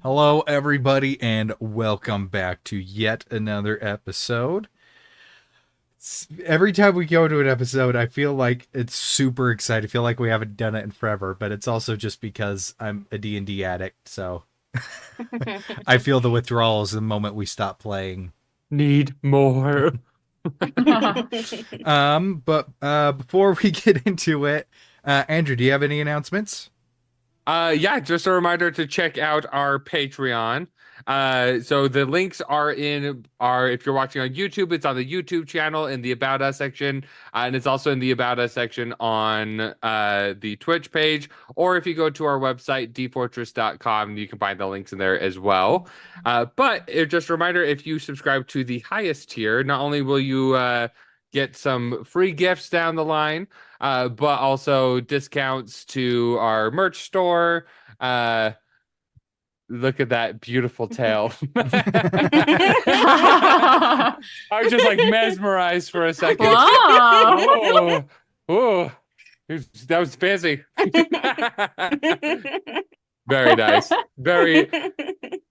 Hello, everybody, and welcome back to yet another episode. Every time we go to an episode, I feel like it's super excited. I feel like we haven't done it in forever, but it's also just because I'm a D&D addict, so I feel the withdrawals the moment we stop playing. Need more. But before we get into it, Andrew, do you have any announcements? Yeah, just a reminder to check out our Patreon. So the links are if you're watching on YouTube, it's on the YouTube channel in the About Us section, and it's also in the About Us section on the Twitch page. Or if you go to our website, D-Fourtress.com, you can find the links in there as well. Just a reminder, if you subscribe to the highest tier, not only will you get some free gifts down the line, but also discounts to our merch store. Uh, Look at that beautiful tail. I was just like mesmerized for a second. Wow. Oh, oh, that was fancy. Very nice. Very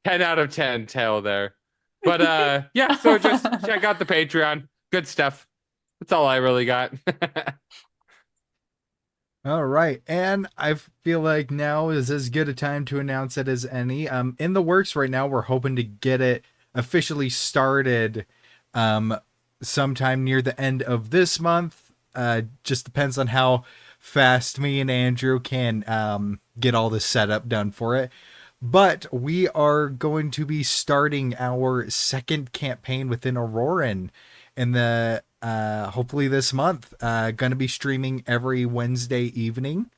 10 out of 10 tail there. But yeah, so just check out the Patreon. Good stuff. That's all I really got. All right, and I feel like now is as good a time to announce it as any. In the works right now, we're hoping to get it officially started, um, sometime near the end of this month. Just depends on how fast me and Andrew can get all the setup done for it. But we are going to be starting our second campaign within Auroran in the hopefully this month. Gonna be streaming every Wednesday evening.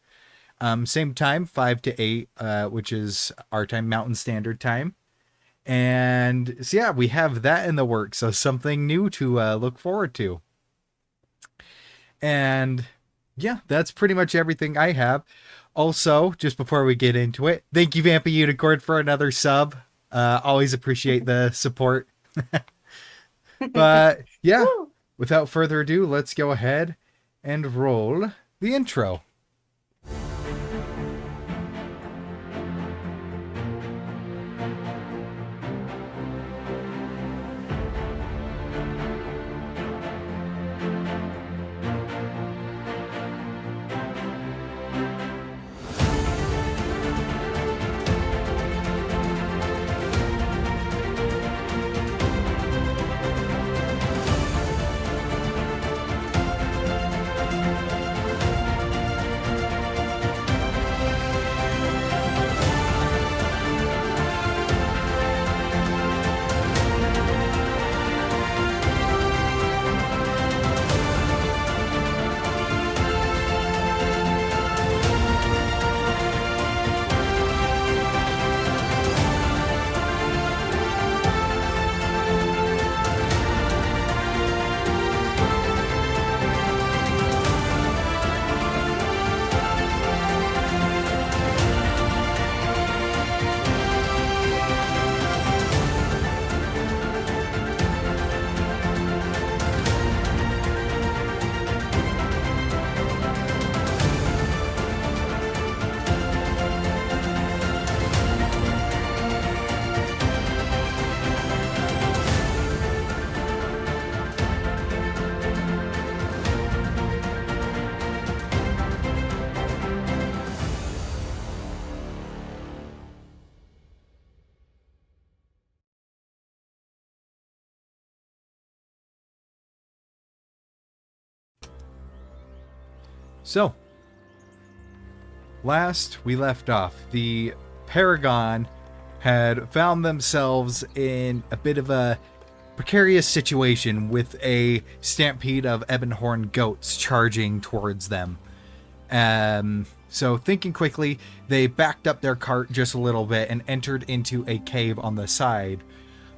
Same time, 5 to 8, which is our time, Mountain Standard Time. And so yeah, we have that in the works. So something new to look forward to. And yeah, that's pretty much everything I have. Also, just before we get into it, thank you, Vampy Unicorn, for another sub. Always appreciate the support. But yeah, Woo. without further ado, let's go ahead and roll the intro. So, last we left off, the Paragon had found themselves in a bit of a precarious situation with a stampede of ebonhorn goats charging towards them. So thinking quickly, they backed up their cart just a little bit and entered into a cave on the side,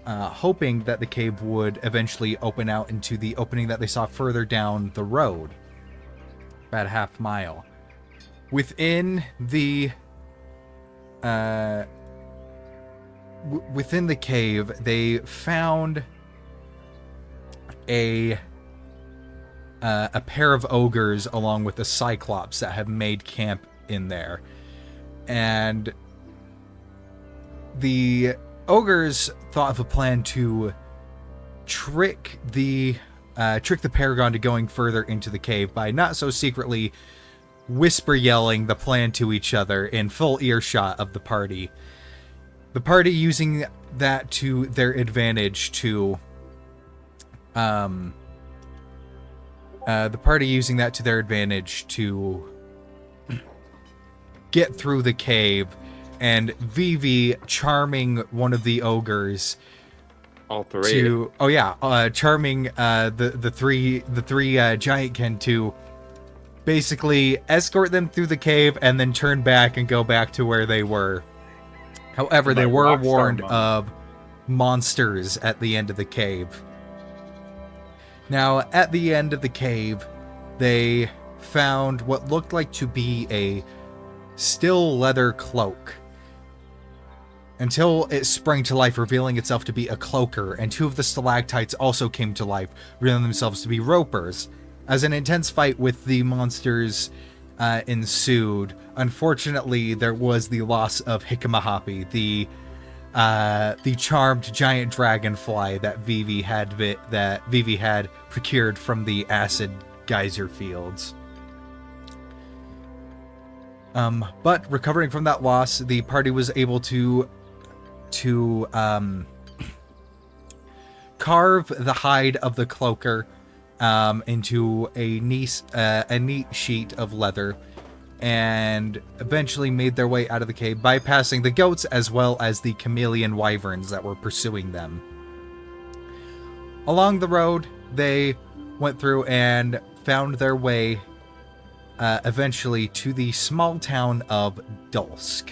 hoping that the cave would eventually open out into the opening that they saw further down the road, about a half mile. Within the within the cave, they found a pair of ogres along with a cyclops that have made camp in there. And the ogres thought of a plan to trick the Paragon to going further into the cave by not so secretly whisper yelling the plan to each other in full earshot of the party. The party using that to their advantage to get through the cave, and Vivi charming one of the ogres. All three. Charming the three giantkin to basically escort them through the cave and then turn back and go back to where they were. However, they were warned of monsters at the end of the cave. Now, at the end of the cave, they found what looked like to be a still leather cloak, until it sprang to life, revealing itself to be a cloaker, and two of the stalactites also came to life, revealing themselves to be ropers. As an intense fight with the monsters ensued, unfortunately, there was the loss of Hikamahapi, the charmed giant dragonfly that Vivi had procured from the acid geyser fields. But recovering from that loss, the party was able to carve the hide of the cloaker into a neat sheet of leather, and eventually made their way out of the cave, bypassing the goats as well as the chameleon wyverns that were pursuing them. Along the road, they went through and found their way eventually to the small town of Dulsk,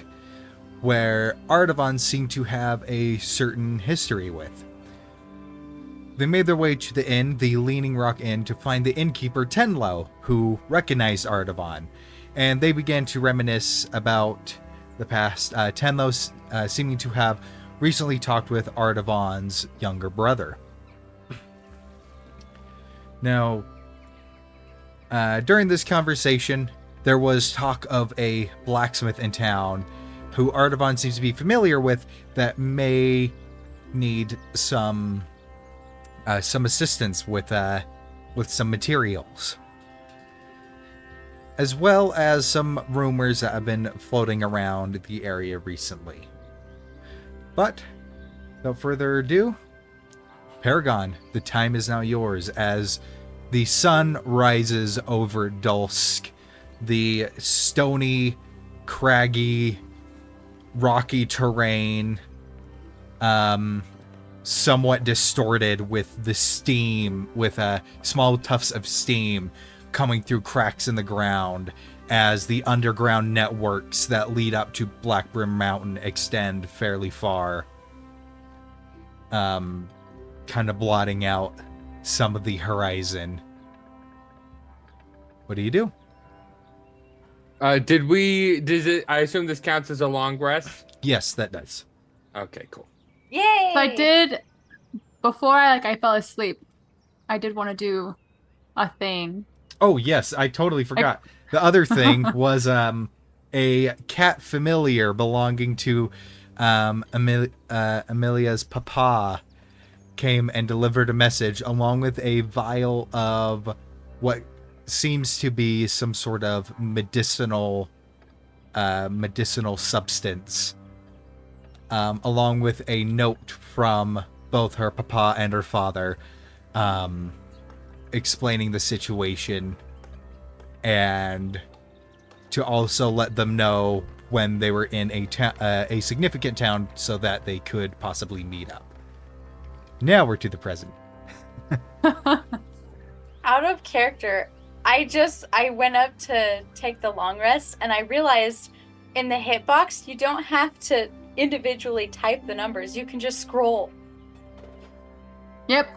where Artavan seemed to have a certain history with. They made their way to the inn, the Leaning Rock Inn, to find the innkeeper Tenlo, who recognized Artavan, and they began to reminisce about the past. Tenlo seeming to have recently talked with Artavan's younger brother. Now, during this conversation, there was talk of a blacksmith in town who Artavan seems to be familiar with that may need some assistance with some materials, as well as some rumors that have been floating around the area recently. But without further ado, Paragon, the time is now yours as the sun rises over Dulsk, the stony, craggy, rocky terrain, somewhat distorted with the steam, with small tufts of steam coming through cracks in the ground as the underground networks that lead up to Blackbrim Mountain extend fairly far, kind of blotting out some of the horizon. What do you do? I assume this counts as a long rest? Yes, that does. Okay, cool. Yay! So I did, before I fell asleep, I did want to do a thing. Oh, yes, I totally forgot. The other thing was a cat familiar belonging to Amelia's papa came and delivered a message along with a vial of what seems to be some sort of medicinal substance, along with a note from both her papa and her father, explaining the situation, and to also let them know when they were in a significant town so that they could possibly meet up. Now we're to the present. Out of character, I went up to take the long rest, and I realized in the hitbox you don't have to individually type the numbers. You can just scroll. Yep.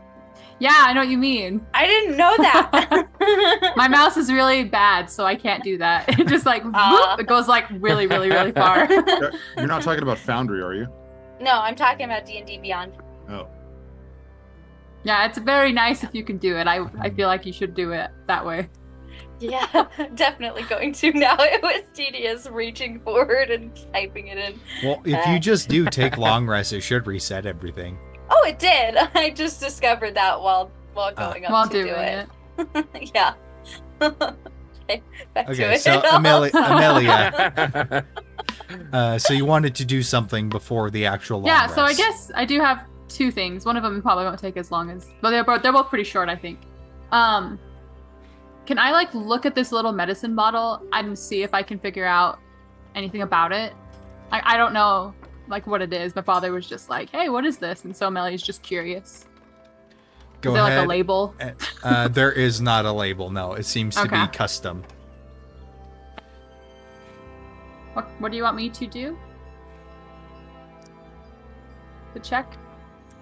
Yeah, I know what you mean. I didn't know that. My mouse is really bad, so I can't do that. It just whoop, it goes really, really, really far. You're not talking about Foundry, are you? No, I'm talking about D&D Beyond. Oh. Yeah, it's very nice if you can do it. I feel like you should do it that way. Yeah, definitely going to now. It was tedious reaching forward and typing it in. Well, if you just do take long rest, it should reset everything. Oh, it did. I just discovered that while going up While to doing do it. it. Yeah. Okay, back to Okay, it. so Amelia, so you wanted to do something before the actual long Yeah, rest. so I guess I do have two things. One of them probably won't take as long as, but they're both pretty short, I think. Can I like look at this little medicine bottle and see if I can figure out anything about it? I don't know like what it is. My father was just like, "Hey, what is this?" And so Melly's just curious. Go is there ahead. like a label? There is not a label. No, it seems to be Okay. custom. What do you want me to do? The check?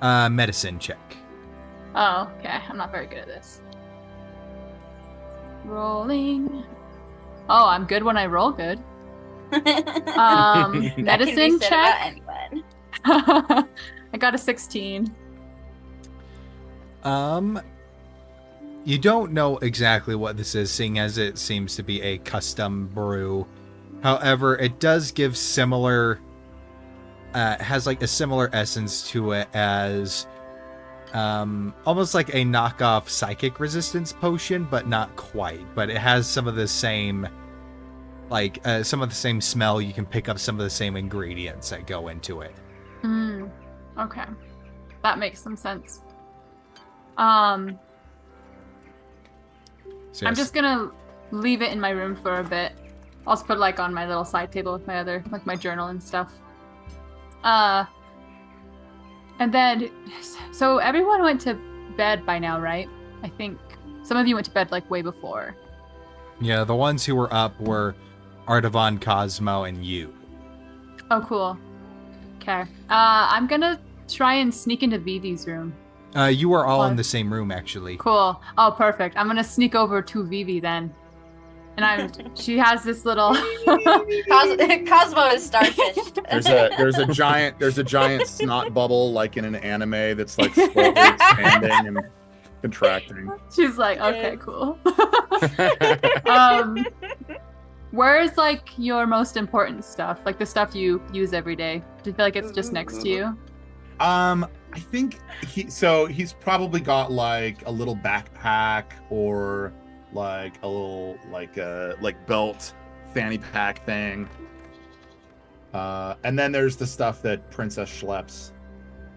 Medicine check. Oh, okay. I'm not very good at this. Rolling. Oh, I'm good when I roll good. That can be Medicine said about check. anyone. I got a 16. You don't know exactly what this is, seeing as it seems to be a custom brew. However, it does give similar, has like a similar essence to it as, almost like a knockoff psychic resistance potion, but not quite. But it has some of the same, like, some of the same smell. You can pick up some of the same ingredients that go into it. Okay. That makes some sense. So I'm yes. just gonna leave it in my room for a bit. I'll just put like on my little side table with my other, like my journal and stuff. And then, so everyone went to bed by now, right? I think some of you went to bed like way before. Yeah, the ones who were up were Artavan, Cosmo, and you. Oh, cool. Okay. I'm gonna try and sneak into Vivi's room. You were all in What? the same room, actually. Cool. Oh, perfect. I'm gonna sneak over to Vivi then. And she has this little Cosmo is starfish. There's a giant snot bubble like in an anime that's like slowly expanding and contracting. She's like, okay, cool. Where's like your most important stuff? Like the stuff you use every day? Do you feel like it's just next to you? I think he's probably got like a little backpack or like a little like belt fanny pack thing. And then there's the stuff that Princess schleps.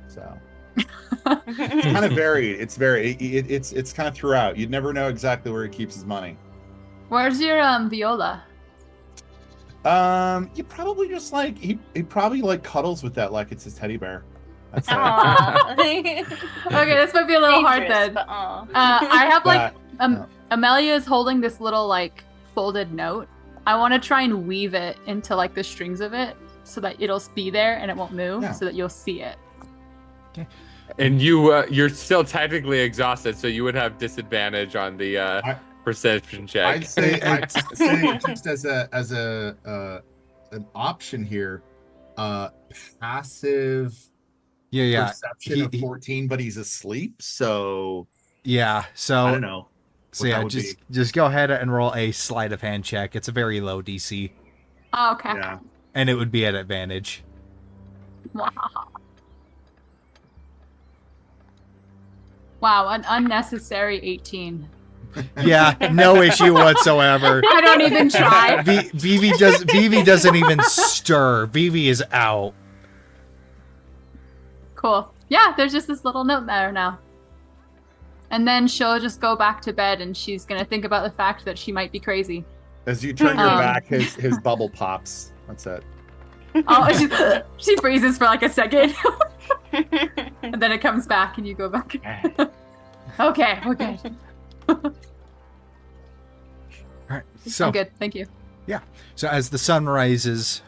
So it's kind of varied. It's it's kind of throughout. You'd never know exactly where he keeps his money. Where's your viola? You probably just like he probably like cuddles with that like it's his teddy bear. That's it. Aw. Okay, this might be a little hard Dangerous, then. but aw. I have like yeah. Amelia is holding this little like folded note. I want to try and weave it into like the strings of it so that it'll be there and it won't move, Yeah. so that you'll see it. And you're still techally exhausted, so you would have disadvantage on the perception check. I'd say just as an option here, passive Yeah. perception of 14, but he's asleep. So Yeah. So I don't know. So what yeah, that would just go ahead and roll a sleight of hand check. It's a very low DC, Oh, okay. Yeah. and it would be at advantage. Wow, an unnecessary 18. Yeah, no issue whatsoever. I don't even try. Vivi doesn't even stir. Vivi is out. Cool. Yeah, there's just this little note there now. And then she'll just go back to bed and she's going to think about the fact that she might be crazy. As you turn your Um. back, his bubble pops. That's it. Oh, she freezes for like a second. And then it comes back and you go back. Okay, we're good. All right. So I'm good, thank you. So as the sun rises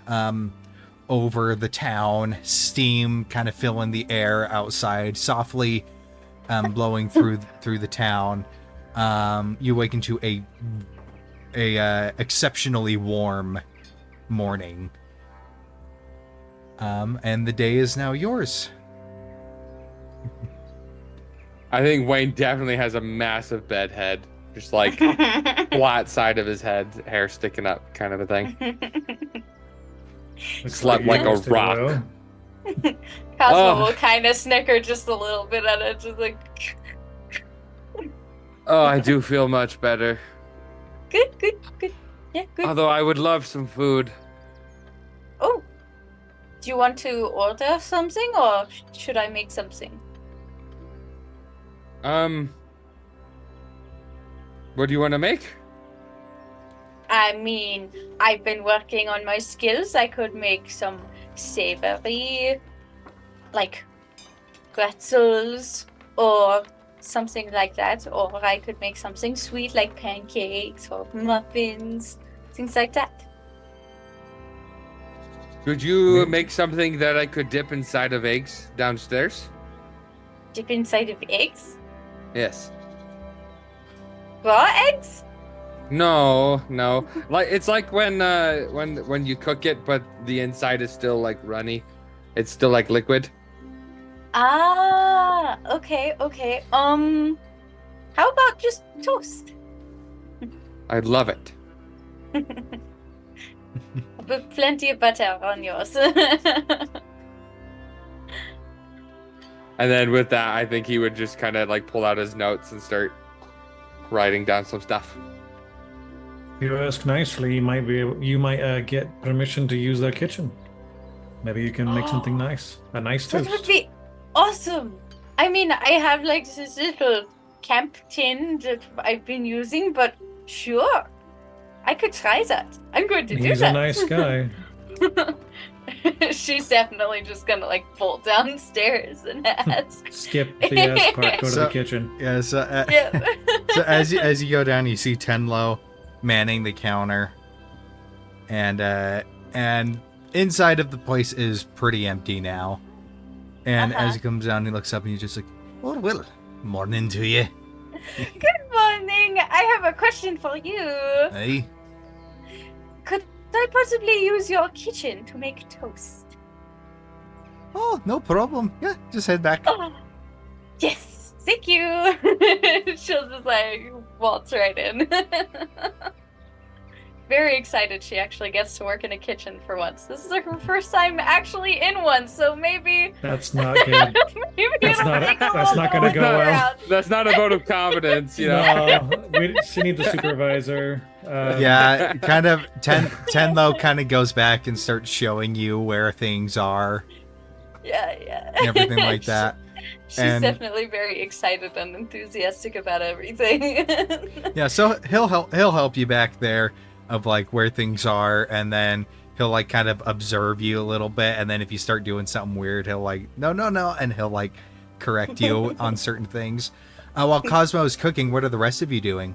over the town, steam kind of filling the air outside, softly blowing through the town, you awaken to a exceptionally warm morning, and the day is now yours. I think Wayne definitely has a massive bed head. just like flat side of his head, hair sticking up, kind of a thing. Slept like a rock. Cosmo will kind of snicker just a little bit at it, just like. Oh, I do feel much better. Good. Yeah, good. Although I would love some food. Oh, do you want to order something, or should I make something? What do you want to make? I mean, I've been working on my skills. I could make some savory, like pretzels or something like that, or I could make something sweet like pancakes or muffins, things like that. Could you make something that I could dip inside of eggs downstairs? Dip inside of eggs? Yes. Raw eggs? No. Like it's like when you cook it, but the inside is still like runny. It's still like liquid. Ah, okay. How about just toast? I'd love it. But plenty of butter on yours. And then with that, I think he would just kind of like pull out his notes and start writing down some stuff. If you ask nicely, you might get permission to use their kitchen. Maybe you can make something nice. A nice That toast. would be awesome. I mean, I have like this little camp tin that I've been using, but sure, I could try that. I'm going to do He's that. a nice guy. She's definitely just gonna like bolt downstairs and ask. Skip the ass part. Go to So- the kitchen. Yeah, so, Yep. so as you go down, you see Tenlo manning the counter, and inside of the place is pretty empty now. And as he comes down, he looks up and he's just like, "Oh well, morning to you." Good morning. I have a question for you. Hey, Could I possibly use your kitchen to make toast? oh, no problem. Yeah, just head back. Oh, yes. Thank you. She'll just like waltz right in. Very excited she actually gets to work in a kitchen for once. This is her first time actually in one, so maybe That's not good. maybe That's it'll not- take a that's not little gonna go while well. around. That's not a vote of confidence, you know. No, she needs a supervisor. Yeah, kind of. Tenlo kind of goes back and starts showing you where things are Yeah. and everything like that. She's And- definitely very excited and enthusiastic about everything. Yeah, so he'll help you back there of like where things are, and then he'll like kind of observe you a little bit, and then if you start doing something weird, he'll like no, and he'll like correct you on certain things. While Cosmo is cooking, what are the rest of you doing?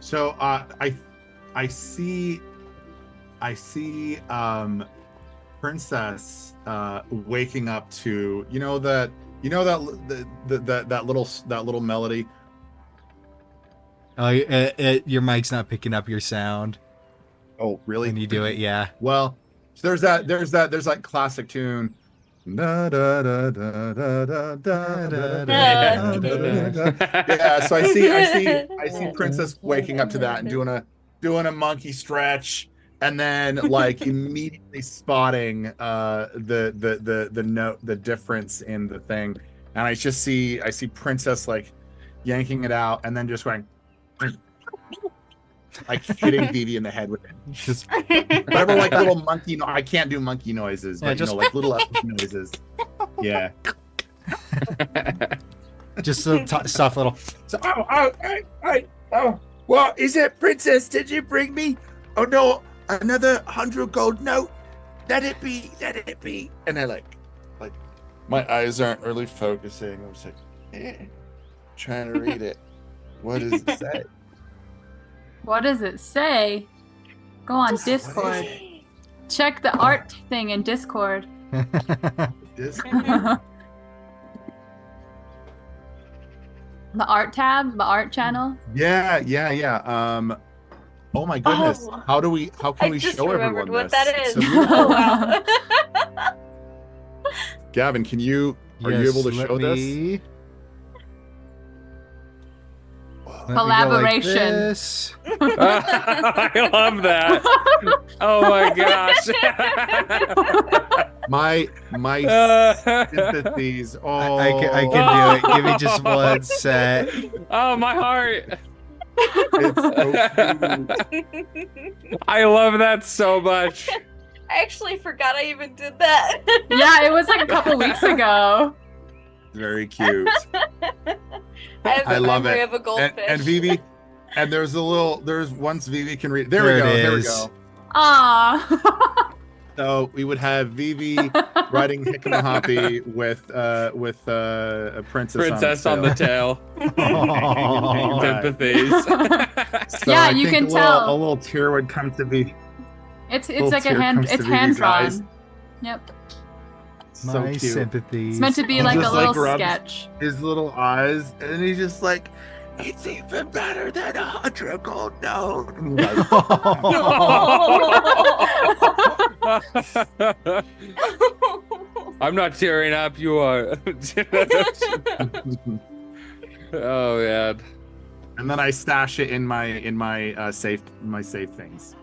So I see Princess waking up to that little melody. Oh, your mic's not picking up your sound Oh, really? when you do it. Yeah. Well, there's that classic tune. Da, da, da, da, da, da, da, da, da, da, da. Yeah, so I see Princess waking up to that and doing a monkey stretch, and then like immediately spotting the difference in the thing, and I see Princess like yanking it out and then just going like hitting Vivi in the head with it. Just Whatever, like little monkey. I can't do monkey noises, Yeah, but just- like little noises. Yeah. just a soft little. So, oh, what is it, Princess? Did you bring me? Oh no, another 100 gold note. Let it be. And I like my eyes aren't really focusing. I was like, trying to read it. What does it say? What does it say? Go on Discord. Check the art thing in Discord. This The art tab, the art channel. Yeah. Oh my goodness. Oh. How can I we just show remembered everyone what this? that is. So we- Oh wow. Gavin, are you able to Yes, show let this? me- Let me go like Collaboration. this. I love that. Oh my gosh. My sympathies. Oh, I can do it. Give me just one set. Oh, my heart. It's so cute. I love that so much. I actually forgot I even did that. Yeah, it was like a couple weeks ago. Very cute. I have I the love memory it. of a goldfish. And Vivi, and there's once Vivi can read. There we go. it There we is. go. Aw. So we would have Vivi riding Hickman Hoppy with a princess On the tail. tail. Aw. Sympathies. So Yeah, I you think can a tell. little tear would come to Vivi. It's Little like a tear hand. comes to It's Vivi's hand eyes. drawn. Yep. So My cute. sympathies. It's meant to be He like a just, little like, rubs- sketch. His little eyes, and he's just like, it's even better than 100 gold note. And he's like, I'm not tearing up. You are. Oh man. and then I stash it in my safe things.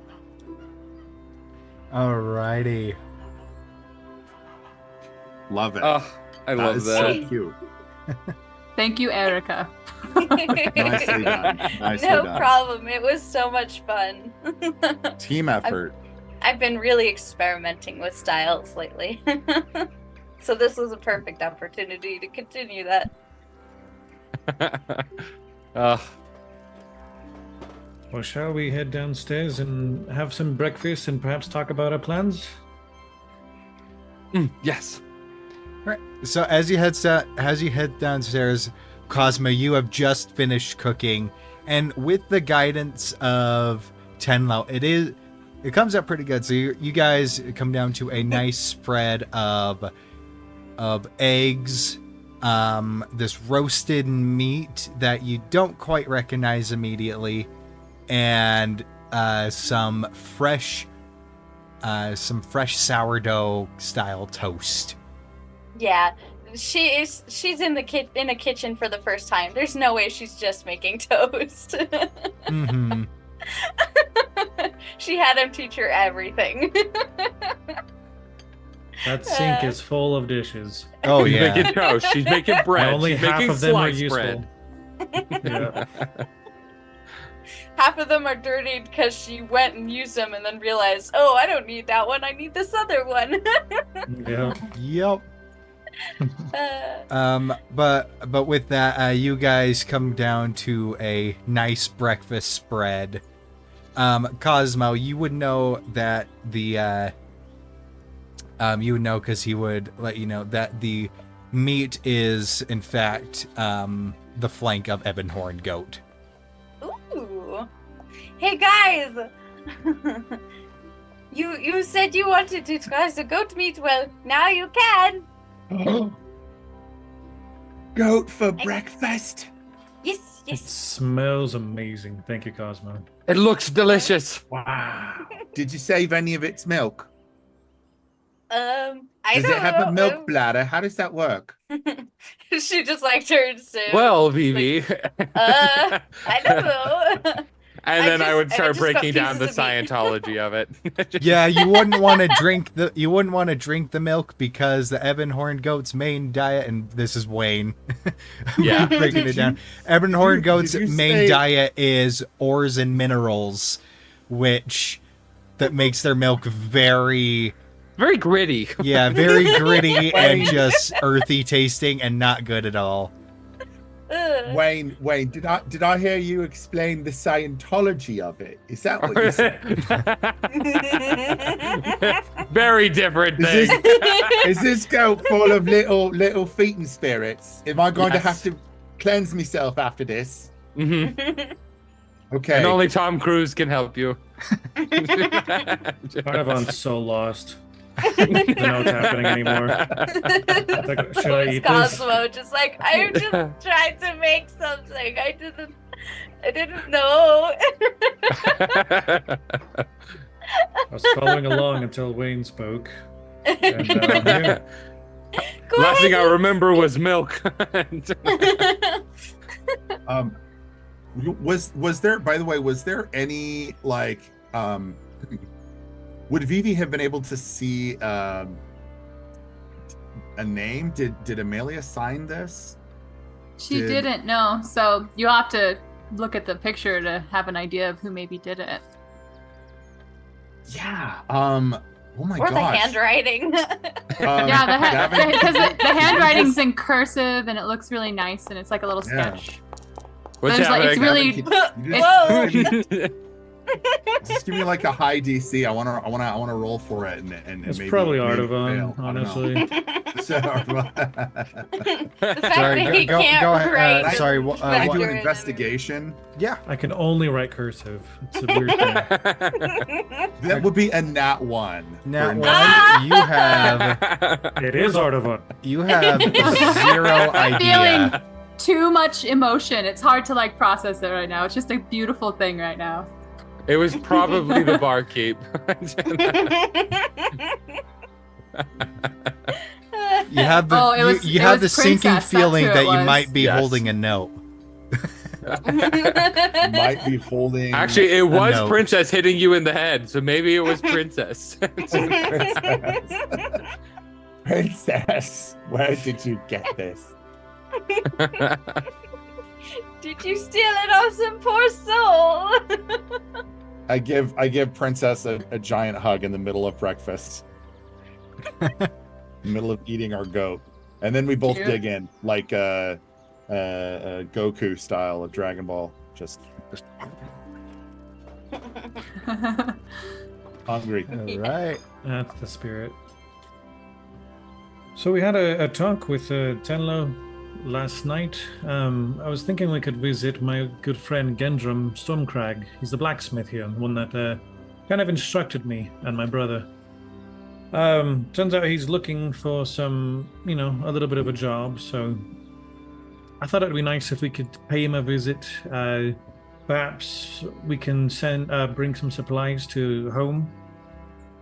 Alrighty. Love it. Oh, I That love is that. so cute. Thank you, Erica. Nicely done. Nicely No done. problem. It was so much fun. Team effort. I've been really experimenting with styles lately. So this was a perfect opportunity to continue that. Well, shall we head downstairs and have some breakfast and perhaps talk about our plans? Yes. Right. So as you head downstairs, Cosmo, you have just finished cooking, and with the guidance of Tenlo, it comes out pretty good. So you guys come down to a nice spread of eggs, this roasted meat that you don't quite recognize immediately, and some fresh sourdough style toast. Yeah, she's in a kitchen for the first time. There's no way she's just making toast. Mm-hmm. She had him teach her everything. That sink is full of dishes. Oh She's yeah. making toast. She's making bread. And only She's half making of them are sliced useful. bread. Yeah. Half of them are dirty because she went and used them and then realized, oh, I don't need that one. I need this other one. Yeah. Yep. Uh, But with that, you guys come down to a nice breakfast spread. Cosmo, you would know that you would know because he would let you know that the meat is in fact the flank of Ebonhorn goat. ooh. Hey guys! You said you wanted to try the goat meat. Well, now you can. Goat for breakfast. Yes, It yes. smells amazing. Thank you, Cosmo. It looks delicious. Wow. Did you save any of its milk? I Does don't it have a know. milk bladder? How does that work? She just like turns to. Well, Vivi. I don't know. And then I would start just got breaking down the pieces of meat. Scientology of it. Yeah, you wouldn't want to drink the milk because the Ebonhorn goat's main diet, and this is Wayne. Yeah. Breaking it down. Ebonhorn goat's Did you main say- diet is ores and minerals, that makes their milk very Very gritty. very gritty and just earthy tasting and not good at all. Ugh. Wayne, did I hear you explain the Scientology of it? Is that what you said? Very different Is thing. Is this goat full of little feet and spirits? Am I going to Yes. have to cleanse myself after this? Mhm. Okay. And only Tom Cruise can help you. Paragon's so lost. Doesn't know what's happening anymore. Like, should I eat this? Cosmo, just like I'm just trying to make something. I didn't know. I was following along until Wayne spoke. And, yeah. Go Last thing I ahead. remember was milk. Was there, by the way, was there any like would Vivi have been able to see a name? Did Amelia sign this? She didn't know, so you have to look at the picture to have an idea of who maybe did it. Yeah. Oh my Or gosh. the handwriting. Yeah, because the handwriting's in cursive and it looks really nice and it's like a little Yeah. sketch. What's There's like, it's happening? really. Just give me like a high DC. I wanna roll for it and It's maybe, probably maybe Artavan, fail. I don't know. honestly. The fact Sorry, that he go can't ahead. write. Sorry, Can I do vector an in investigation? Yeah. I can only write cursive. It's a weird thing. That would be a nat 1. Now, for one, you have It is Artavan. zero idea. Feeling too much emotion. It's hard to like process it right now. It's just a beautiful thing right now. It was probably the barkeep. You have the Oh, it was- you it have the was sinking Princess, that's feeling who it that you was. might be Yes. holding a note. might be holding. Actually, it was note. Princess hitting you in the head, so maybe it was Princess. Princess, where did you get this? Did you steal it off some poor soul? I give Princess a giant hug in the middle of breakfast. Middle of eating our goat. And then we both Cute. dig in like Goku style of Dragon Ball. Just hungry. All right. That's the spirit. So we had a talk with Tenlo last night. I was thinking we could visit my good friend Gendrum Stormcrag. He's the blacksmith here, the one that kind of instructed me and my brother. Turns out he's looking for some, a little bit of a job, so I thought it'd be nice if we could pay him a visit. Perhaps we can bring some supplies to home.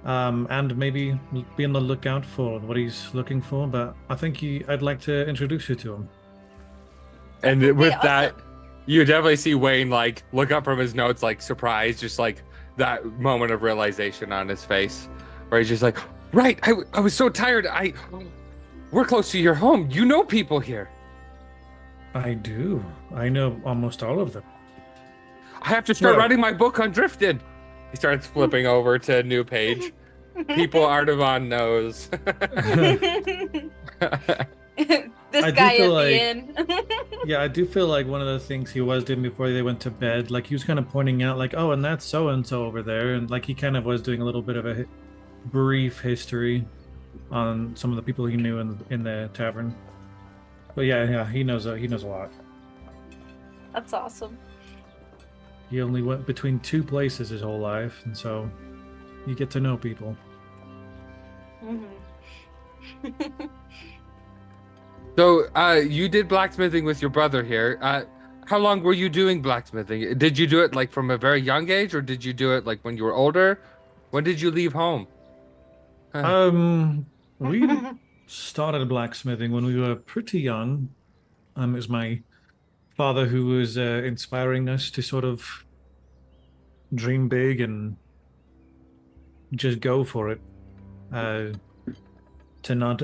And maybe be on the lookout for what he's looking for. But I think I'd like to introduce you to him. And would be with awesome. that, you definitely see Wayne like look up from his notes, like surprised, just like that moment of realization on his face, where he's just like, "Right, I was so tired. We're close to your home. You know people here. I do. I know almost all of them. I have to start Well- writing my book on Drifted." He starts flipping over to a new page. People Artavan knows. This I do guy feel at the like- inn. Yeah, I do feel like one of the things he was doing before they went to bed, like he was kind of pointing out, like, oh, and that's so and so over there, and like he kind of was doing a little bit of a brief history on some of the people he knew in the tavern. But yeah, he knows a lot. That's awesome. He only went between 2 places his whole life, and so you get to know people. Mhm. So, you did blacksmithing with your brother here. How long were you doing blacksmithing? Did you do it like from a very young age, or did you do it like when you were older? When did you leave home? We started blacksmithing when we were pretty young. It was my father who was inspiring us to sort of dream big and just go for it. To not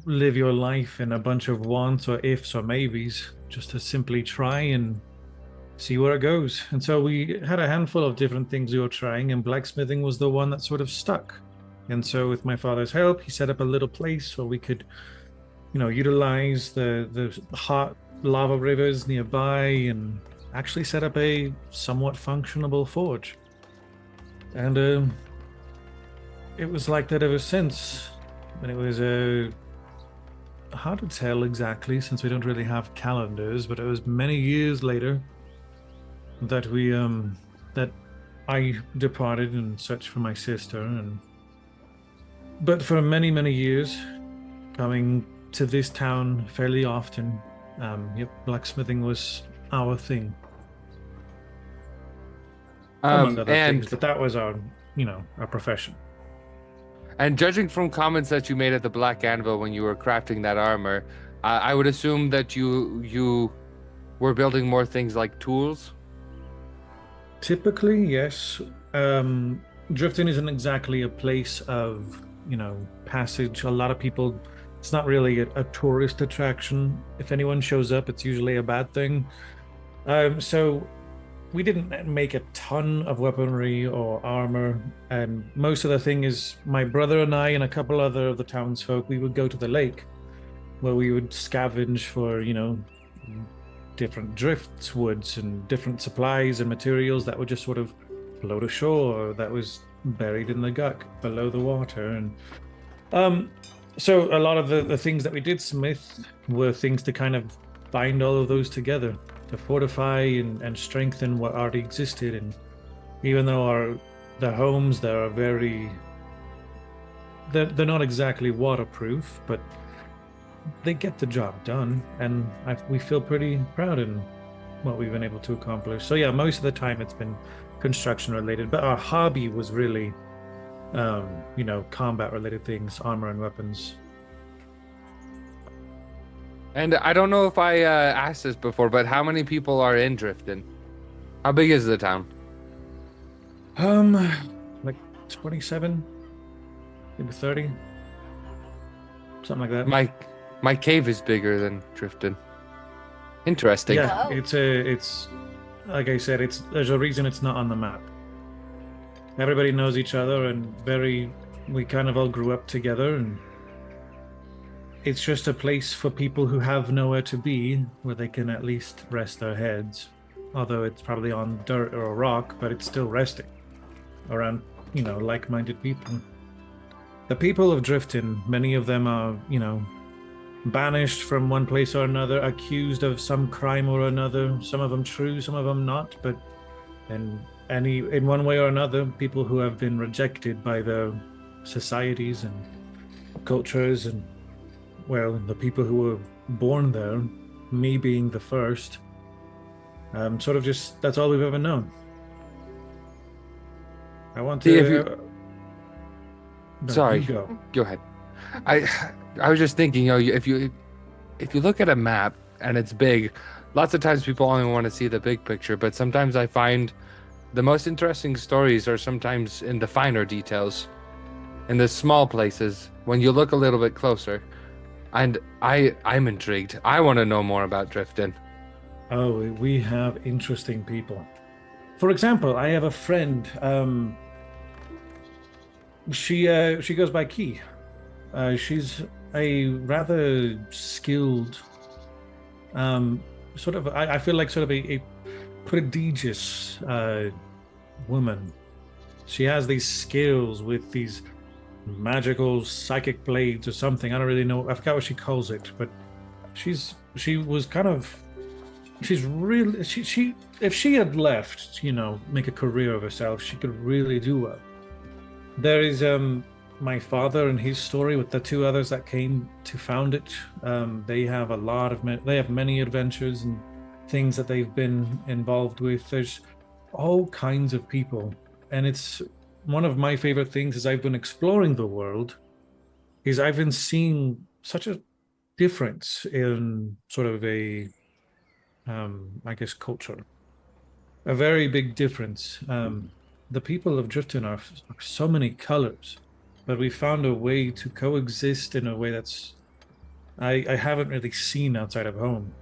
live your life in a bunch of wants or ifs or maybes, just to simply try and see where it goes. And so we had a handful of different things we were trying, and blacksmithing was the one that sort of stuck. And so with my father's help, he set up a little place where we could, utilize the hot lava rivers nearby and actually set up a somewhat functionable forge. And it was like that ever since. And it was hard to tell exactly since we don't really have calendars, but it was many years later that that I departed in search for my sister, but for many, many years, coming to this town fairly often, blacksmithing was our thing. Among other things, but that was our profession. And judging from comments that you made at the Black Anvil when you were crafting that armor, I would assume that you were building more things like tools typically, yes. Drifting isn't exactly a place of, passage. A lot of people, it's not really a tourist attraction. If anyone shows up, it's usually a bad thing. So we didn't make a ton of weaponry or armor, and most of the thing is my brother and I and a couple other of the townsfolk, we would go to the lake where we would scavenge for, different drifts, woods, and different supplies and materials that would just sort of float ashore, that was buried in the guck below the water. And so a lot of the things that we did smith were things to kind of bind all of those together, to fortify and strengthen what already existed. And even though the homes there are they're not exactly waterproof, but they get the job done, and we feel pretty proud in what we've been able to accomplish. So yeah, most of the time it's been construction related, but our hobby was really combat related things, armor and weapons. And I don't know if I asked this before, but how many people are in Drifton? How big is the town? Like 27, maybe 30, something like that. My cave is bigger than Drifton. Interesting. Yeah, Wow. it's like I said, there's a reason it's not on the map. Everybody knows each other, and we kind of all grew up together, and it's just a place for people who have nowhere to be, where they can at least rest their heads. Although it's probably on dirt or a rock, but it's still resting around, like-minded people. The people of Drifton, many of them are, banished from one place or another, accused of some crime or another. Some of them true, some of them not, but in one way or another, people who have been rejected by their societies and cultures, and the people who were born there, me being the first, sort of just, that's all we've ever known. I want to... No, Sorry. you Go ahead. I was just thinking, if you look at a map and it's big, lots of times people only want to see the big picture, but sometimes I find the most interesting stories are sometimes in the finer details, in the small places, when you look a little bit closer. And I'm intrigued. I want to know more about Drifton. Oh, we have interesting people. For example, I have a friend. She goes by Key. She's a rather skilled, sort of. I feel like sort of a prodigious woman. She has these skills with these magical psychic blades or something. I don't really know. I forgot what she calls it, but she's really if she had left, make a career of herself, she could really do well. There is my father and his story with the two others that came to found it. They have they have many adventures and things that they've been involved with. There's all kinds of people, and it's one of my favorite things as I've been exploring the world, is I've been seeing such a difference in sort of a, I guess, culture. A very big difference. The people of Drifton are so many colors, but we found a way to coexist in a way that's I haven't really seen outside of home.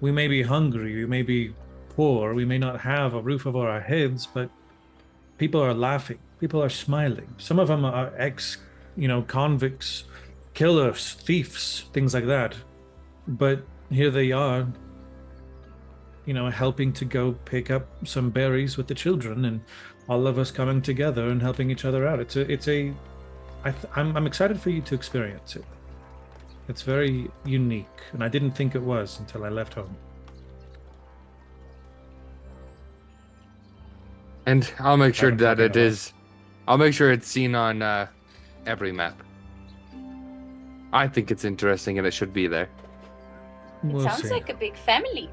We may be hungry, we may be poor, we may not have a roof over our heads, but people are laughing, people are smiling. Some of them are convicts, killers, thieves, things like that. But here they are, helping to go pick up some berries with the children, and all of us coming together and helping each other out. I'm excited for you to experience it. It's very unique, and I didn't think it was until I left home. And I'll make sure that it is. I'll make sure it's seen on every map. I think it's interesting, and it should be there. It sounds like a big family.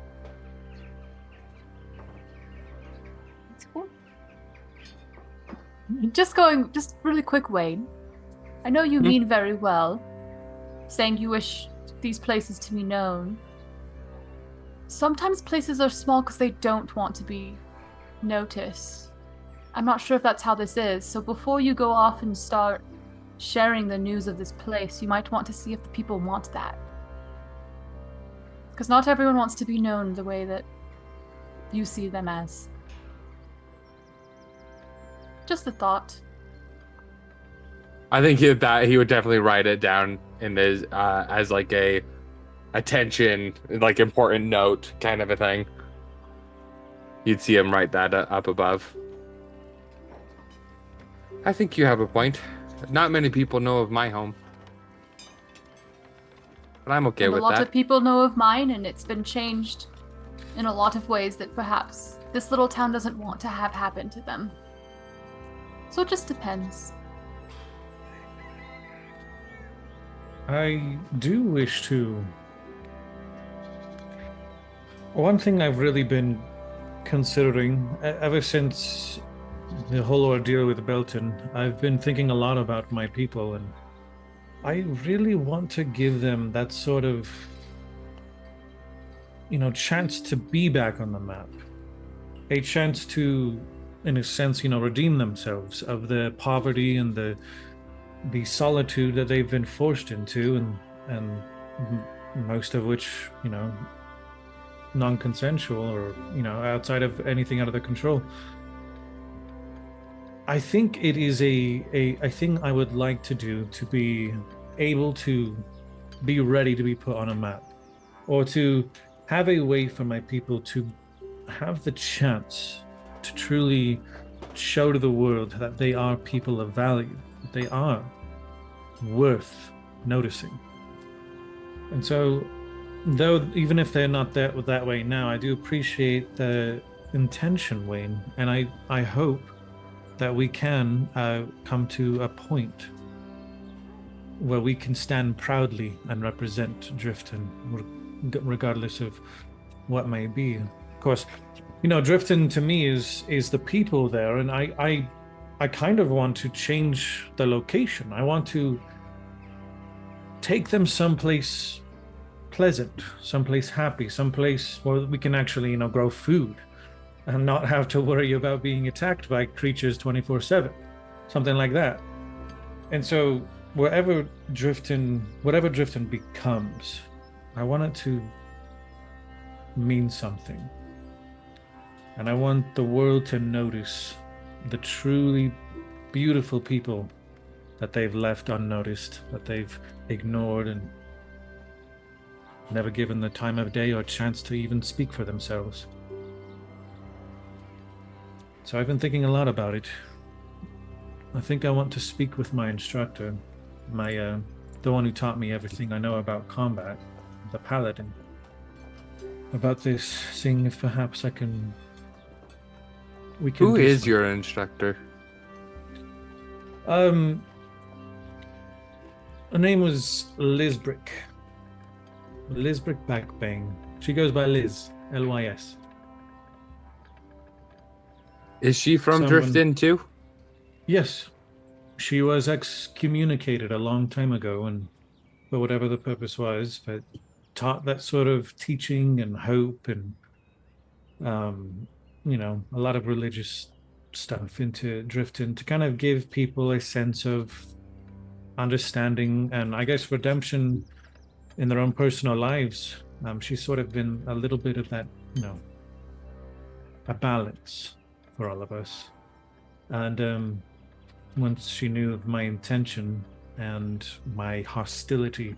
It's cool. Just really quick, Wayne. I know you mean very well, saying you wish these places to be known. Sometimes places are small because they don't want to be notice. I'm not sure if that's how this is, so before you go off and start sharing the news of this place, you might want to see if the people want that. Because not everyone wants to be known the way that you see them as. Just a thought. I think he would definitely write it down in his as like a attention, like important note kind of a thing. You'd see him write that up above. I think you have a point. Not many people know of my home. But I'm okay And with a lot that. of people know of mine, and it's been changed in a lot of ways that perhaps this little town doesn't want to have happen to them. So it just depends. I do wish to. One thing I've really been considering ever since the whole ordeal with Belton, I've been thinking a lot about my people, and I really want to give them that sort of, chance to be back on the map. A chance to, in a sense, redeem themselves of the poverty and the solitude that they've been forced into, and most of which, non-consensual or, outside of anything out of their control. I think it is a thing I would like to do, to be able to be ready to be put on a map, or to have a way for my people to have the chance to truly show to the world that they are people of value, that they are worth noticing. And so, though even if they're not that way now, I do appreciate the intention, Wayne, and I hope that we can come to a point where we can stand proudly and represent Drifton, regardless of what may be. Of course, Drifton to me is the people there, and I kind of want to change the location. I want to take them someplace pleasant, someplace happy, someplace where we can actually, grow food and not have to worry about being attacked by creatures 24/7, something like that. And so whatever Drifton becomes, I want it to mean something. And I want the world to notice the truly beautiful people that they've left unnoticed, that they've ignored and never given the time of day or chance to even speak for themselves. So I've been thinking a lot about it. I think I want to speak with my instructor, the one who taught me everything I know about combat, the paladin, about this, seeing if perhaps we can. Who is your instructor? Her name was Lizbrick. Lizbrick Backbang. She goes by Liz, Lys. Is she from Drifton too? Yes. She was excommunicated a long time ago, and for whatever the purpose was, but taught that sort of teaching and hope and, a lot of religious stuff into Drifton to kind of give people a sense of understanding and, I guess, redemption in their own personal lives. She's sort of been a little bit of that, a balance for all of us. And once she knew of my intention and my hostility,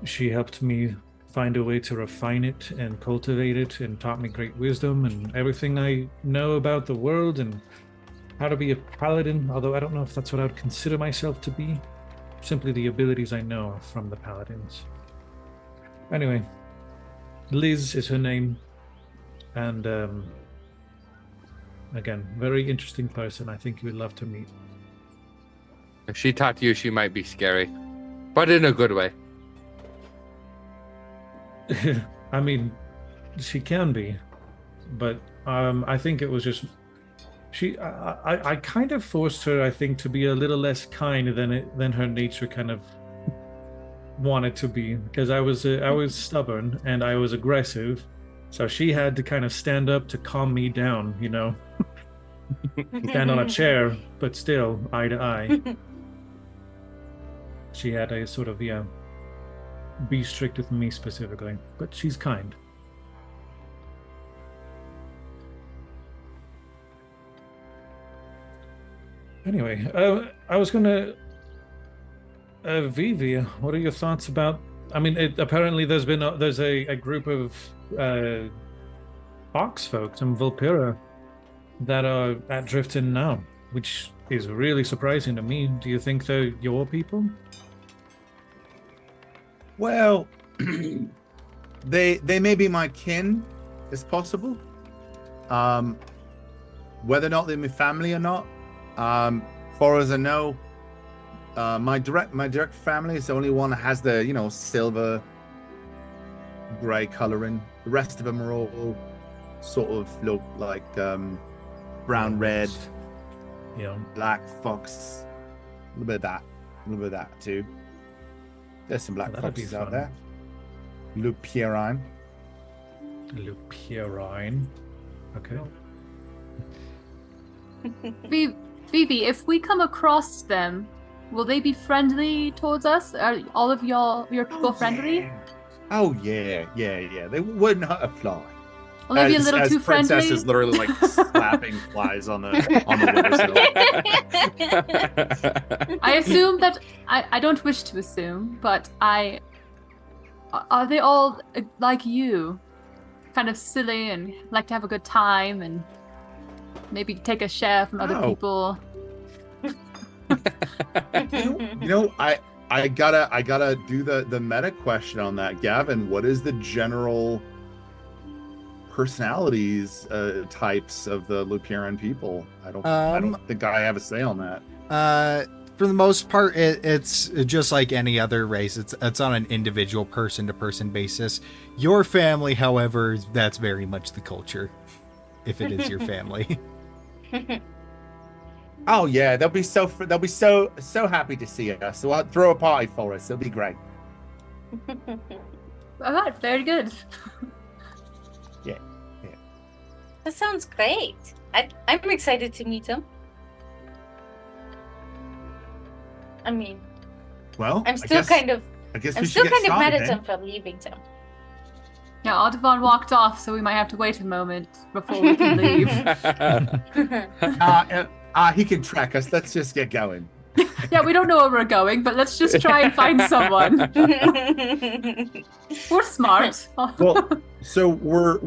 she helped me find a way to refine it and cultivate it, and taught me great wisdom and everything I know about the world and how to be a paladin, although I don't know if that's what I would consider myself to be. Simply the abilities I know from the paladins. Anyway, Liz is her name, and again, very interesting person. I think you would love to meet. If she taught you, she might be scary, but in a good way. I mean, she can be, but I think it was just I kind of forced her, I think, to be a little less kind than her nature kind of wanted to be, because I was stubborn and I was aggressive, So she had to kind of stand up to calm me down, you know. Stand on a chair, but still eye to eye. She had a sort of, be strict with me specifically, but she's kind. Anyway, I was gonna, Vivi, what are your thoughts about? I mean, apparently there's a group of Fox folks in Vulpera that are at Drifton now, which is really surprising to me. Do you think they're your people? Well, they may be my kin, it's possible. Whether or not they're my family or not, far as I know, my direct family is the only one that has the silver gray coloring. The rest of them are all sort of look like brown, red, black fox, a little bit of that too. There's some black foxes out there. Lupierine. Okay. Vivi, if we come across them, will they be friendly towards us? Are all of your people friendly? Oh yeah. They wouldn't hurt a fly. Will they be a little too Princess friendly? is literally like slapping flies on the windowsill. I assume that I don't wish to assume, but are they all like you, kind of silly and like to have a good time and maybe take a share from other people? I gotta do the meta question on that, Gavin. What is the general personalities types of the Lupiran people? I don't think I have a say on that. For the most part, it's just like any other race. It's on an individual person-to-person basis. Your family, however, that's very much the culture. If it is your family. Oh yeah, they'll be so happy to see us. So I'll throw a party for us. It'll be great. All right, very good. Yeah. That sounds great. I'm excited to meet him. I mean, well, I'm still kind of mad at him for leaving him. Yeah, Audubon walked off, so we might have to wait a moment before we can leave. He can track us. Let's just get going. Yeah, we don't know where we're going, but let's just try and find someone. We're smart. Well, so we're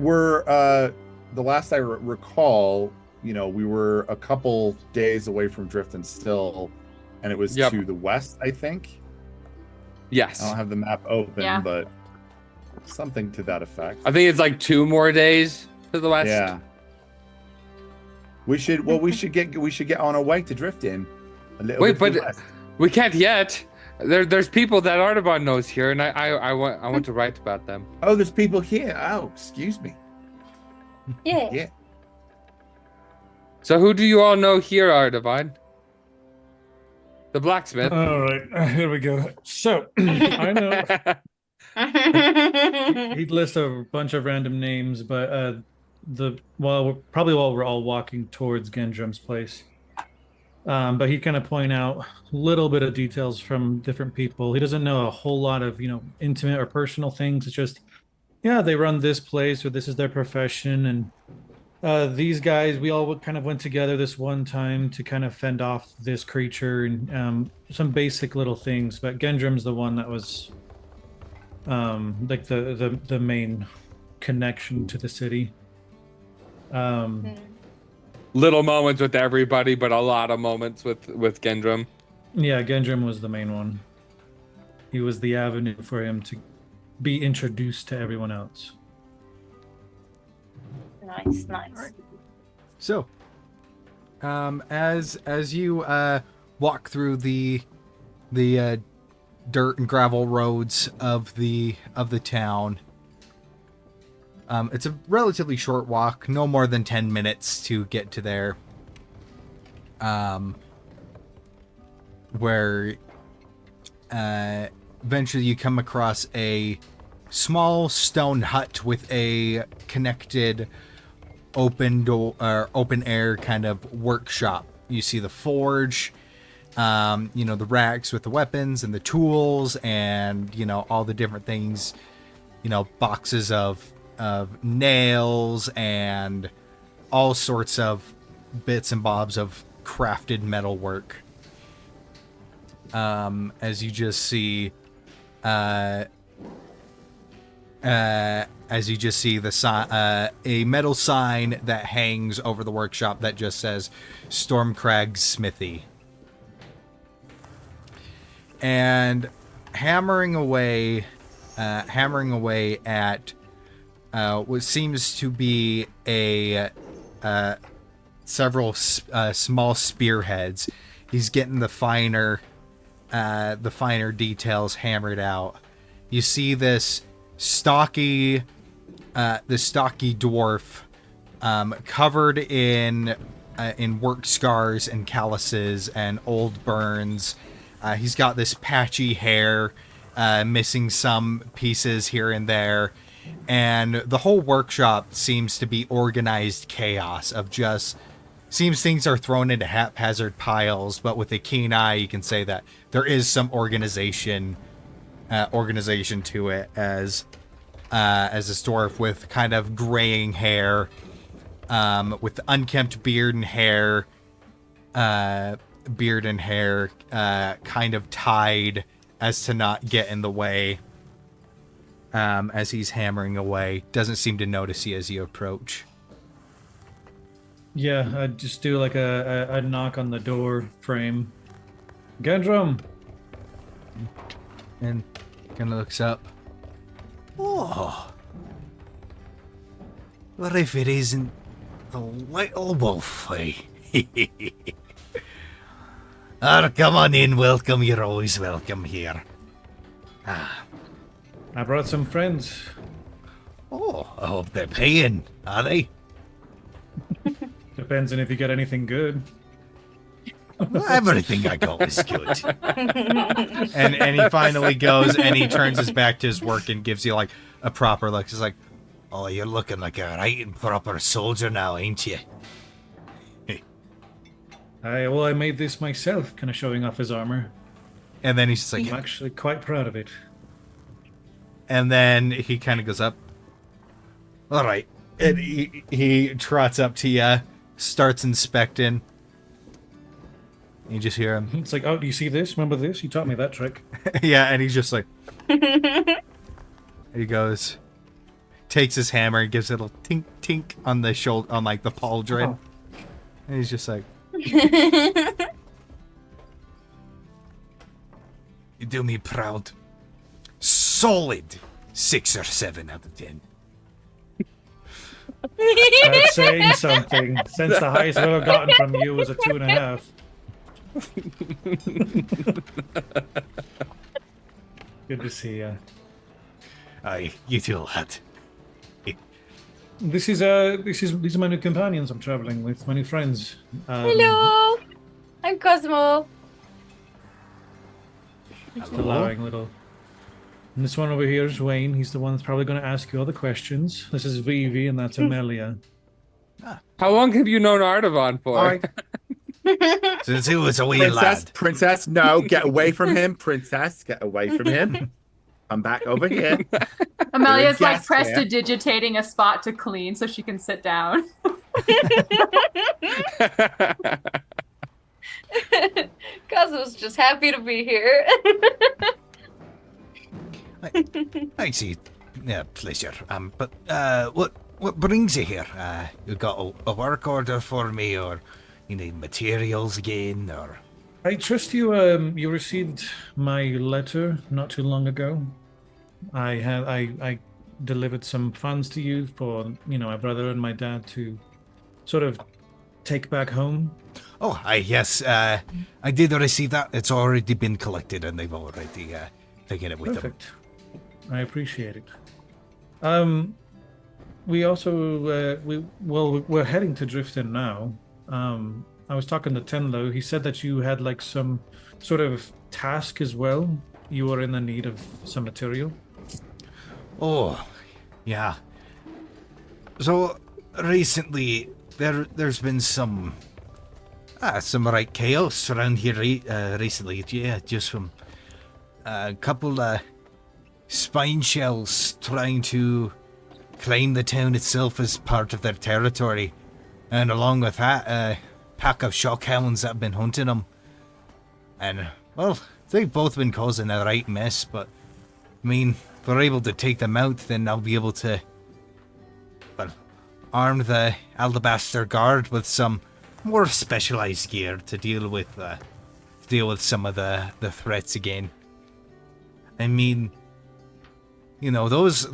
the last I recall, we were a couple days away from Drifton still, and it was to the west, I think. Yes. I don't have the map open, but something to that effect. I think it's like 2 more days to the west. Yeah. We should get on our way to Drifton. Wait, but we can't yet. There's people that Artaban knows here, and I want to write about them. Oh, there's people here. Oh, excuse me. Yeah. Yeah. So who do you all know here, Artaban? The blacksmith. All right, here we go. So I know he'd list a bunch of random names, but while we're all walking towards Gendrum's place. But he'd kind of point out a little bit of details from different people. He doesn't know a whole lot of, intimate or personal things. It's just, they run this place, or this is their profession. And these guys, we all kind of went together this one time to kind of fend off this creature and some basic little things. But Gendrum's the one that was like the main connection to the city. Little moments with everybody, but a lot of moments with Gendrum. Yeah, Gendrum was the main one. He was the avenue for him to be introduced to everyone else. Nice. So, as you walk through the dirt and gravel roads of the town, it's a relatively short walk, no more than 10 minutes to get to there. Where eventually you come across a small stone hut with a connected open door, open air kind of workshop. You see the forge, the racks with the weapons and the tools, and all the different things, boxes of nails and all sorts of bits and bobs of crafted metalwork. As you just see, the a metal sign that hangs over the workshop that just says Stormcrag's Smithy. And hammering away at what seems to be several small spearheads. He's getting the finer details hammered out. You see this stocky dwarf, covered in work scars and calluses and old burns. He's got this patchy hair, missing some pieces here and there, and the whole workshop seems to be organized chaos of just. Seems things are thrown into haphazard piles, but with a keen eye, you can say that there is some organization to it. As this dwarf with kind of graying hair, with unkempt beard and hair, kind of tied as to not get in the way. As he's hammering away, doesn't seem to notice you as you approach. Yeah, I'd just do like a knock on the door frame. Gendrum! And kind of looks up. Oh. What if it isn't the little wolf, eh? Oh, come on in, welcome. You're always welcome here. I brought some friends. Oh, I hope they're paying, are they? Depends on if you get anything good. Everything I got is good. and he finally goes and he turns his back to his work and gives you like a proper look. He's like, oh, you're looking like a right and proper soldier now, ain't you? I made this myself, kind of showing off his armor. And then he's just like, I'm actually quite proud of it. And then he kind of goes up. All right. And he trots up to you, starts inspecting. You just hear him. It's like, oh, do you see this? Remember this? You taught me that trick. Yeah, and he's just like... He goes... Takes his hammer and gives it a little tink, tink on the shoulder, on like the pauldron. Oh. And he's just like... You do me proud. Solid 6 or 7 out of 10. That's saying something, since the highest I've ever gotten from you was a 2.5. Good to see you. Aye, you too, lad. These are my new companions I'm traveling with, my new friends. Hello, I'm Cosmo. Just allowing little. And this one over here is Wayne. He's the one that's probably going to ask you all the questions. This is Vivi, and that's Amelia. How long have you known Artavan for? Since he was a wee lad. Princess, no, get away from him. Princess, get away from him. I'm back over here. Amelia's like prestidigitating a spot to clean so she can sit down. Cosmo's just happy to be here. I see. Yeah, pleasure. But what brings you here? You got a work order for me, or you need materials again, or? I trust you. You received my letter not too long ago. I delivered some funds to you for my brother and my dad to sort of take back home. Oh, yes. I did receive that. It's already been collected, and they've already taken it with them. Perfect. I appreciate it. We also we're heading to Drifton now. I was talking to Tenlo. He said that you had like some sort of task as well. You were in the need of some material. Oh, yeah. So recently, there's been some right chaos around here recently. Yeah, just from a couple spine shells trying to claim the town itself as part of their territory, and along with that, a pack of shockhounds that have been hunting them. And well, they've both been causing a right mess. But I mean, if we're able to take them out, then I'll be able to, well, arm the Alabaster Guard with some more specialized gear to deal with some of the threats again. I mean, you know, those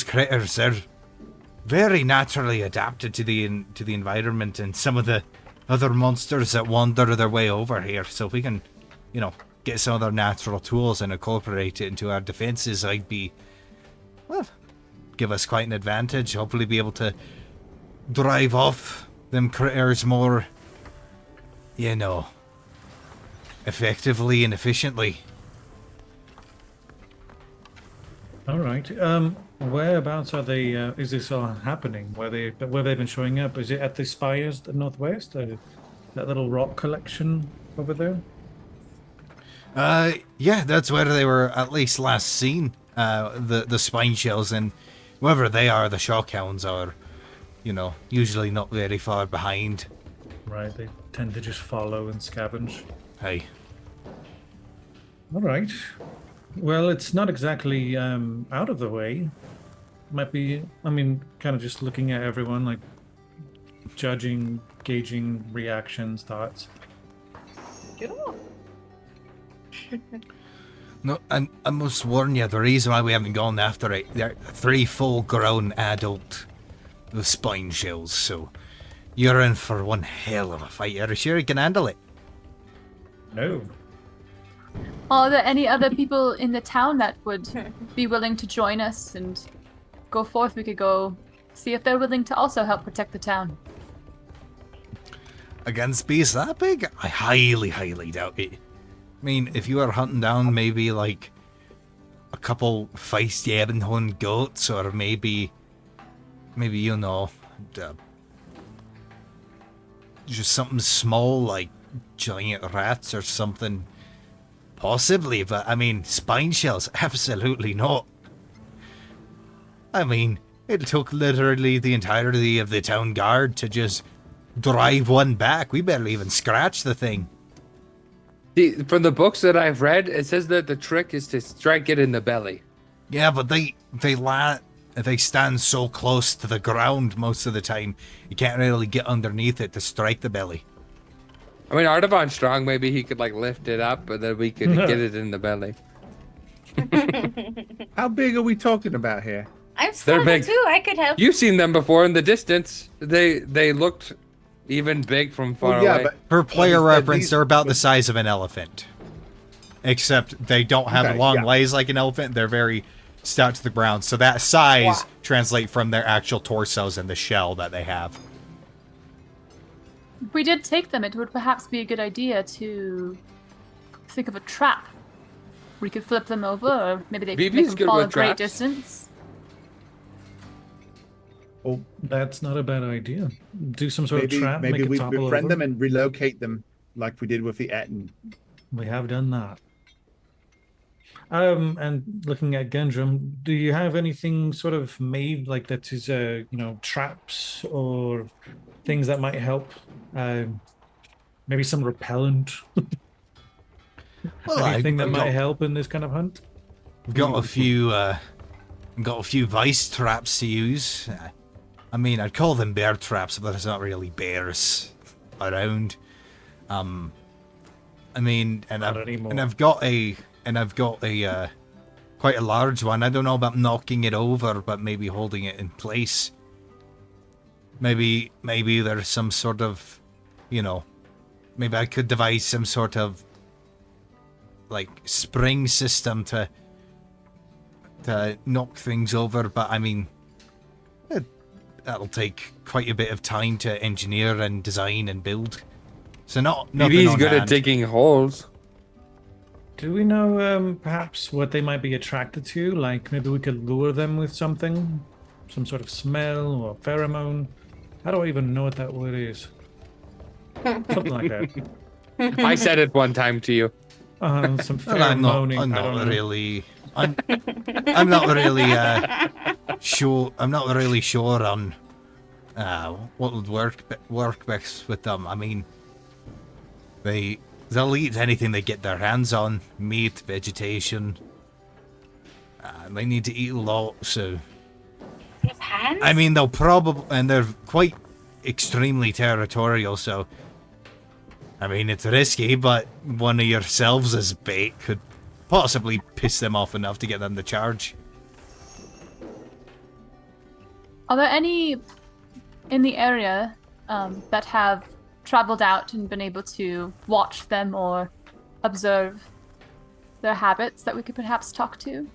critters are very naturally adapted to the environment and some of the other monsters that wander their way over here. So if we can, you know, get some of their natural tools and incorporate it into our defenses, I'd be, well, give us quite an advantage. Hopefully be able to drive off them critters more, you know, effectively and efficiently. All right. Whereabouts are they? Is this all happening? Where they've been showing up? Is it at the spires, the northwest? That little rock collection over there? Yeah, that's where they were at least last seen. The spine shells, and wherever they are, the shockhounds are, you know, usually not very far behind. Right. They tend to just follow and scavenge. Hey. All right. Well, it's not exactly out of the way. Might be, I mean, kind of just looking at everyone, like judging, gauging reactions, thoughts. Get off. No, I must warn you, the reason why we haven't gone after it, they're 3 full-grown adult with spine shells, so you're in for one hell of a fight. Are you sure you can handle it? No. Are there any other people in the town that would be willing to join us and go forth? We could go see if they're willing to also help protect the town. Against beasts that big? I highly, highly doubt it. I mean, if you were hunting down maybe like a couple feisty Ebonhorn goats, or maybe you know, just something small like giant rats or something, possibly. But I mean, spine shells, absolutely not. I mean, it took literally the entirety of the town guard to just drive one back. We barely even scratched the thing. From the books that I've read, it says that the trick is to strike it in the belly. Yeah, but they stand so close to the ground most of the time, you can't really get underneath it to strike the belly. I mean, Artaban's strong. Maybe he could like lift it up, and then we could get it in the belly. How big are we talking about here? I'm smaller big. too. I could help. You've seen them before in the distance. They looked even big from far away. But For player like you said, reference, these- they're about the size of an elephant. Except they don't have Okay, long yeah. legs like an elephant. They're very stout to the ground. So that size translates from their actual torsos and the shell that they have. If we did take them, it would perhaps be a good idea to think of a trap. We could flip them over, or maybe they could BB's make them good fall a with great traps. distance. Oh, that's not a bad idea. Do some sort Maybe of trap, maybe make we it topple befriend over. them and relocate them like we did with the Etten. We have done that. And looking at Gendrum, do you have anything sort of made like that is, you know, traps or things that might help? Maybe some repellent. Well, Anything that I've might got- help in this kind of hunt? Got a few vice traps to use. I mean, I'd call them bear traps, but there's not really bears around. I mean, Not anymore. I've got a quite a large one. I don't know about knocking it over, but maybe holding it in place. Maybe there's some sort of, you know, maybe I could devise some sort of like spring system to knock things over, but I mean, that'll take quite a bit of time to engineer and design and build. So nothing Maybe he's on good hand. at digging holes. Do we know perhaps what they might be attracted to? Like maybe we could lure them with something, some sort of smell or pheromone. How do I even know what that word is? Something like that. I said it one time to you. Some Well, I'm not. pheromoning. I'm I don't not know. really. I'm not really sure. I'm not really sure on what would work best with them. I mean, they'll eat anything they get their hands on: meat, vegetation. They need to eat a lot, so. They have hands? I mean, they'll probably, and they're quite extremely territorial. So, I mean, it's risky, but one of yourselves as bait could possibly piss them off enough to get them to charge. Are there any in the area that have traveled out and been able to watch them or observe their habits that we could perhaps talk to?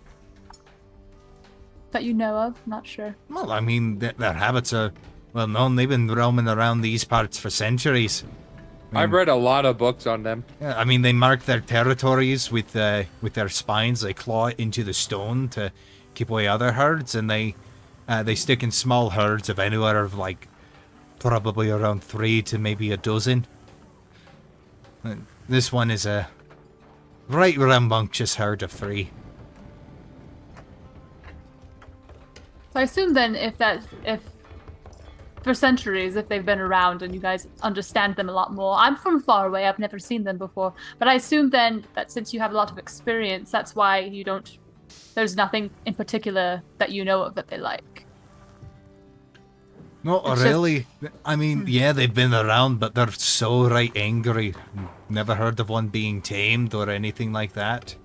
That you know of? Not sure. Well, I mean, their habits are well known. They've been roaming around these parts for centuries. I've read a lot of books on them. Yeah, I mean, they mark their territories with their spines. They claw it into the stone to keep away other herds, and they stick in small herds of anywhere of like probably around 3 to maybe a dozen. This one is a right rambunctious herd of 3. So I assume then if for centuries, if they've been around and you guys understand them a lot more. I'm from far away, I've never seen them before. But I assume then that since you have a lot of experience, that's why there's nothing in particular that you know of that they like. Not It's really. I mean, yeah, they've been around, but they're so right angry. Never heard of one being tamed or anything like that.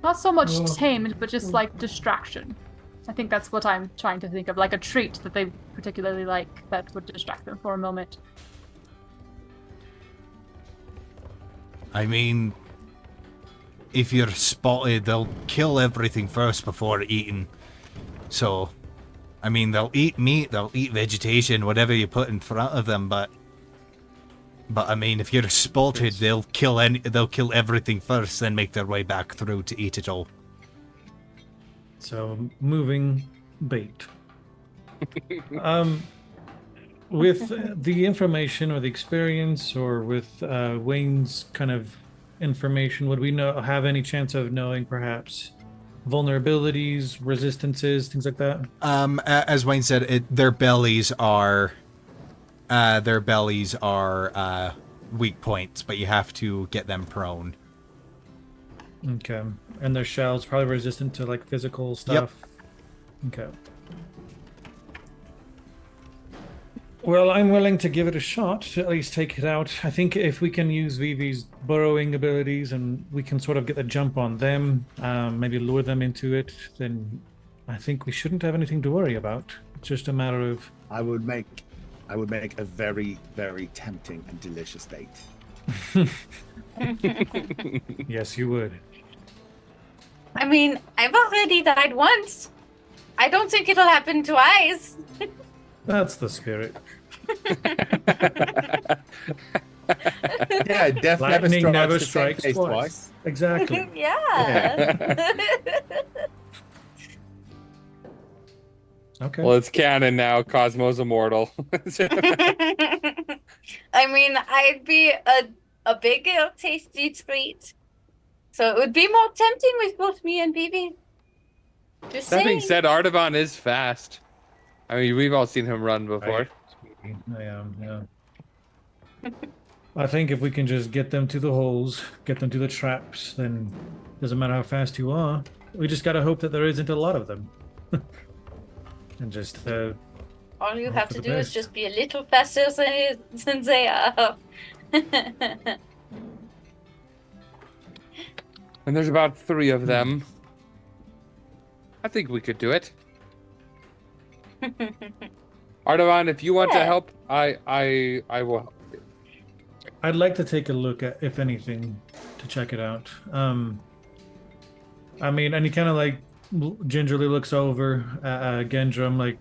Not so much tamed, but just like distraction. I think that's what I'm trying to think of, like a treat that they particularly like that would distract them for a moment. I mean, if you're spotted, they'll kill everything first before eating. So, I mean, they'll eat meat, they'll eat vegetation, whatever you put in front of them, but I mean, if you're spotted, they'll kill everything first, then make their way back through to eat it all. So moving bait. With the information or the experience, or with Wayne's kind of information, would we have any chance of knowing perhaps vulnerabilities, resistances, things like that? As Wayne said, their bellies are weak points, but you have to get them prone. Okay. And their shells probably resistant to like physical stuff. Yep. Okay. Well, I'm willing to give it a shot, to at least take it out. I think if we can use Vivi's burrowing abilities and we can sort of get the jump on them, maybe lure them into it, then I think we shouldn't have anything to worry about. It's just a matter of... I would make a very, very tempting and delicious bait. Yes, you would. I mean, I've already died once. I don't think it'll happen twice. That's the spirit. Yeah, death Lightning never the same strikes place twice. Exactly. Yeah. Okay. Well, it's canon now. Cosmo's immortal. I mean, I'd be a big, tasty treat. So it would be more tempting with both me and Bibi. Just That saying. being said, Artaban is fast. I mean, we've all seen him run before. I am, yeah. I think if we can just get them to the holes, get them to the traps, then doesn't matter how fast you are. We just gotta hope that there isn't a lot of them. And just all you hope have for to the do is best. just be a little faster than they are. And there's about 3 of them. I think we could do it. Artaban, if you want to Yeah. help, I will help you. I'd like to take a look at, if anything, to check it out. I mean, and he kind of like gingerly looks over at Gendrum, like,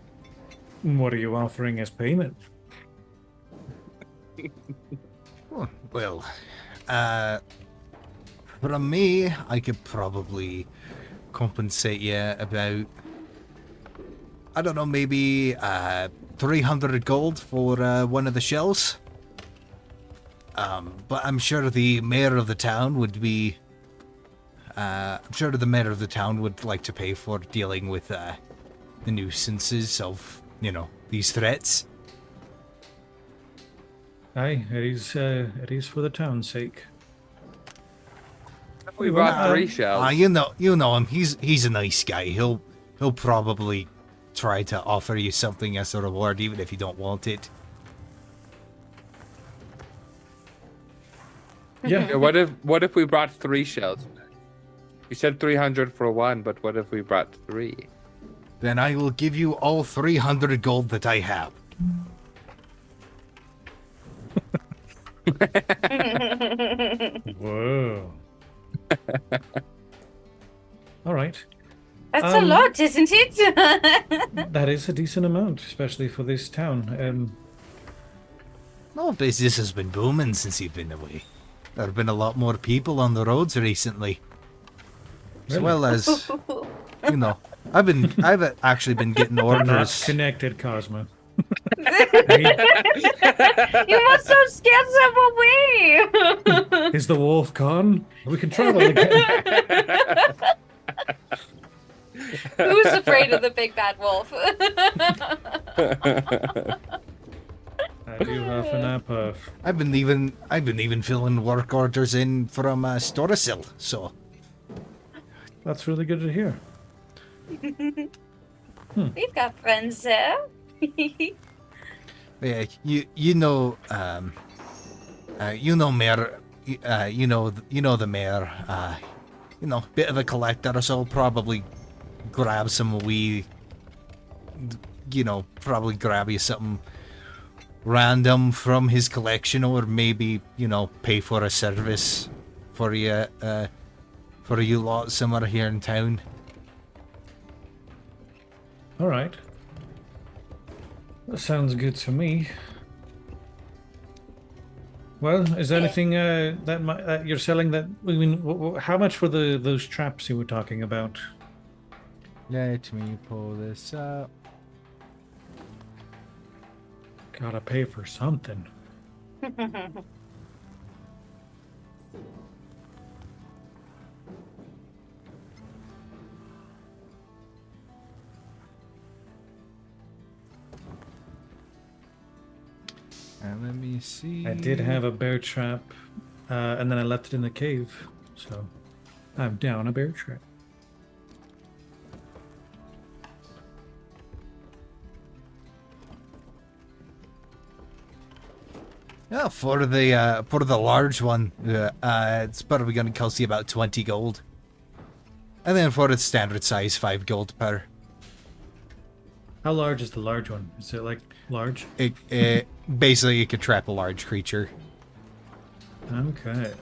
what are you offering as payment? Oh, well, from me, I could probably compensate you about, I don't know, maybe 300 gold for one of the shells. But I'm sure the mayor of the town would be. I'm sure the mayor of the town would like to pay for dealing with the nuisances of, these threats. Aye, it is for the town's sake. We brought 3 shells. You know him. He's a nice guy. He'll probably try to offer you something as a reward, even if you don't want it. Yeah. What if we brought 3 shells? You said 300 for 1, but what if we brought 3? Then I will give you all 300 gold that I have. Whoa. All right. That's a lot, isn't it? That is a decent amount, especially for this town. No, business has been booming since you've been away. There have been a lot more people on the roads recently. As Really? well as, I've actually been getting Not orders. connected, Cosmo. You must have scared them away. Is the wolf gone? We can travel again. Who's afraid of the big bad wolf? I do half an app of. I've been even filling work orders in from Storasil, so That's really good to hear. We've got friends there. yeah, you know mayor, you know the mayor, bit of a collector, so probably grab some probably grab you something random from his collection, or maybe pay for a service for you lot somewhere here in town. All right. That sounds good to me. Well, is there anything that you're selling that? I mean, how much for those traps you were talking about? Let me pull this up. Gotta pay for something. And let me see. I did have a bear trap, and then I left it in the cave, so I'm down a bear trap. Yeah, for the large one, it's probably going to cost you about 20 gold. And then for its standard size, 5 gold per. How large is the large one? Is it like large? It basically you could trap a large creature, Okay.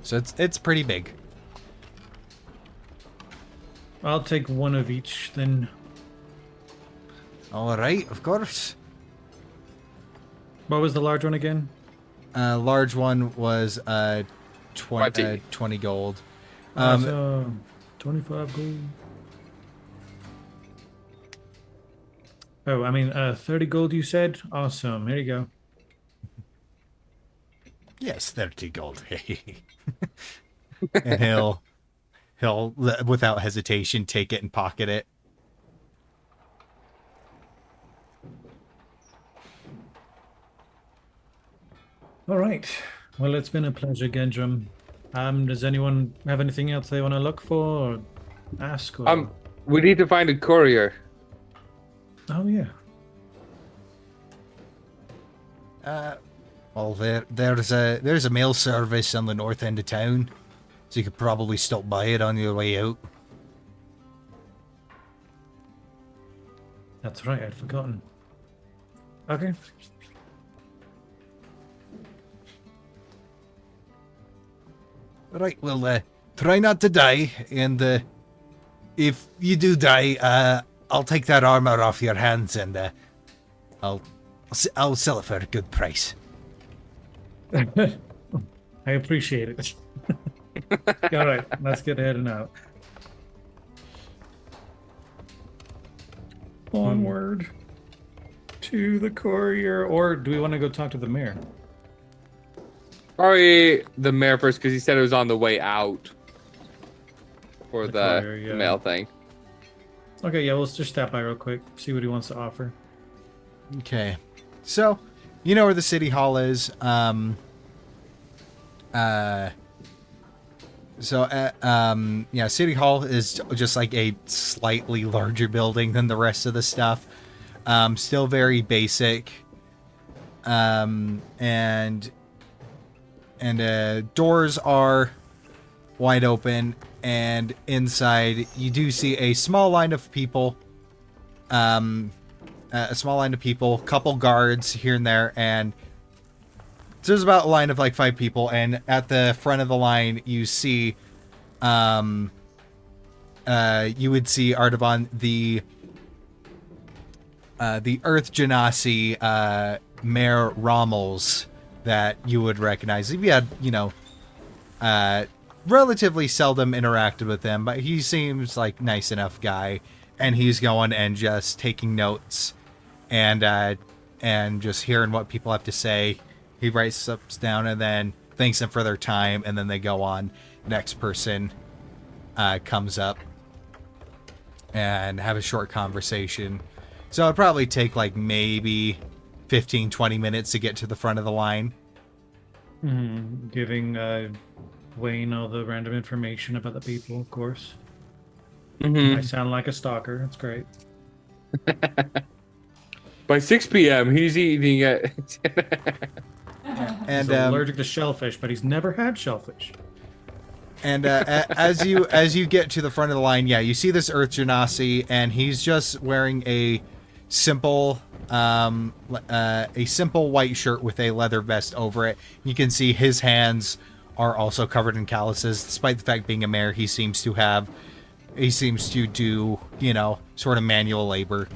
so it's pretty big. I'll take one of each then. All right, of course. What was the large one again? Large one was 20 gold. So 25 gold. Oh, I mean, 30 gold you said? Awesome. Here you go. Yes, 30 gold. And he'll without hesitation take it and pocket it. All right. Well, it's been a pleasure, Gendrum. Does anyone have anything else they want to look for or ask? Or... We need to find a courier. Oh, yeah. Well, there's a mail service on the north end of town, so you could probably stop by it on your way out. That's right. I'd forgotten. Okay. Right, well, try not to die, and if you do die, I'll take that armor off your hands, and I'll sell it for a good price. I appreciate it. All right, let's get heading out. Onward to the courier, or do we want to go talk to the mayor? Probably the mayor first, because he said it was on the way out for The the courier, yeah. mail thing. Okay, yeah, let's just stop by real quick, see what he wants to offer. Okay. So, you know where the city hall is. City hall is just like a slightly larger building than the rest of the stuff. Still very basic. And doors are wide open, and inside you do see a small line of people. Couple guards here and there, and so there's about a line of like 5 people, and at the front of the line you see you would see Artaban, the Earth Genasi Mayor Rommels that you would recognize if you had, relatively seldom interacted with him, but he seems like nice enough guy, and he's going and just taking notes and just hearing what people have to say. He writes stuff down and then thanks them for their time, and then they go on. Next person comes up and have a short conversation. So it'd probably take like maybe 15-20 minutes to get to the front of the line. Giving Wayne all the random information about the people, of course. Mm-hmm. I sound like a stalker. That's great. By 6 p.m., he's eating it. And He's allergic to shellfish, but he's never had shellfish. And as you get to the front of the line, yeah, you see this Earth Genasi, and he's just wearing a simple white shirt with a leather vest over it. You can see his hands are also covered in calluses. Despite the fact being a mayor, he seems to do, sort of manual labor.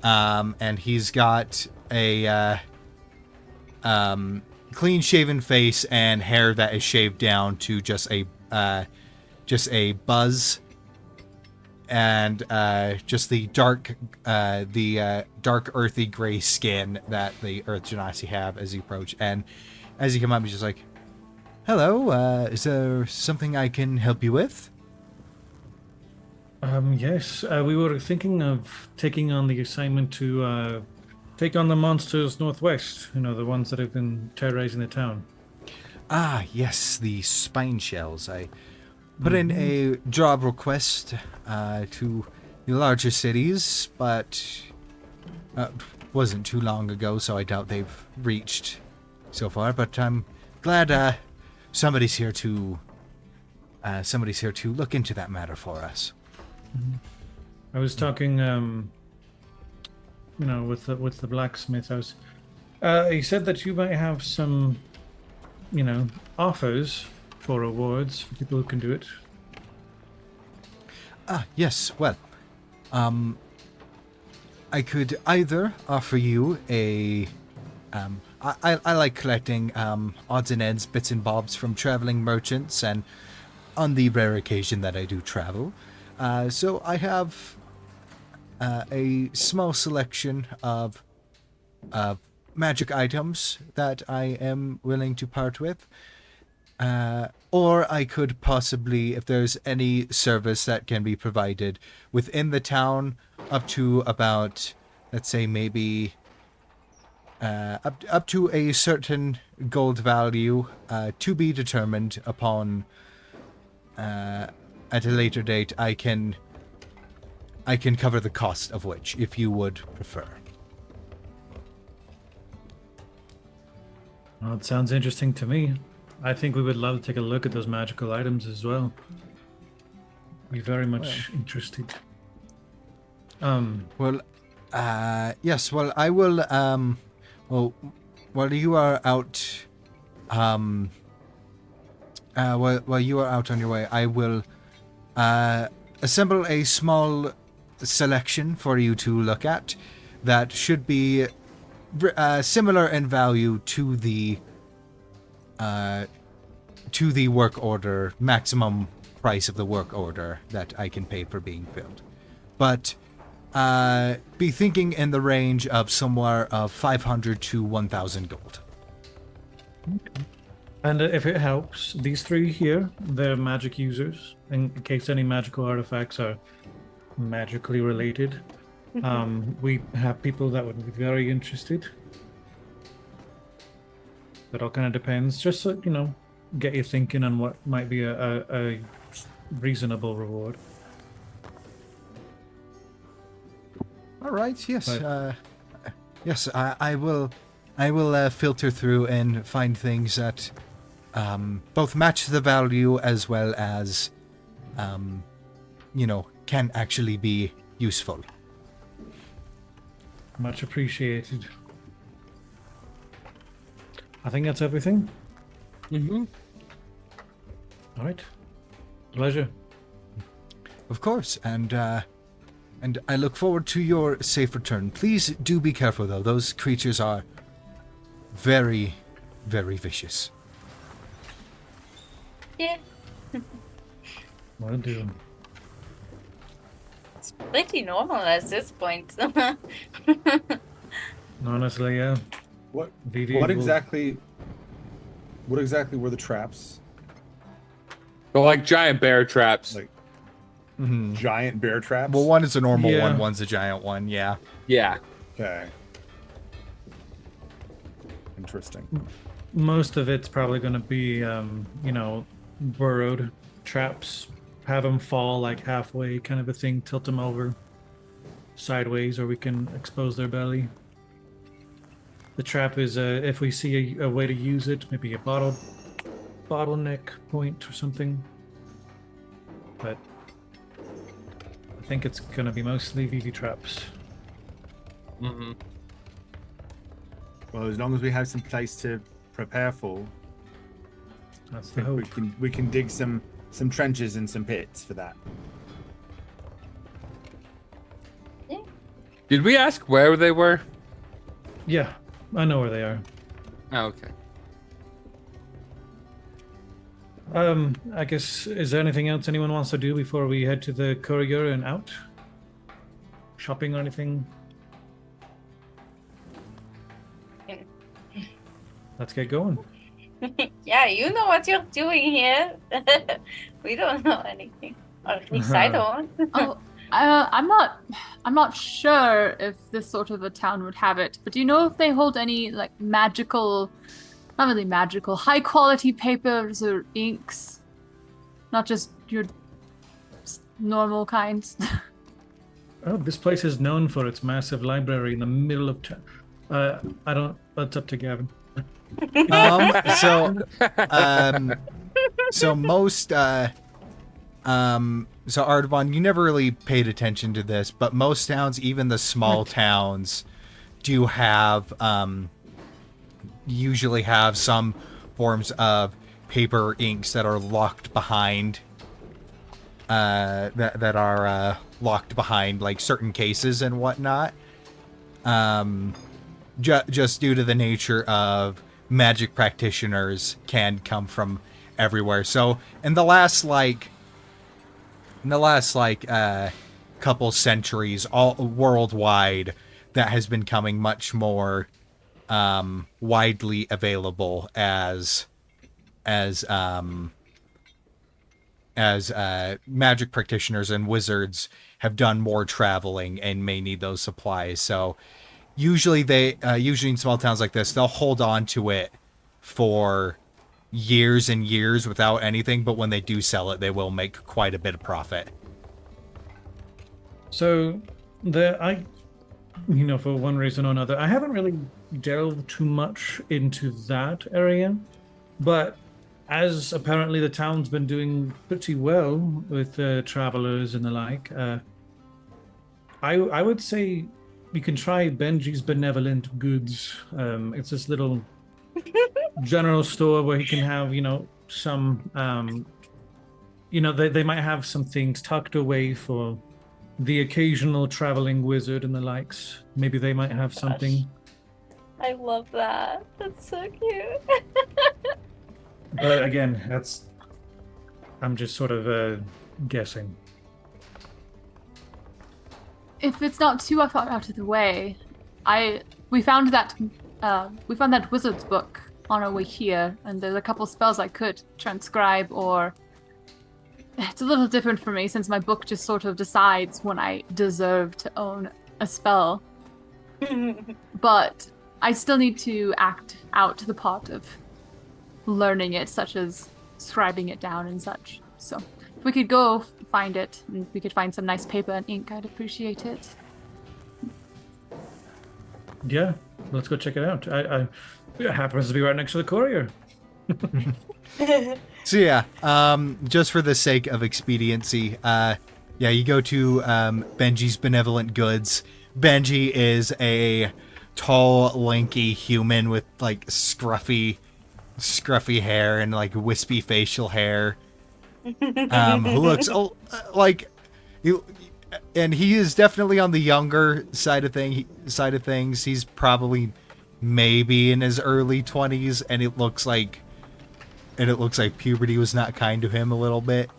And he's got a clean-shaven face and hair that is shaved down to just a buzz, and just the dark earthy gray skin that the Earth Genasi have as you approach. And as you come up, he's just like, "Hello, is there something I can help you with?" Yes, we were thinking of taking on the assignment to take on the monsters northwest, the ones that have been terrorizing the town. Ah, yes, the spine shells. I put in a job request to the larger cities, but wasn't too long ago, so I doubt they've reached so far. But I'm glad somebody's here to look into that matter for us. I was talking, with the blacksmith. He said that you might have some, offers for rewards for people who can do it. Ah, yes. Well, I could either offer you a. I like collecting odds and ends, bits and bobs from traveling merchants, and on the rare occasion that I do travel. So I have a small selection of magic items that I am willing to part with. Or I could possibly, if there's any service that can be provided within the town, up to about, let's say maybe up to a certain gold value, to be determined upon at a later date. I can cover the cost of which, if you would prefer. Well, it sounds interesting to me. I think we would love to take a look at those magical items as well. Be very much interested. Well, yes. Well, I will. Well, while you are out, while you are out on your way, I will assemble a small selection for you to look at that should be similar in value to the to the work order, maximum price of the work order that I can pay for being filled. But be thinking in the range of somewhere of 500 to 1,000 gold. And if it helps, these three here, they're magic users. In case any magical artifacts are magically related, we have people that would be very interested. That all kind of depends. Just so, get you thinking on what might be a reasonable reward. All right. Yes. Right. Yes. I will filter through and find things that both match the value as well as, can actually be useful. Much appreciated. I think that's everything. Mm-hmm. All right. Pleasure. Of course, and I look forward to your safe return. Please do be careful, though. Those creatures are very, very vicious. Yeah, Will do. it's pretty normal at this point. Honestly, yeah. What Vivi what will- exactly were the traps? But like giant bear traps. Like Mm-hmm. giant bear traps? Well, one is a normal Yeah. one, one's a giant one, yeah. Yeah. Okay. Interesting. Most of it's probably going to be, burrowed traps. Have them fall like halfway, kind of a thing. Tilt them over sideways, or we can expose their belly. The trap is, if we see a way to use it, maybe a bottleneck point or something. But I think it's going to be mostly VV traps. Mm-hmm. Well, as long as we have some place to prepare for, That's I the think hope. we can dig some trenches and some pits for that. Did we ask where they were? Yeah, I know where they are. Oh, okay. I guess, is there anything else anyone wants to do before we head to the courier and out? Shopping or anything? Let's get going. Yeah, you know what you're doing here. We don't know anything, or at least I don't. Oh, I'm not sure if this sort of a town would have it, but do you know if they hold any like magical, not really magical, high quality papers or inks? Not just your normal kinds. Oh, this place is known for its massive library in the middle of town. I don't. That's up to Gavin. So most so Ardvon, you never really paid attention to this, but most towns, even the small towns, do have usually have some forms of paper or inks that are locked behind that are locked behind like certain cases and whatnot. Just due to the nature of magic practitioners can come from everywhere. So in the last couple centuries, all worldwide, that has been becoming much more widely available as magic practitioners and wizards have done more traveling and may need those supplies. So usually usually in small towns like this, they'll hold on to it for years and years without anything, but when they do sell it, they will make quite a bit of profit. So, for one reason or another, I haven't really delved too much into that area, but as apparently the town's been doing pretty well with travelers and the like, I would say you can try Benji's Benevolent Goods. It's this little general store where he can have, some, they might have some things tucked away for the occasional traveling wizard and the likes. Maybe they might have something. I love that. That's so cute. Again, I'm just sort of guessing. If it's not too far out of the way, we found that wizard's book on our way here, and there's a couple spells I could transcribe, or it's a little different for me since my book just sort of decides when I deserve to own a spell. But I still need to act out the part of learning it, such as scribing it down and such. So if we could go find it, and we could find some nice paper and ink, I'd appreciate it. Yeah, let's go check it out. It happens to be right next to the courier. So yeah, just for the sake of expediency, you go to Benji's Benevolent Goods. Benji is a tall, lanky human with like scruffy hair and like wispy facial hair, who looks like you. And he is definitely on the younger side of things. He's probably maybe in his early 20s, and it looks like puberty was not kind to him a little bit.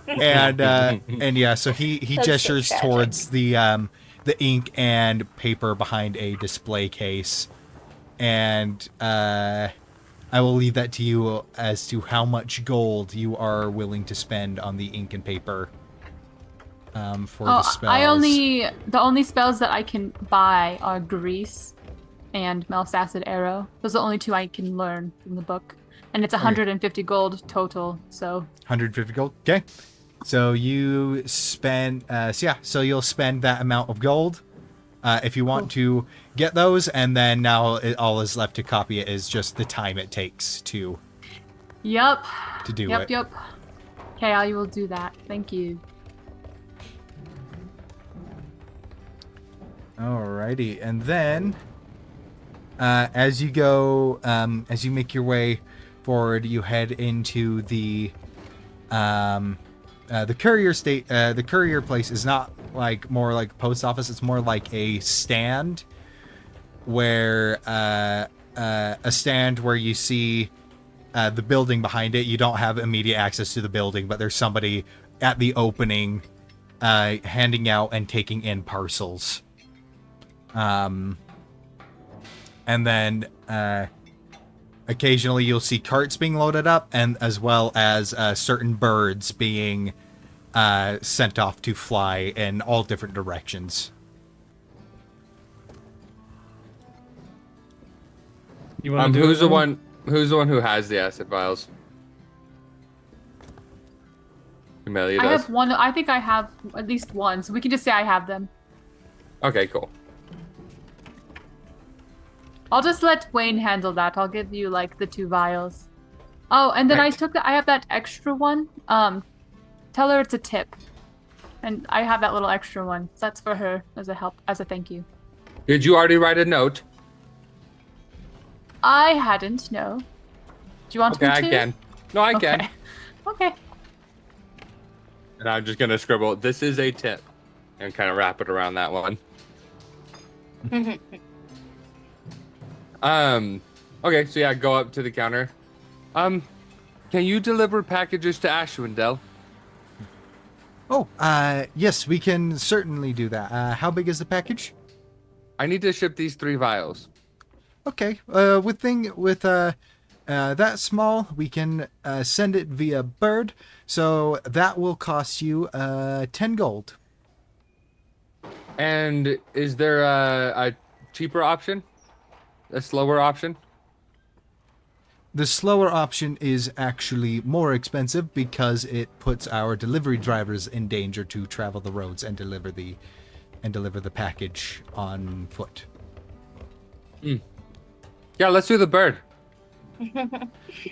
and yeah, so he That's gestures so tragic. towards the ink and paper behind a display case, and I will leave that to you as to how much gold you are willing to spend on the ink and paper. For the spells. The only spells that I can buy are Grease and Mel's Acid Arrow. Those are the only two I can learn from the book. And it's 150 gold total, so 150 gold. Okay. So you spend so you'll spend that amount of gold if you want to get those, and then now all is left to copy it is just the time it takes to do it. Yep. Okay, I will do that. Thank you. Alrighty, and then as you go, as you make your way forward, you head into the courier state. The courier place is not like more like a post office; it's more like a stand, where a stand where you see the building behind it. You don't have immediate access to the building, but there's somebody at the opening handing out and taking in parcels. And then occasionally you'll see carts being loaded up, and as well as certain birds being sent off to fly in all different directions. You want to do who's it? the one who has the acid vials? Amelia I does. have one. I think I have at least one, so we can just say I have them. Okay, cool. I'll just let Wayne handle that. I'll give you like the 2 vials. Oh, and then Right. I have that extra one. Tell her it's a tip. And I have that little extra one. So that's for her as a thank you. Did you already write a note? I hadn't, no. Do you want Okay, me I to? can. No, I Okay. can. Okay. And I'm just gonna scribble, "This is a tip," and kind of wrap it around that one. Okay, so yeah, go up to the counter. Can you deliver packages to Ashwindel? Oh, yes, we can certainly do that. How big is the package? I need to ship these 3 vials. Okay, with that small, we can send it via bird, so that will cost you 10 gold. And is there a cheaper option? A slower option? The slower option is actually more expensive because it puts our delivery drivers in danger to travel the roads and deliver the package on foot. Yeah, let's do the bird.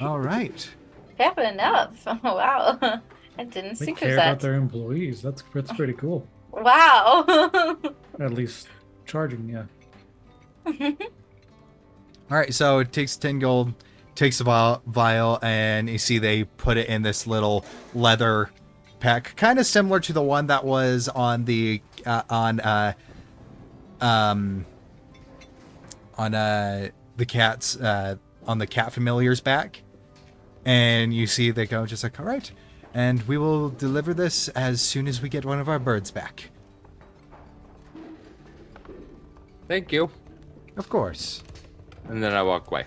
All right. Fair enough. Oh, wow. I didn't They think care of about that. their employees. That's pretty cool. Wow. At least charging, yeah. All right, so it takes 10 gold, takes a vial, and you see they put it in this little leather pack, kind of similar to the one that was on the the cat's the cat familiar's back, and you see they go just like, all right, and we will deliver this as soon as we get one of our birds back. Thank you. Of course. And then I walk away.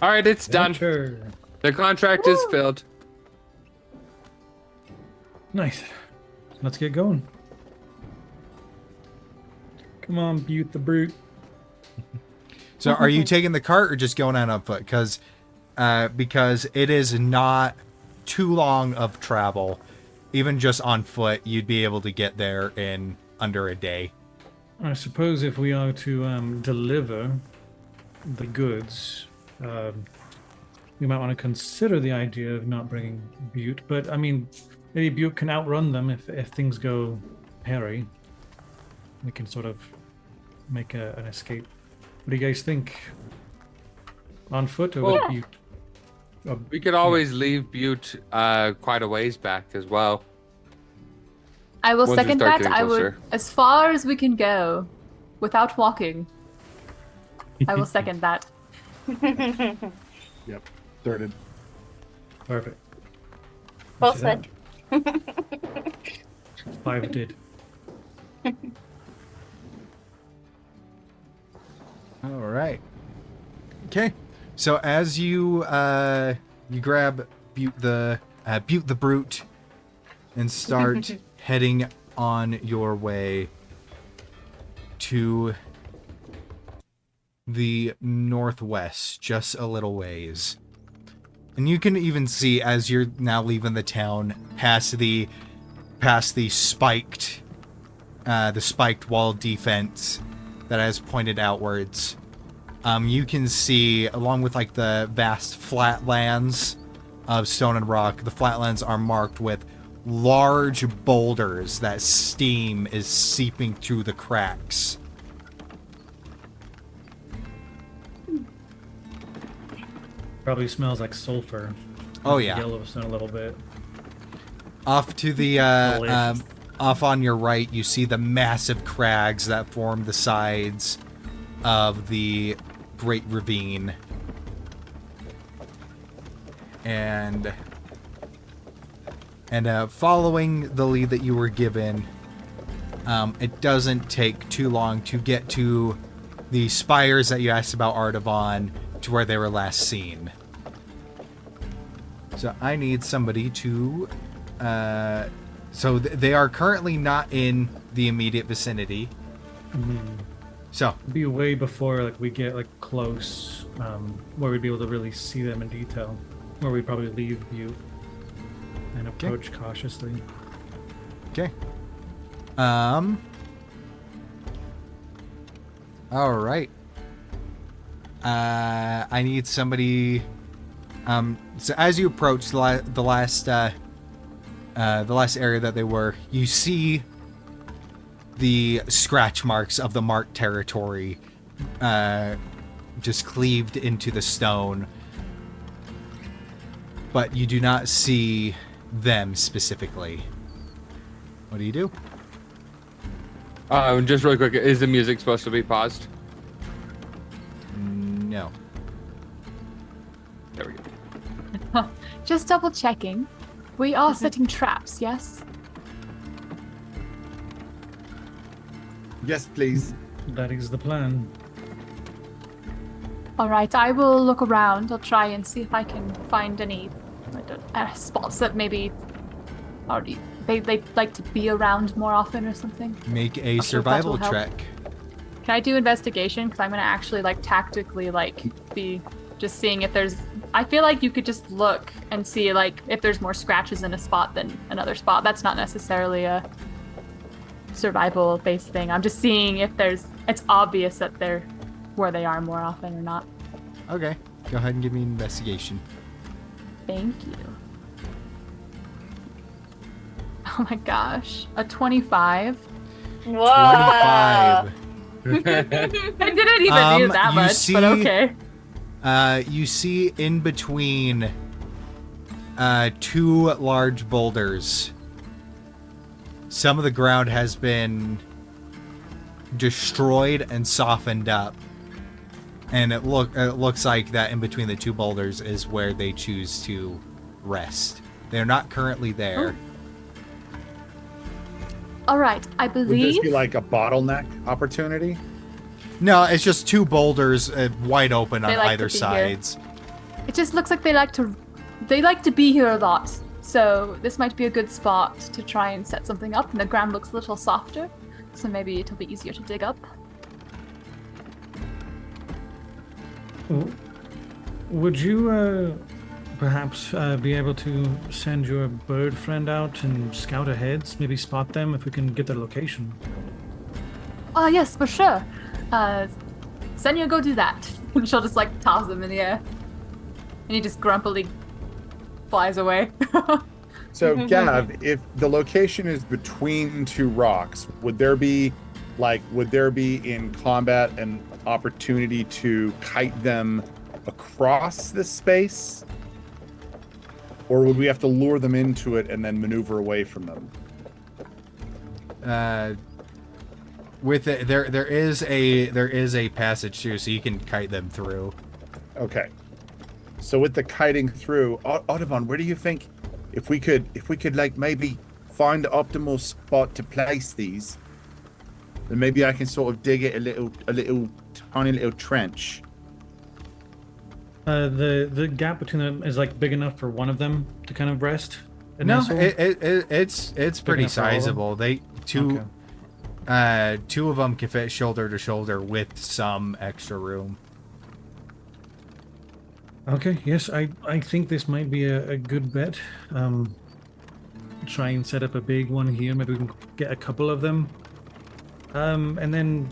All right, it's done. Sure. The contract is filled. Nice. Let's get going. Come on, Butte the Brute. So are you taking the cart or just going on foot? Because it is not too long of travel. Even just on foot, you'd be able to get there in under a day. I suppose if we are to deliver the goods, we might want to consider the idea of not bringing Butte. But I mean, maybe Butte can outrun them if things go hairy. We can sort of make an escape. What do you guys think? On foot or with Butte? We could always leave Butte quite a ways back as well. I will Once we second start that. getting I would, closer. as far as we can go, without walking. I will second that. Yep. Thirded. Perfect. Well See said. that? 5 did. All right. Okay. So as you grab Butte the Brute and start heading on your way to the northwest, just a little ways. And you can even see as you're now leaving the town past the spiked wall defense that has pointed outwards. You can see, along with like the vast flatlands of stone and rock, the flatlands are marked with large boulders that steam is seeping through the cracks. Probably smells like sulfur. Oh yeah. Yellowstone a little bit. Off to the Delicious. off on your right, you see the massive crags that form the sides of the Great Ravine. And following the lead that you were given, it doesn't take too long to get to the spires that you asked about Artavan, to where they were last seen. So I need somebody to... they are currently not in the immediate vicinity. So Be way before like we get like close, where we'd be able to really see them in detail. Where we'd probably leave view and approach cautiously. okay. All right. I need somebody. So as you approach the last area that they were, you see the scratch marks of the marked territory, just cleaved into the stone. But you do not see them specifically. What do you do? Just really quick, is the music supposed to be paused? No. There we go. Just double checking. We are setting traps, yes? Yes, please. That is the plan. Alright, I will look around. I'll try and see if I can find any spots that maybe already they like to be around more often or something. Make a sure if survival that'll help. check. Can I do investigation? Because I'm gonna actually like tactically like be just seeing if there's. I feel like you could just look and see like if there's more scratches in a spot than another spot. That's not necessarily a survival based thing. I'm just seeing if there's. It's obvious that they're where they are more often or not. Okay. Go ahead and give me an investigation. Thank you. Oh my gosh, a 25. Whoa. 25. I didn't even do that you much, see- but okay. You see in between two large boulders. Some of the ground has been destroyed and softened up. And it looks like that in between the two boulders is where they choose to rest. They're not currently there. All right, I Would this believe. be like a bottleneck opportunity? No, it's just two boulders wide open on They like either to be sides. It just looks like they like to be here a lot. So this might be a good spot to try and set something up, and the ground looks a little softer, so maybe it'll be easier to dig up. Would you perhaps be able to send your bird friend out and scout ahead, maybe spot them if we can get their location? Oh yes, for sure. Senya, go do that. And she'll just like toss him in the air, and he just grumpily flies away. So, Gav, if the location is between two rocks, would there be in combat an opportunity to kite them across this space? Or would we have to lure them into it and then maneuver away from them? With it, there is a passage through, so you can kite them through. Okay. So with the kiting through, Audubon, where do you think if we could like maybe find the optimal spot to place these, then maybe I can sort of dig it a little tiny little trench. The gap between them is like big enough for one of them to kind of rest. and No, nestle? it's pretty enough for all of them? sizable. Two of them can fit shoulder to shoulder with some extra room. Okay, yes, I think this might be a good bet. Try and set up a big one here. Maybe we can get a couple of them. And then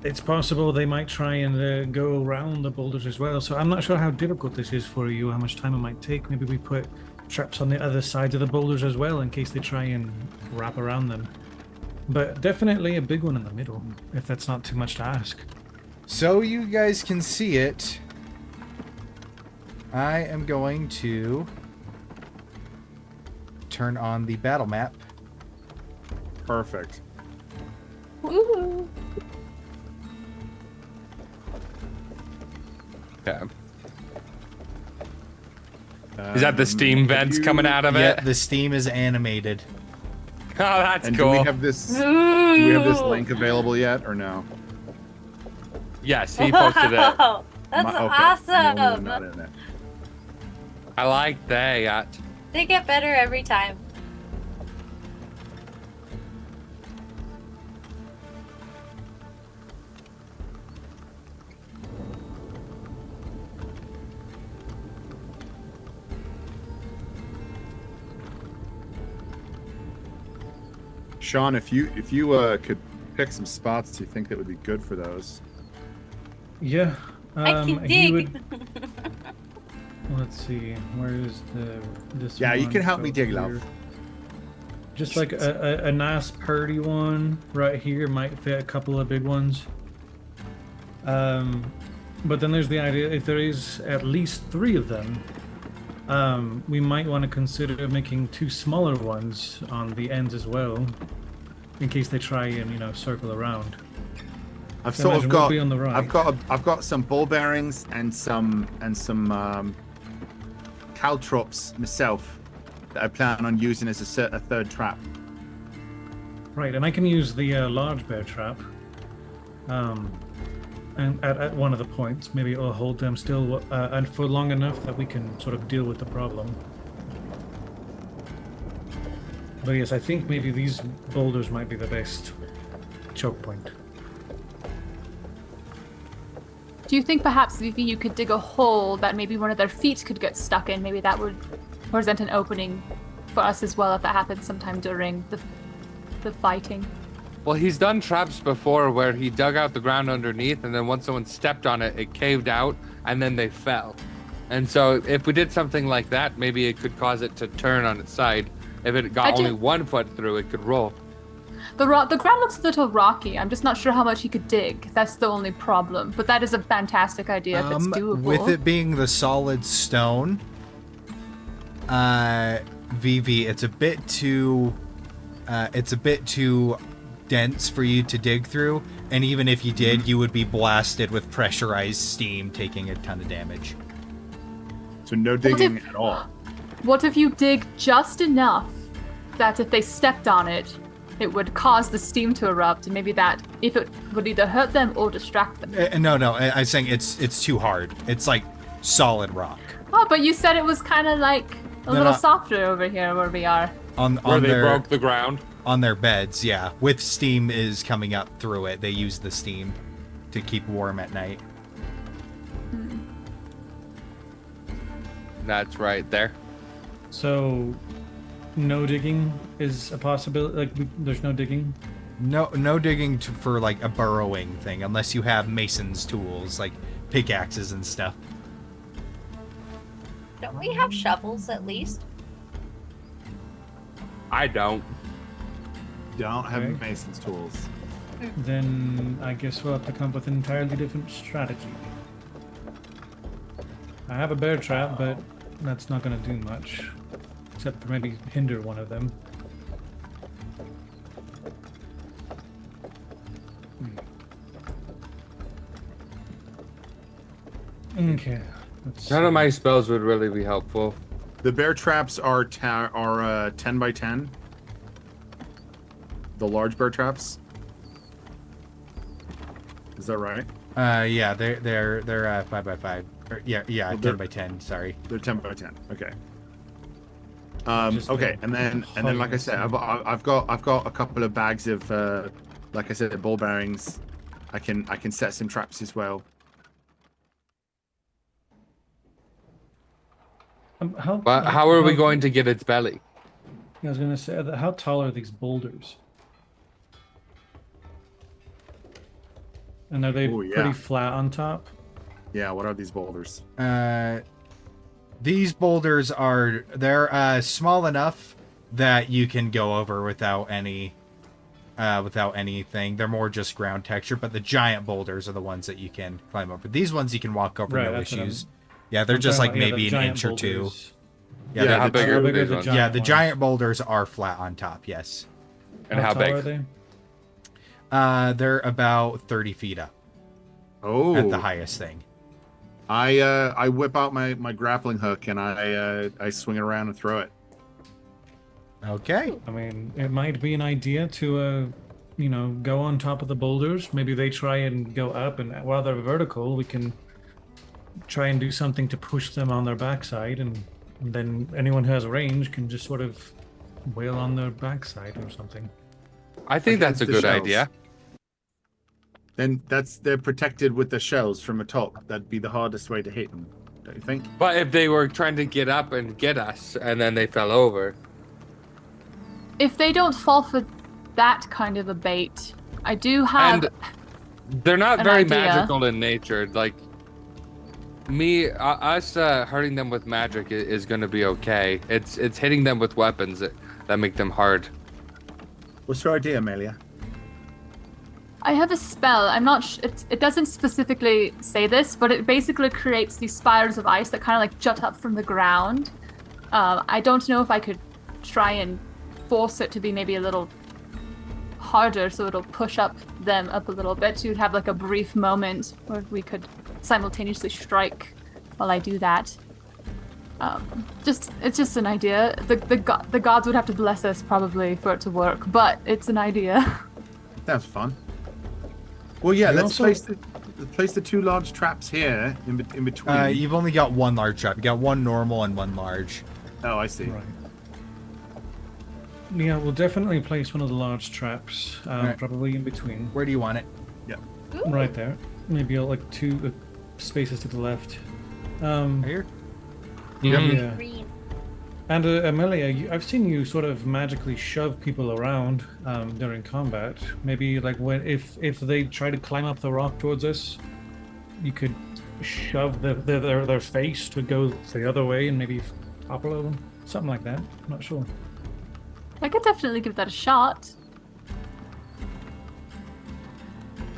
it's possible they might try and go around the boulders as well. So I'm not sure how difficult this is for you, how much time it might take. Maybe we put traps on the other sides of the boulders as well in case they try and wrap around them. But definitely a big one in the middle, if that's not too much to ask. So you guys can see it. I am going to turn on the battle map. Perfect. Woohoo. Okay. Is that the steam vents coming out of Yeah, it? the steam is animated. Oh, that's And cool. do we have this link available yet or no? Yes, he posted it. Wow, that's I'm the only one awesome. not in it. I like that. They get better every time. Sean, if you could pick some spots you think that would be good for those. Yeah. I can he dig. would- let's see. Where is this? Yeah, you one can help me over dig, here? love. Just like a nice purdy one right here might fit a couple of big ones. But then there's the idea if there is at least 3 of them, we might want to consider making 2 smaller ones on the ends as well, in case they try and circle around. I've So sort of imagine we'll got be on the right. I've got some ball bearings and some caltrops myself that I plan on using as a third trap. Right, and I can use the large bear trap. And at one of the points, maybe it'll hold them still and for long enough that we can sort of deal with the problem. But yes, I think maybe these boulders might be the best choke point. Do you think perhaps, Vivi, you could dig a hole that maybe one of their feet could get stuck in? Maybe that would present an opening for us as well if that happens sometime during the fighting. Well, he's done traps before where he dug out the ground underneath, and then once someone stepped on it, it caved out, and then they fell. And so if we did something like that, maybe it could cause it to turn on its side. If it got only 1 foot through, it could roll. The ground looks a little rocky. I'm just not sure how much he could dig. That's the only problem. But that is a fantastic idea if it's doable. With it being the solid stone, VV, it's a bit too dense for you to dig through, and even if you did, you would be blasted with pressurized steam, taking a ton of damage. So no digging at all. What if you dig just enough that if they stepped on it, it would cause the steam to erupt, and maybe that if it would either hurt them or distract them? No, I'm saying it's too hard. It's like solid rock. Oh, but you said it was kind of like a little softer over here where we are. Where they broke the ground. On their beds, yeah. With steam is coming up through it. They use the steam to keep warm at night. That's right there. So, no digging is a possibility. Like, there's no digging. No digging for like a burrowing thing, unless you have mason's tools like pickaxes and stuff. Don't we have shovels at least? I don't. Don't have Okay. mason's tools. Then I guess we'll have to come up with an entirely different strategy. I have a bear trap, but that's not going to do much. Except for maybe hinder one of them. Okay. None of my spells would really be helpful. The bear traps are 10 by 10. The large bear traps. Is that right? Yeah, they're 5 by 5. Yeah, Well, 10 by 10. Sorry. They're 10 by 10. Okay. Just Okay, and then like I said, I've got a couple of bags of like I said, ball bearings. I can set some traps as well. But how are we going to get its belly? I was going to say, how tall are these boulders? And are they Ooh, yeah. pretty flat on top? Yeah, what are these boulders? These boulders they're small enough that you can go over without anything. They're more just ground texture, but the giant boulders are the ones that you can climb over. These ones you can walk over, Right, no that's what issues. Yeah, they're just like maybe an inch or two. Yeah, how the big two- are big are these the ones? giant Yeah, the ones? giant boulders are flat on top. Yes. And how tall big? are they? They're about 30 feet up Oh, at the highest thing. I whip out my grappling hook and I swing it around and throw it. Okay. I mean, it might be an idea to, go on top of the boulders. Maybe they try and go up, and while they're vertical, we can try and do something to push them on their backside, and then anyone who has range can just sort of wail on their backside or something. I think that's a Against the good shells. idea. Then they're protected with the shells from atop. That'd be the hardest way to hit them, don't you think? But if they were trying to get up and get us, and then they fell over, If they don't fall for that kind of a bait, I do have. and they're not an very idea. magical in nature. Like us hurting them with magic is going to be okay. It's hitting them with weapons that make them hard. What's your idea, Amelia? I have a spell. I'm not. It doesn't specifically say this, but it basically creates these spirals of ice that kind of like jut up from the ground. I don't know if I could try and force it to be maybe a little harder, so it'll push them up a little bit. You'd have like a brief moment where we could simultaneously strike while I do that. It's just an idea. The gods would have to bless us probably for it to work, but it's an idea. Sounds fun. Well, yeah, We let's also- place the two large traps here in between. You've only got one large trap. You got one normal and one large. Oh, I see. Right. Yeah, we'll definitely place one of the large traps, Right. probably in between. Where do you want it? Right there. Maybe like two spaces to the left. Right here? Yeah. Green. And Amelia, I've seen you sort of magically shove people around during combat. Maybe like if they try to climb up the rock towards us, you could shove their face to go the other way and maybe topple over them. Something like that. I'm not sure. I could definitely give that a shot.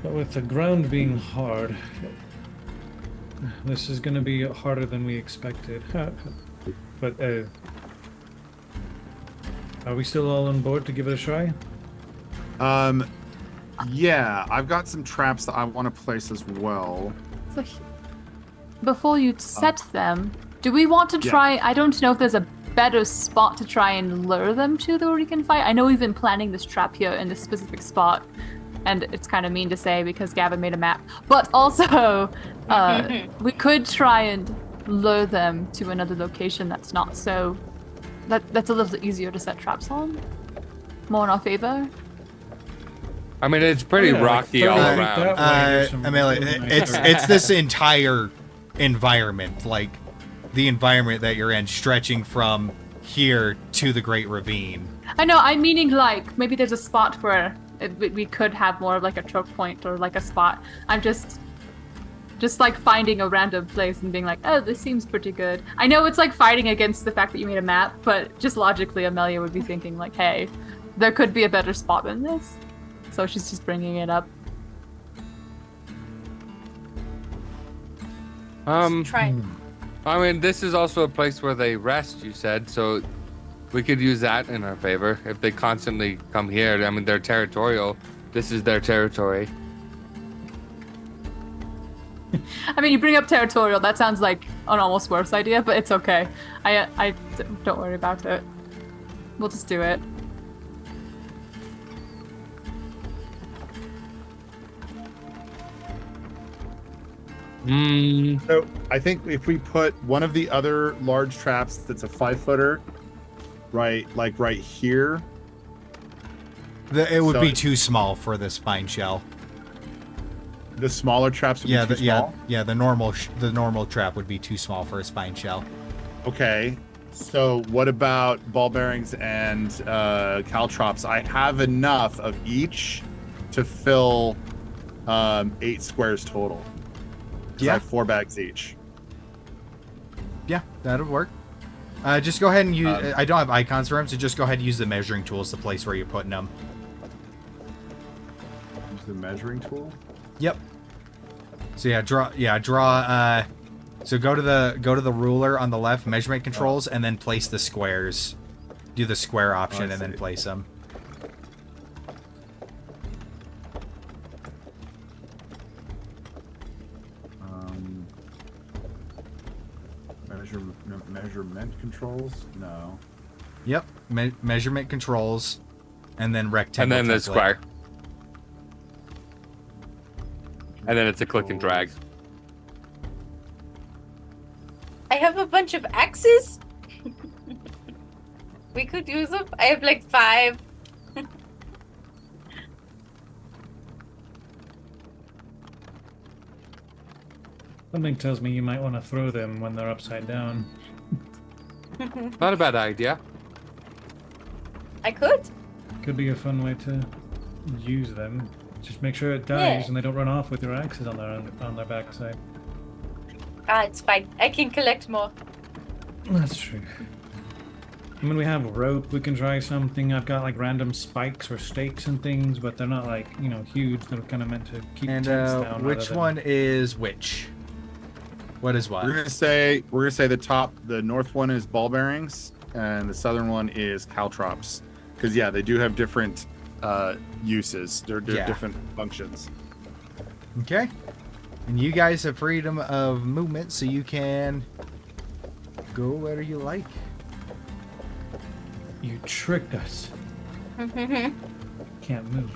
But with the ground being hard, this is going to be harder than we expected. But are we still all on board to give it a try? Yeah, I've got some traps that I want to place as well. So before you set them, do we want to Yeah. try? I don't know if there's a better spot to try and lure them to that we can fight. I know we've been planning this trap here in this specific spot, and it's kind of mean to say because Gavin made a map. But also, we could try and lure them to another location that's not so. That's a little easier to set traps on. More in our favor. I mean, it's pretty Yeah, like rocky all 30 feet around. that way, there's some Amelia, really nice it's areas. it's this entire environment, like the environment that you're in, stretching from here to the Great Ravine. I know. I'm meaning like maybe there's a spot where we could have more of like a choke point or like a spot. I'm just like finding a random place and being like, oh, this seems pretty good. I know it's like fighting against the fact that you made a map, but just logically, Amelia would be thinking like, hey, there could be a better spot than this. So she's just bringing it up. Try. I mean, this is also a place where they rest, you said, so we could use that in our favor. If they constantly come here, I mean, they're territorial. This is their territory. I mean, you bring up territorial. That sounds like an almost worse idea, but it's okay. I don't worry about it. We'll just do it. So I think if we put one of the other large traps that's a 5-footer, right here. It would So- be too small for the spine shell. The smaller traps would Yeah, be too small. the normal trap would be too small for a spine shell. Okay. So what about ball bearings and caltrops? I have enough of each to fill 8 squares total. 'Cause I Yeah. have 4 bags each. Yeah, that'll work. Just go ahead and use. I don't have icons for them, so just go ahead and use the measuring tools to place where you're putting them. Use the measuring tool. Yep. So draw. So go to the ruler on the left, measurement controls, and then place the squares. Do the square option and then see. place them. Measurement controls? No. Yep. Measurement controls, and then And rectangle. then the template. square. And then it's a click and drag. I have a bunch of axes. We could use them. I have like 5. Something tells me you might want to throw them when they're upside down. Not a bad idea. I could. Could be a fun way to use them. Just make sure it dies Yeah. and they don't run off with your axes on their backside. It's fine. I can collect more. That's true. I mean, we have rope. We can try something. I've got like random spikes or stakes and things, but they're not like huge. They're kind of meant to keep And tents down. which rather than- one is which? What is what? We're gonna say the north one is ball bearings, and the southern one is caltrops. Because they do have different uses. They're Yeah. different functions. Okay. And you guys have freedom of movement, so you can go where you like. You tricked us. Can't move.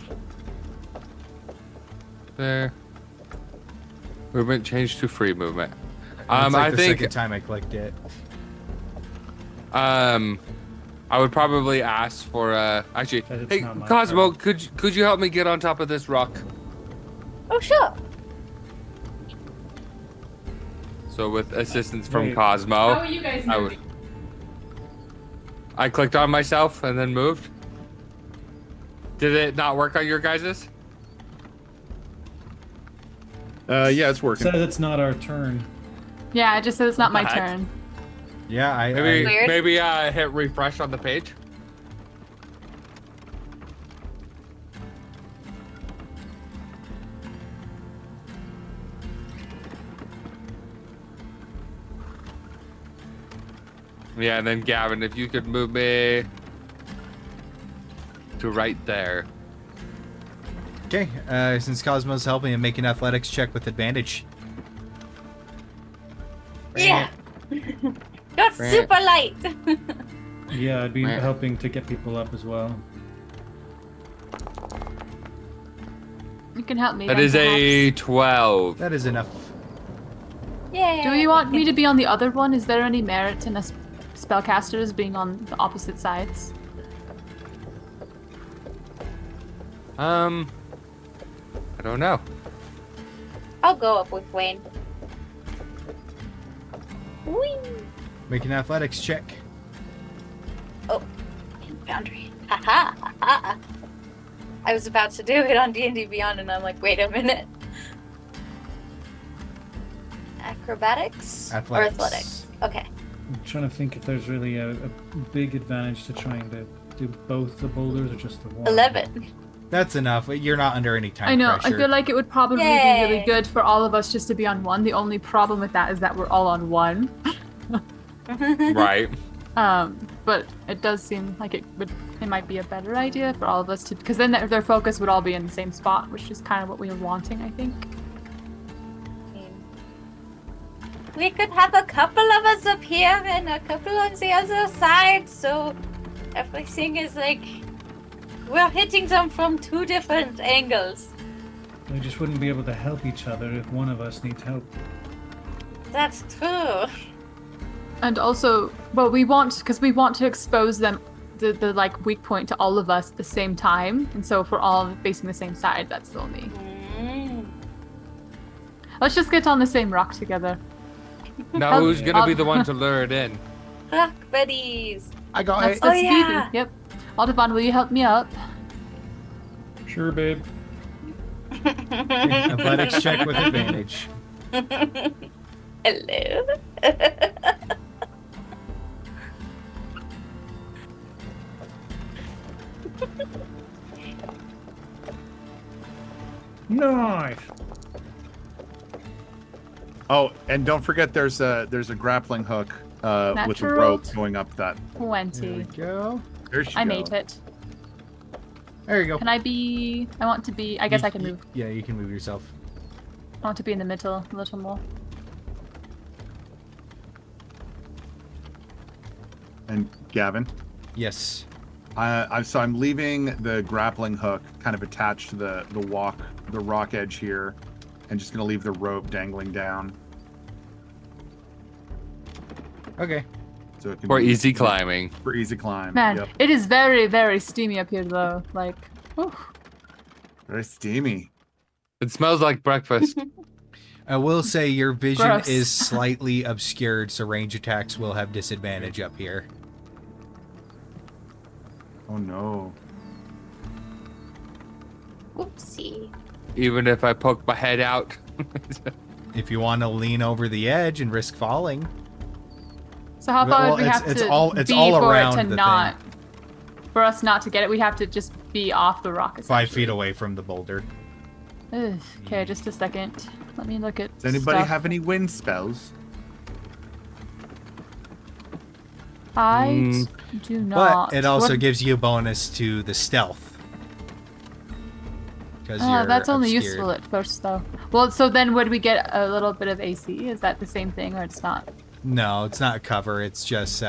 There. Movement changed to free movement. It's like I the think second time I clicked it. I would probably ask for actually. But it's Hey, not my Cosmo, turn. could you help me get on top of this rock? Oh, sure. So with assistance from Wait. Cosmo, How are you guys I moving? I clicked on myself and then moved. Did it not work on your guys's? Yeah, it's working. Says it's not our turn. Yeah, it just says it's not my What? turn. Yeah, Maybe Weird. hit refresh on the page. Yeah, and then Gavin, if you could move me to right there. Okay, since Cosmo's helping and make an athletics check with advantage. Yeah. Got super light. Yeah, I'd be helping to get people up as well. You can help me. That then, is a perhaps. 12. That is enough. Yay. Do you want me to be on the other one? Is there any merit in us spellcasters being on the opposite sides? I don't know. I'll go up with Wayne. Whee! Make an athletics check. Oh, boundary. Haha, haha. I was about to do it on D&D Beyond, and I'm like, wait a minute. Acrobatics? Or athletics? Okay. I'm trying to think if there's really a big advantage to trying to do both the boulders or just the one. 11. That's enough. You're not under any time I know. pressure. I feel like it would probably be Yay. really good for all of us just to be on one. The only problem with that is that we're all on one. Right. But it does seem like it might be a better idea for all of us to, because then their focus would all be in the same spot, which is kind of what we were wanting, I think. We could have a couple of us up here and a couple on the other side, so everything is like we're hitting them from 2 different angles. We just wouldn't be able to help each other if one of us needs help. That's true. And also, well, we want to expose them, the like weak point to all of us at the same time, and so if we're all facing the same side, that's the only. Let's just get on the same rock together. Now who's gonna be the one to lure it in? Rock buddies. I got That's it. Steven. yeah. Yep. Audubon, will you help me up? Sure, babe. Athletics check with advantage. Hello. Nice. Oh, and don't forget there's a grappling hook with a Natural. rope going up that. 20. There we go. There she I go. made it. There you go. Can I be? I want to be. I guess I can move. Yeah, you can move yourself. I want to be in the middle a little more. And Gavin, Yes. so I'm leaving the grappling hook kind of attached to the rock edge here, and just gonna leave the rope dangling down. Okay. So it can For be easy climbing. For easy climb. Man, Yep. it is very, very steamy up here, though. Like, whew. Very steamy. It smells like breakfast. I will say your vision Gross. is slightly obscured, so range attacks will have disadvantage up here. Oh no. Oopsie. Even if I poke my head out. If you want to lean over the edge and risk falling. So how far Well, would we it's- have it's to all- it's be all for around it to the not? For us not to get it, we have to just be off the rock. 5 feet away from the boulder. Ugh, okay, just a second. Let me look at. Does anybody stuff. have any wind spells? I do not. But it also What- gives you a bonus to the stealth. Because that's only useful at first, though. Well, so then would we get a little bit of AC? Is that the same thing, or it's not? No, it's not cover. It's just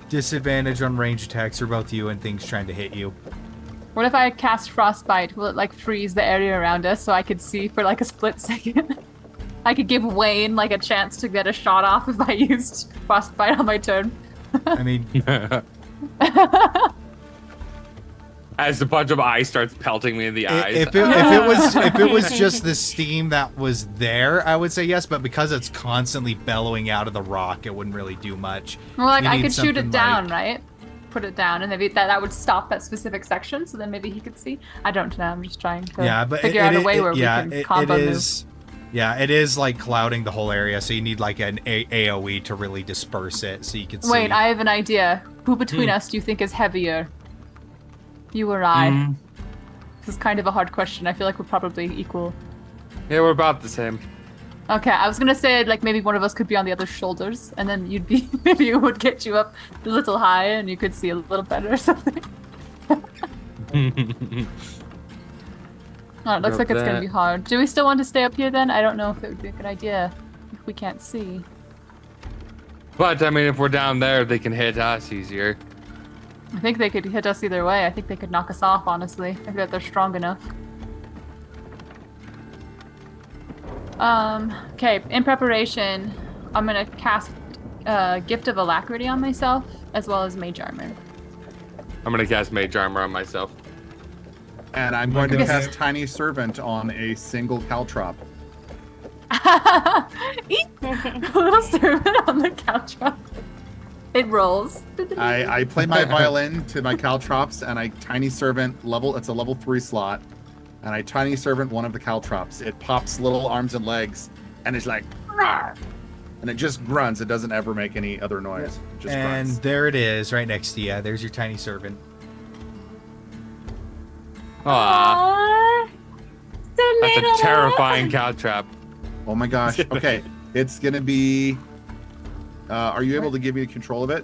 disadvantage on range attacks for both you and things trying to hit you. What if I cast Frostbite? Will it like freeze the area around us so I could see for like a split second? I could give Wayne like a chance to get a shot off if I used Frostbite on my turn. I mean, As a bunch of ice starts pelting me in the eyes. if it was just the steam that was there, I would say yes. But because it's constantly bellowing out of the rock, it wouldn't really do much. Well, like You I need could shoot it something down, like- right? Put it down, and maybe that would stop that specific section. So then maybe he could see. I don't know. I'm just trying to Yeah, but figure out a way where we can it combo move. is. Yeah, it is like clouding the whole area, so you need like an AOE to really disperse it, so you can see. Wait, I have an idea. Who between us do you think is heavier? You or I? This is kind of a hard question. I feel like we're probably equal. Yeah, we're about the same. Okay, I was gonna say like maybe one of us could be on the other's shoulders, and then you'd be maybe it would get you up a little high, and you could see a little better or something. Oh, it looks Love like it's gonna that. be hard. Do we still want to stay up here then? I don't know if it would be a good idea if we can't see. But I mean, if we're down there, they can hit us easier. I think they could hit us either way. I think they could knock us off, honestly. I bet they're strong enough. Okay, in preparation, I'm gonna cast Gift of Alacrity on myself, as well as Mage Armor. I'm gonna cast Mage Armor on myself. And I'm going to Yes. cast Tiny Servant on a single caltrop. Eat! Little servant on the couch. It rolls. I play my violin to my caltrops, and I Tiny Servant level. It's a level 3 slot, and I Tiny Servant one of the caltrops. It pops little arms and legs, and it's like, "Rawr!" And it just grunts. It doesn't ever make any other noise. It just And grunts. there it is, right next to you. There's your tiny servant. Aww, Aww. So that's little. a terrifying caltrop. Oh my gosh. Okay, it's gonna be. Are you able to give me control of it?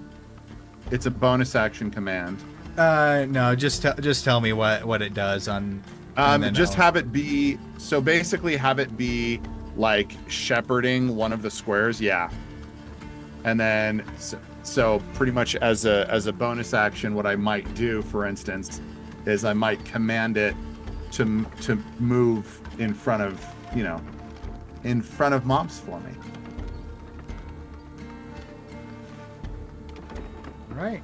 It's a bonus action command. No, just tell me what it does on. and then Just I'll- have it be. So basically, have it be like shepherding one of the squares. Yeah. And then, so pretty much as a bonus action, what I might do, for instance, is I might command it to move in front of mobs for me. Right.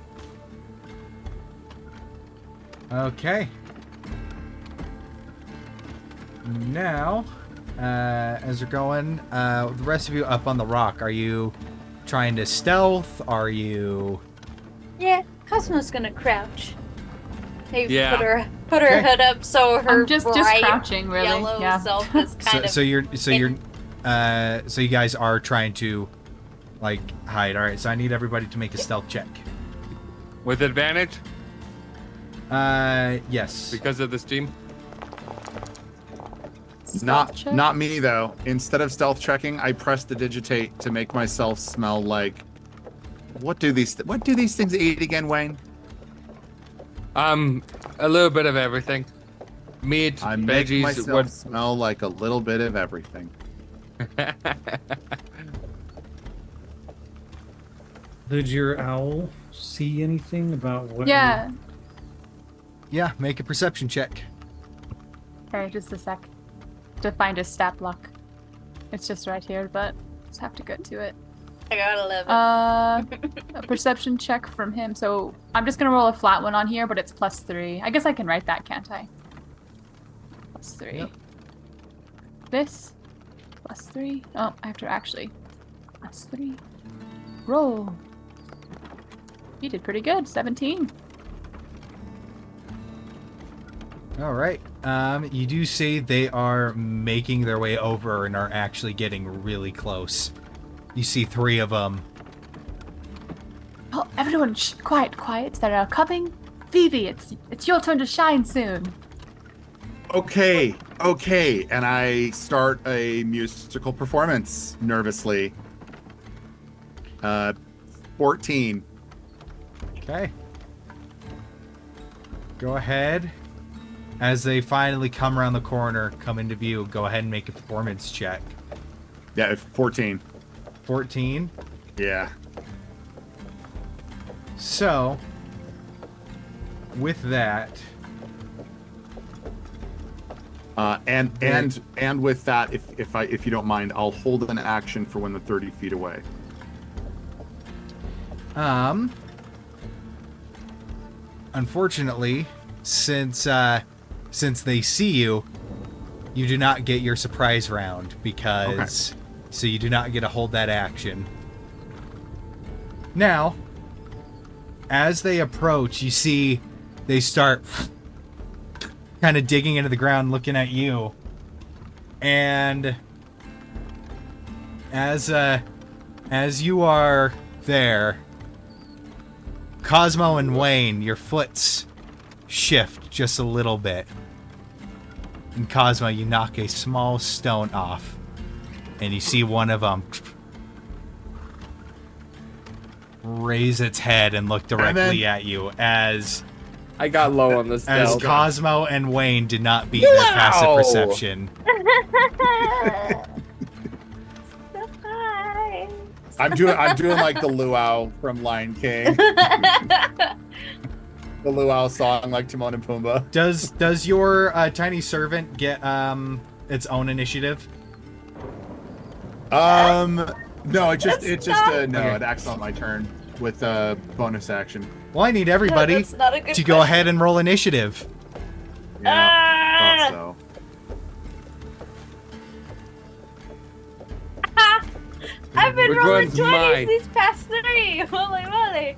Okay. Now, as you're going, the rest of you up on the rock, are you trying to stealth? Are you? Yeah, Cosmo's gonna crouch. Maybe Yeah. put her Okay. hood up so her I'm just bright crouching, really. yellow Yeah. self is kind So of. you guys are trying to like hide. All right. So I need everybody to make a stealth check. With advantage Yes. because of the steam. Stealth check? Not me though. Instead of stealth checking, I press the digitate to make myself smell like. What do these things eat again, Wayne? A little bit of everything. Meat, I make veggies, myself what? smell like a little bit of everything. Did your owl see anything about what? Yeah. Yeah. Make a perception check. Sorry, just a sec. To find a stat block. It's just right here, but just have to get to it. I got 11. A perception check from him. So I'm just gonna roll a flat one on here, but it's +3. I guess I can write that, can't I? +3. Yep. This +3. Oh, I have to actually +3. Roll. You did pretty good. 17. All right. You do see they are making their way over and are actually getting really close. You see 3 of them. Oh, everyone, quiet. They're coming. Vivi, it's your turn to shine soon. Okay. And I start a musical performance nervously. 14. Okay. Go ahead. As they finally come around the corner, come into view, go ahead and make a performance check. Yeah, 14. 14. Yeah. So, with that, And with that, if you don't mind, I'll hold an action for when they're 30 feet away. unfortunately, since they see you, you do not get your surprise round because so you do not get to hold that action. Now, as they approach, you see they start kind of digging into the ground, looking at you. And as you are there, Cosmo and Wayne, your foots shift just a little bit. And Cosmo, you knock a small stone off, and you see one of them raise its head and look directly at you as I got low on the As stealth. Cosmo and Wayne did not beat their passive Wow. perception. I'm doing like the luau from Lion King, the luau song, like Timon and Pumbaa. Does your tiny servant get its own initiative? No, it just Okay. it acts on my turn with a bonus action. Well, I need everybody That's not a good to go question. ahead and roll initiative. Yeah, thought so. I've been Which rolling one's 20s mine? these past 3. Holy moly.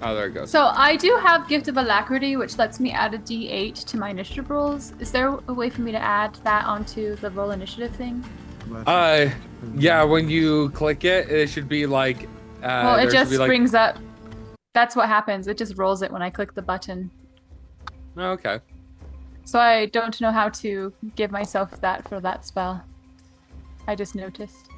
Oh, there it goes. So I do have Gift of Alacrity, which lets me add a D8 to my initiative rolls. Is there a way for me to add that onto the roll initiative thing? Yeah, when you click it, it should be like. Well, there it should just be, like- brings up. That's what happens. It just rolls it when I click the button. Oh, okay. So I don't know how to give myself that for that spell. I just noticed.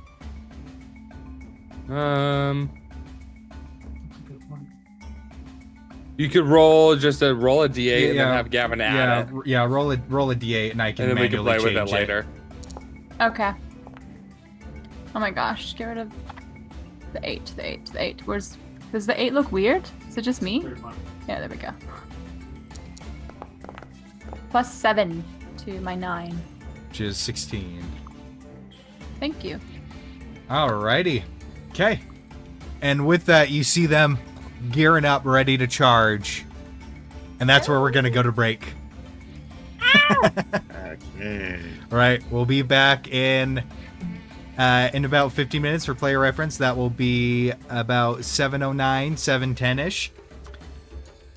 You could roll a D8 and then have Gavin add Yeah, it, yeah. Roll a D8, and I can and then we can manually play with change it later. Okay. Oh my gosh, get rid of the 8, the 8, the 8. Does the 8 look weird? Is it just me? Yeah, there we go. +7 to my 9. Which is 16. Thank you. Alrighty. Okay. And with that, you see them gearing up, ready to charge. And that's where we're going to go to break. Okay. All right. We'll be back in about 15 minutes for player reference. That will be about 7:09, 7:10-ish.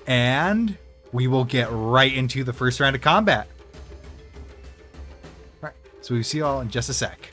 And we will get right into the first round of combat. All right. So we'll see you all in just a sec.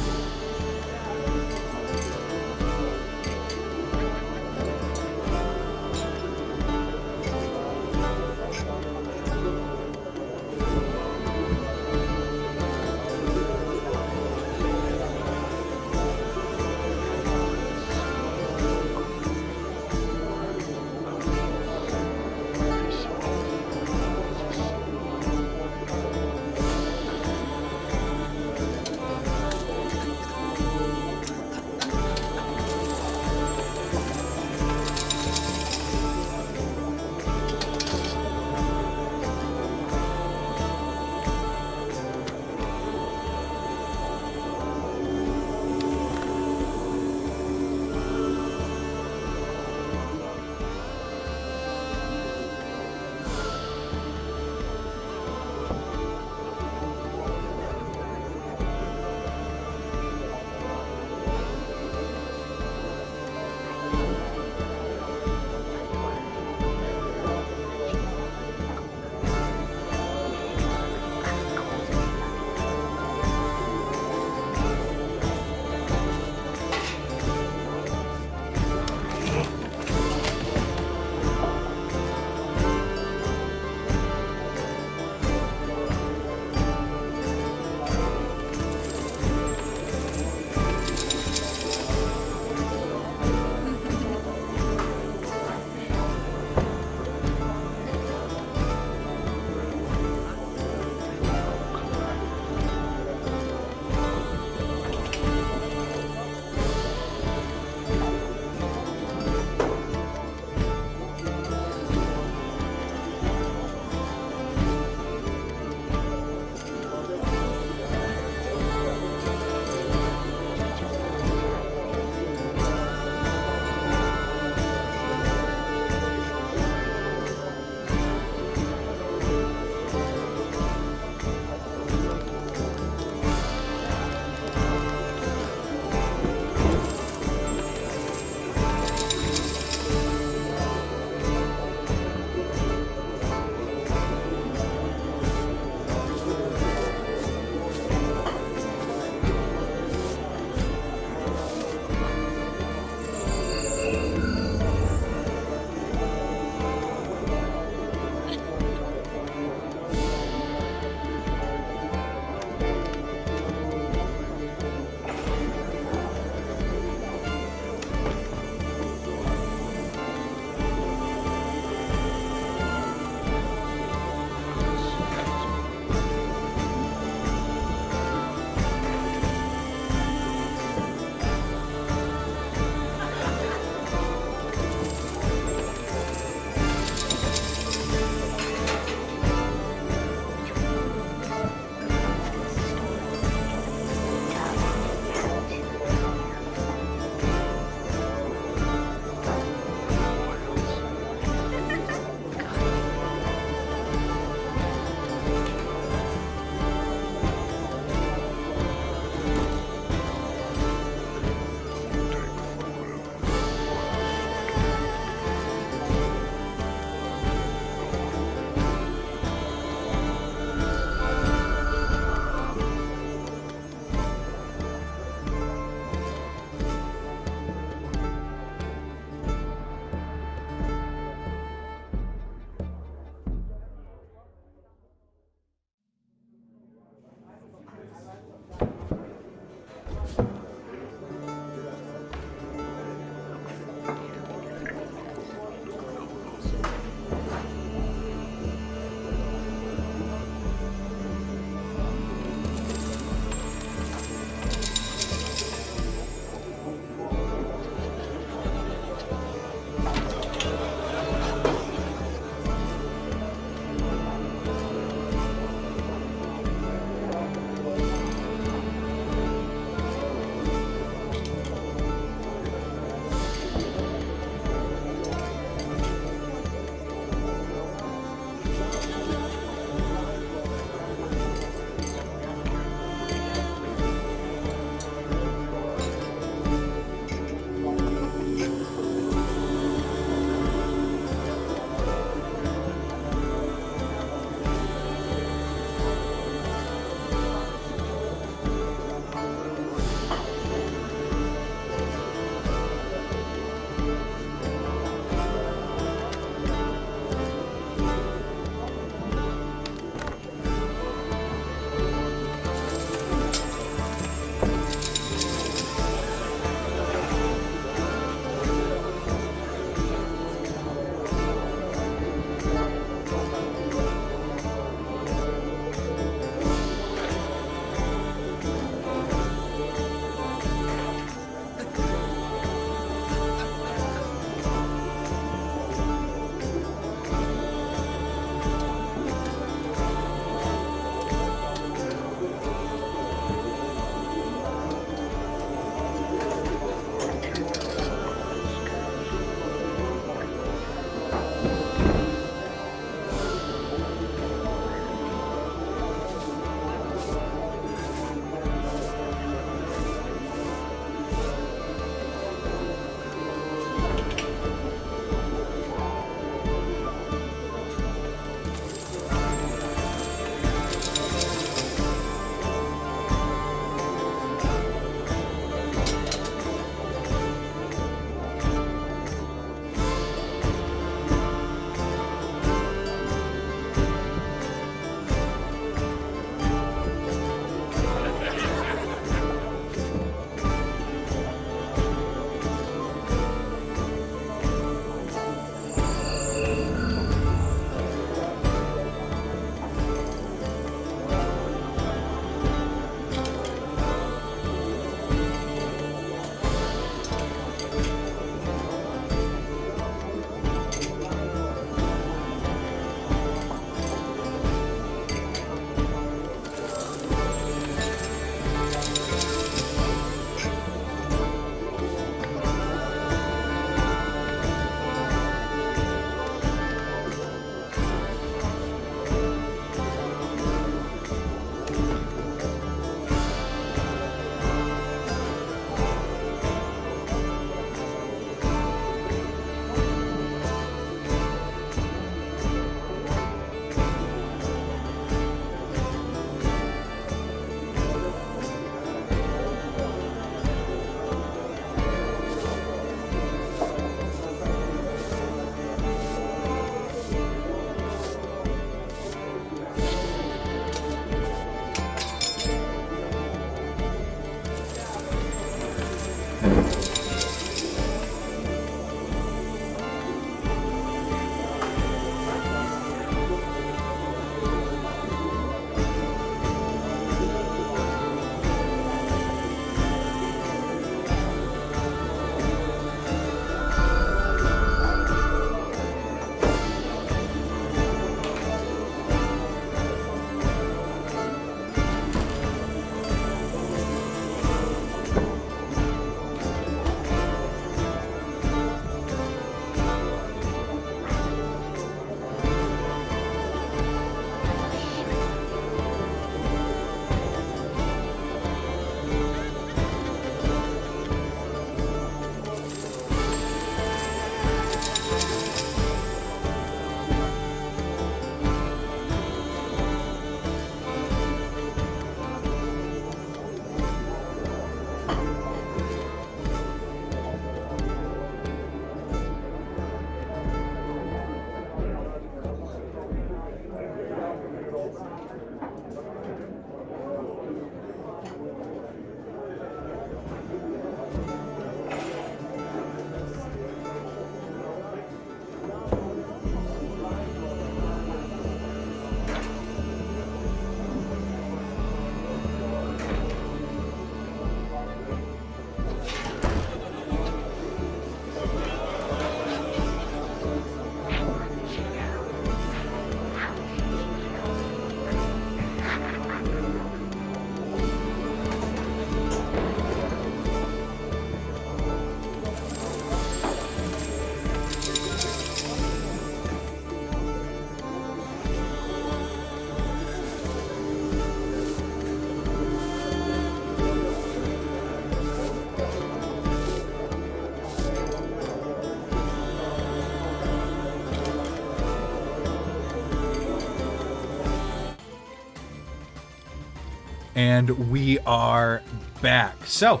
And we are back. So,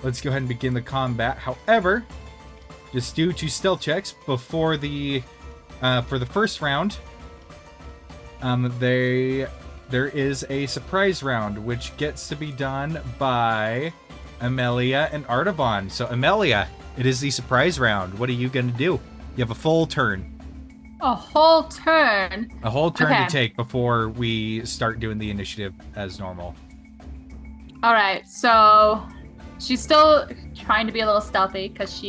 let's go ahead and begin the combat. However, just do 2 stealth checks before the for the first round. There is a surprise round which gets to be done by Amelia and Artavan. So, Amelia, it is the surprise round. What are you gonna do? You have a full turn. A whole turn. A whole turn Okay. to take before we start doing the initiative as normal. All right, so she's still trying to be a little stealthy because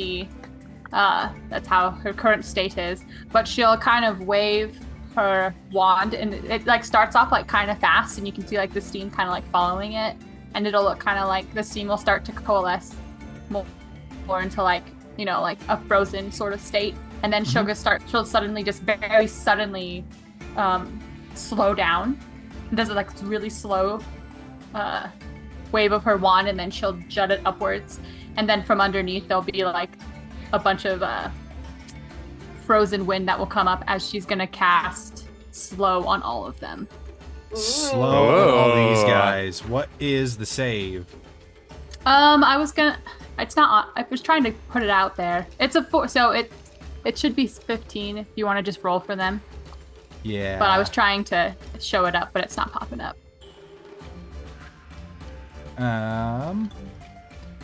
that's how her current state is. But she'll kind of wave her wand, and it like starts off like kind of fast, and you can see like the steam kind of like following it, and it'll look kind of like the steam will start to coalesce more into like like a frozen sort of state, and then she'll suddenly just very suddenly slow down. It does it like really slow wave of her wand, and then she'll jut it upwards, and then from underneath there'll be like a bunch of frozen wind that will come up as she's gonna cast slow on all of them. Slow on all these guys. What is the save? I was trying to put it out there. It's a 4, so it should be 15 if you want to just roll for them. Yeah. But I was trying to show it up, but it's not popping up.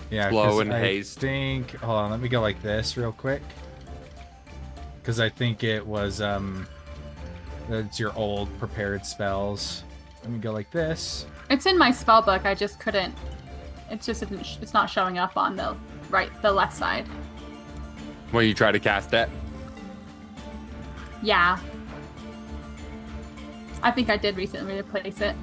Yeah. Slow 'cause and I haste. think. Hold on. Let me go like this real quick. Because I think it was that's your old prepared spells. Let me go like this. It's in my spell book. I just couldn't. It's not showing up on the left side. When you try to cast it. Yeah. I think I did recently replace it.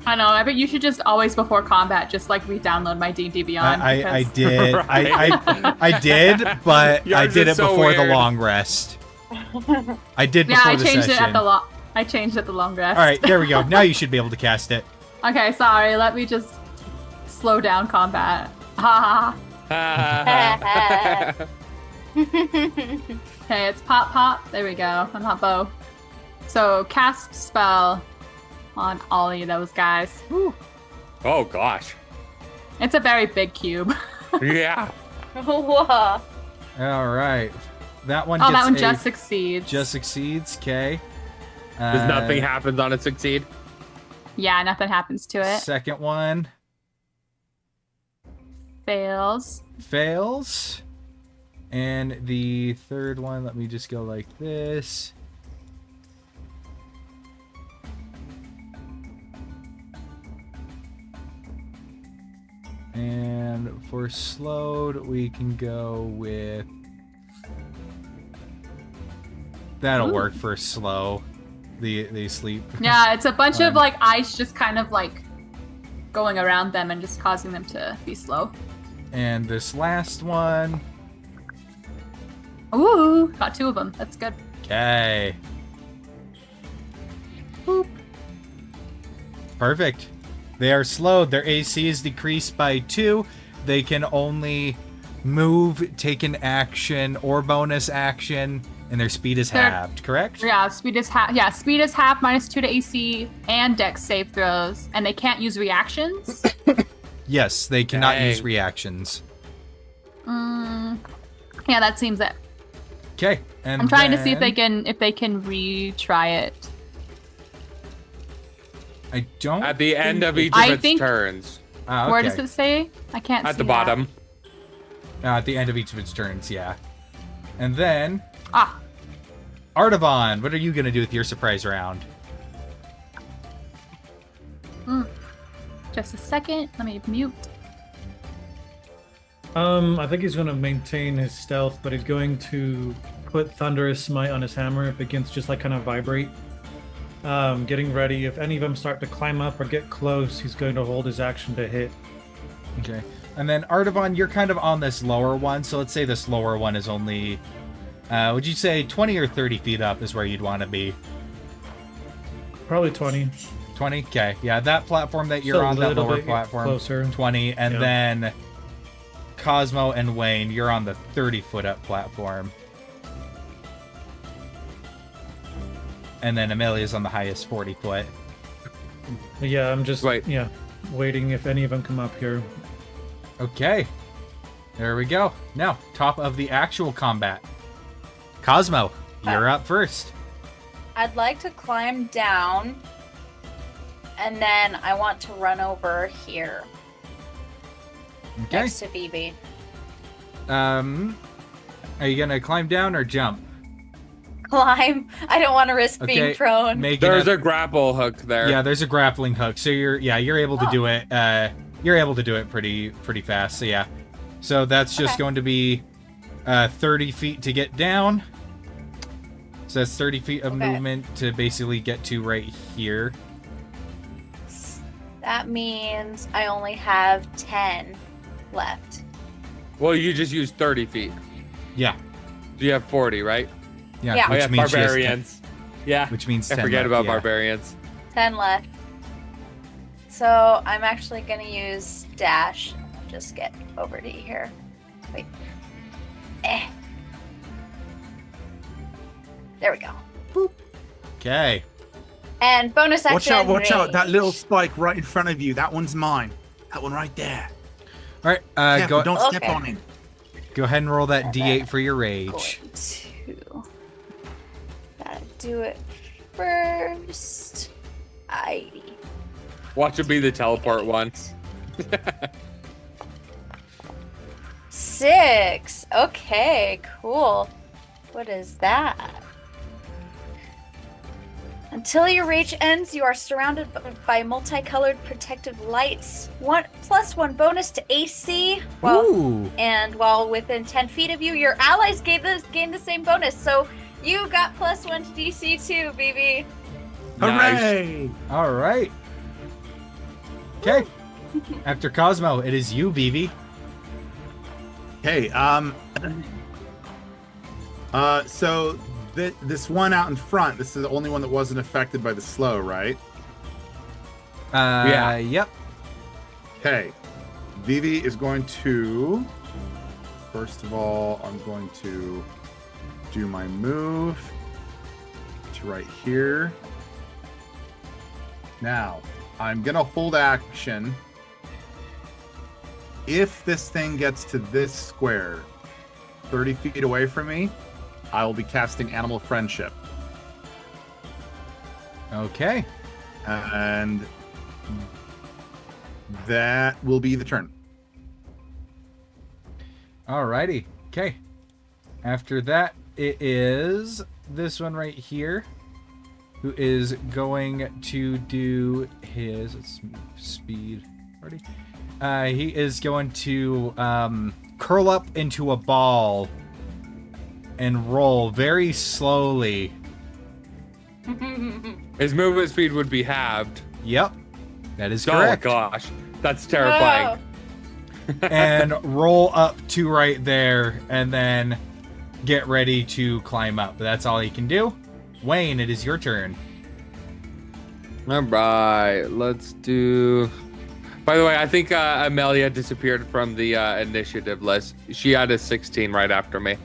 I know, but you should just always before combat just like re-download my D&D Beyond. I because- did. Right. I did, but I Yours did is it so before the weird. long rest. I did Yeah, before I the changed session. it I changed it the long rest. All right, there we go. Now you should be able to cast it. Okay, sorry. Let me just slow down combat. Ha ha. Okay, it's pop. There we go. I'm not bow. So cast spell on all of those guys. Whew. Oh gosh. It's a very big cube. Yeah. Whoa. All right, that one. Oh, Gets that one a- just succeeds. Just succeeds. Okay. Does nothing happen on it succeed? Yeah, nothing happens to it. Second one Fails. fails, and the third one. Let me just go like this. And for slowed, we can go with. That'll Ooh. work for slow. The sleep. Yeah, it's a bunch of Fine. like ice just kind of like going around them and just causing them to be slow. And this last one. Ooh, got 2 of them. That's good. Okay. Boop. Perfect. They are slowed. Their AC is decreased by 2. They can only move, take an action, or bonus action, and their speed is They're- halved, correct? Yeah, speed is half. Yeah, speed is half, -2 to AC, and Dex save throws, and they can't use reactions. Yes, they cannot Dang. use reactions. Yeah, that seems it. Okay. And I'm trying to see if then- they can retry it. I don't. At the end of each I of its think- turns. Ah, Where okay. does it say? I can't see At the that. bottom. At the end of each of its turns, yeah. And then, Ah, Artavan, what are you gonna do with your surprise round? just a second. Let me mute. I think he's going to maintain his stealth, but he's going to put Thunderous Smite on his hammer. It begins to just like kind of vibrate. Getting ready. If any of them start to climb up or get close, he's going to hold his action to hit. Okay. And then Artavan, you're kind of on this lower one, so let's say this lower one is only, would you say 20 or 30 feet up is where you'd want to be? Probably 20. 20? Okay. Yeah, that platform that you're So a on, that little lower bit platform, closer. 20. And Yeah. then Cosmo and Wayne, you're on the 30-foot up platform. and then Amelia's on the highest 40 foot. Yeah, I'm just Right. waiting if any of them come up here. Okay. There we go. Now, top of the actual combat. Cosmo, you're up first. I'd like to climb down, and then I want to run over here Okay. next to Phoebe. Are you gonna climb down or jump? Climb. I don't want to risk Okay, being prone. There's a grapple hook there. Yeah, there's a grappling hook, so you're able to do it. You're able to do it pretty fast. So yeah, so that's just Okay. going to be 30 feet to get down. So that's 30 feet of Okay. movement to basically get to right here. That means I only have 10 left. Well, you just used 30 feet. Yeah, You have 40, right? Yeah. Oh, yeah, which means she has 10 barbarians. Yeah. which means I 10 forget left, about yeah. barbarians. 10 left. So I'm actually going to use dash. Just get over to here. Wait. There we go. Okay. And bonus action. Watch out. That rage. little spike right in front of you. That one's mine. That one right there. All right. Careful, Go don't step Okay. on him. go ahead and roll that D8 for your rage. Going to gotta do it first. Watch it be the teleport one. 6. Okay, cool. What is that? Until your rage ends, you are surrounded by multicolored protective lights. +1 bonus to AC. Ooh. And while within 10 feet of you, your allies gain the same bonus. So you got +1 to DC too, BB. Nice. Hooray! All right. Okay. After Cosmo, it is you, BB. Hey, so this one out in front, this is the only one that wasn't affected by the slow, right? Yeah. Yep. Okay. Vivi is going to, first of all, I'm going to do my move to right here. Now, I'm going to hold action. If this thing gets to this square, 30 feet away from me, I will be casting Animal Friendship. Okay. And that will be the turn. Alrighty. Okay. After that, it is this one right here, who is going to do his speed. Ready? He is going to curl up into a ball and roll very slowly. His movement speed would be halved. Yep, that is Oh correct. gosh, that's terrifying. And roll up to right there, and then get ready to climb up. That's all he can do. Wayne, it is your turn. All right, let's do. By the way, I think Amelia disappeared from the initiative list. She had a 16 right after me.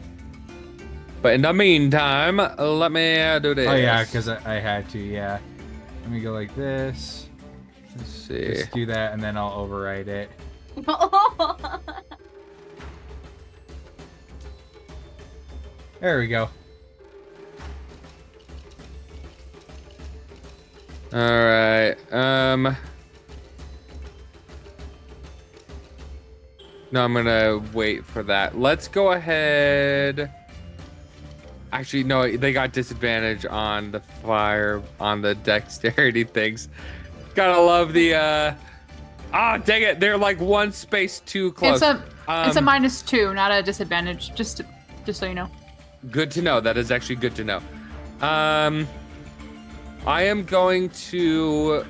But in the meantime, let me do this. Oh yeah, because I had to. Yeah. Let me go like this. Let's see. Just do that, and then I'll override it. There we go. All right. No, I'm gonna wait for that. Let's go ahead. Actually, no, they got disadvantage on the fire, on the dexterity things. Gotta love the. Dang it! They're like one space too close. It's a -2, not a disadvantage. Just so you know. Good to know. That is actually good to know. I am going to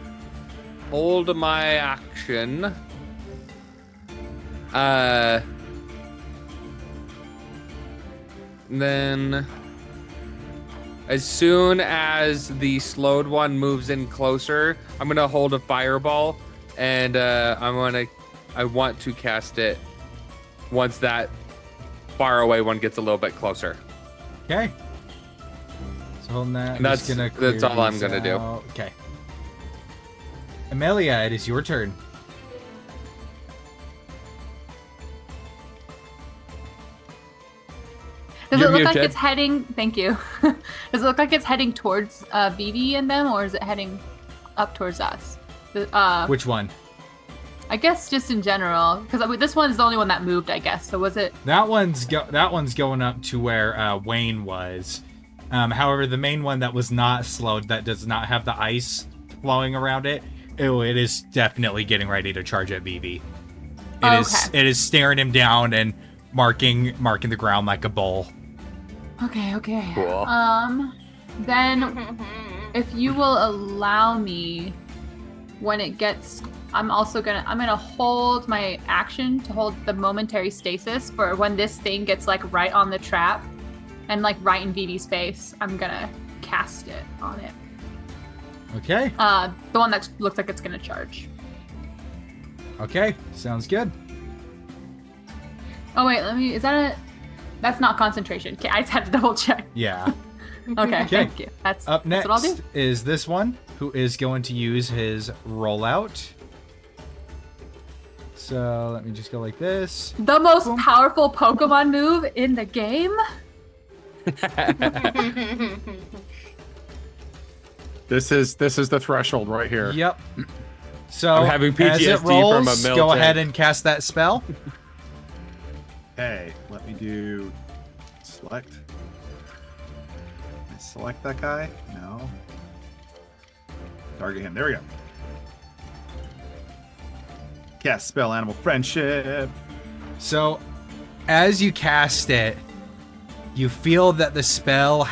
hold my action. Then, as soon as the slowed one moves in closer, I'm gonna hold a fireball, and I want to cast it once that far away one gets a little bit closer. Okay. So hold that. That's all I'm gonna do. Okay. Amelia, it is your turn. Does You're it look like muted. it's heading? Thank you. Does it look like it's heading towards Vivi and them, or is it heading up towards us? Which one? I guess just in general, because this one's the only one that moved, I guess. So was it? That one's going up to where Wayne was. However, the main one that was not slowed, that does not have the ice flowing around it, it is definitely getting ready to charge at Vivi. It is staring him down and marking the ground like a bull. Okay. Cool. Then if you will allow me, when it gets, I'm gonna hold my action to hold the momentary stasis for when this thing gets like right on the trap and like right in Vivi's face. I'm gonna cast it on it. Okay. The one that looks like it's gonna charge. Okay. Sounds good. Oh wait, that's not concentration. Okay, I just had to double check. Yeah. Okay, thank you. That's Up next that's what I'll do. is this one, who is going to use his rollout. So let me just go like this. The most powerful Pokemon move in the game. This is the threshold right here. Yep. So I'm having as it PTSD rolls, from a mill go tank. ahead and cast that spell. Okay, let me do select. I select that guy? No. Target him. There we go. Cast spell Animal Friendship. So as you cast it, you feel that the spell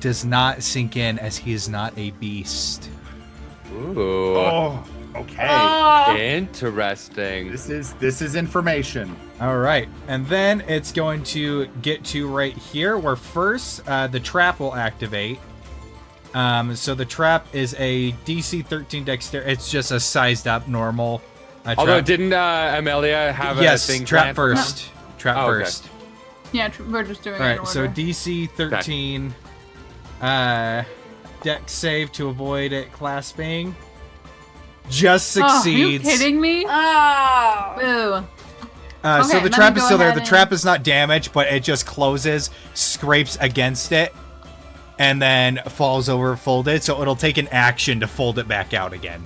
does not sink in, as he is not a beast. Ooh. Oh, okay. Interesting. This is information. All right, and then it's going to get to right here, where first the trap will activate. So the trap is a DC 13 dexterity. It's just a sized up normal trap. Although, didn't Amelia have a thing? Trap planned? first. Trap Oh, okay. first. Yeah, we're just doing All it in right, so order. DC 13, dex save to avoid it clasping. Just Oh, are you succeeds. kidding me? Oh. Boo. So Okay, the let me trap is go still there. ahead The and- trap is not damaged, but it just closes, scrapes against it, and then falls over folded. So it'll take an action to fold it back out again.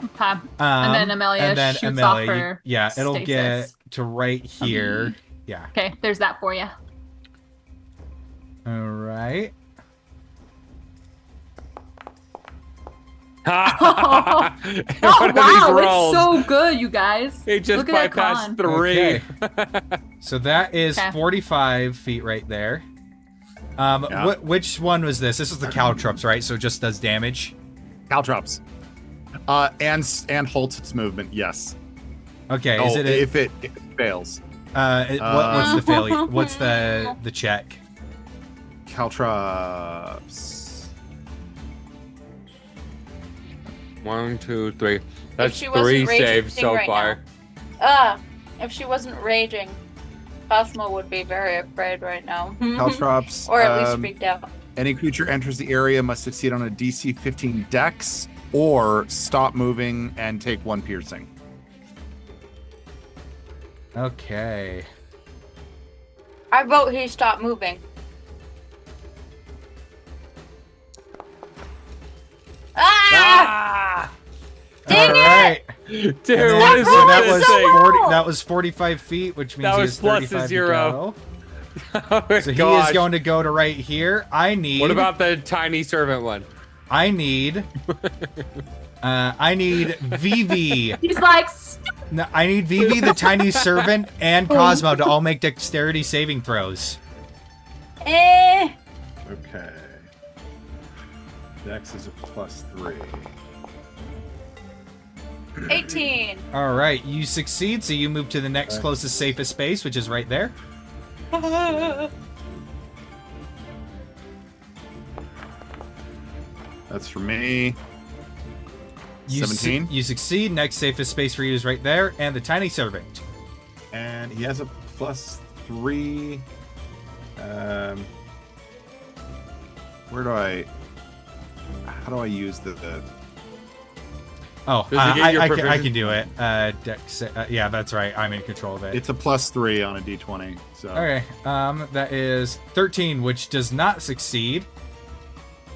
Okay. And then Amelia shoots off her it'll stasis. get to right here. Yeah. Okay, there's that for you. All right. Oh One of these wow, rolls. it's so good, you guys. He just Look at that bypassed con. 3. Okay. So that is Okay. 45 feet right there. Yeah. Which one was this? This is the Caltrops, right? So it just does damage. Caltrops. And halts its movement. Yes. Okay. Oh, Is it? if it fails. What's the failure? What's the check? Caltrops. 1, 2, 3. That's she wasn't 3 raging saves so right far. If she wasn't raging, Cosmo would be very afraid right now. Caltrops. Or at least freaked out. Any creature enters the area must succeed on a DC 15 Dex or stop moving and take 1 piercing. Okay. I vote he stopped moving. Ah! Dang All it! right. Dude, And then- what is so with that this was thing? that was 45 feet, which means That he was has plus a 35 to 0. go. Oh my So he gosh. is going to go to right here. I need. What about the tiny servant one? I need. I need Vivi. He's like, No, I need Vivi, the tiny servant, and Cosmo to all make dexterity saving throws. Eh. Okay. Dex is a +3. 18. All right, you succeed, so you move to the next closest safest space, which is right there. That's for me. You 17. You succeed. Next safest space for you is right there, and the tiny servant. And he has a +3. Where do I? How do I use the? Oh, Does it get your I provision? can do it. Dex, yeah, that's right. I'm in control of it. It's a +3 on a d20. So Okay, that is 13, which does not succeed.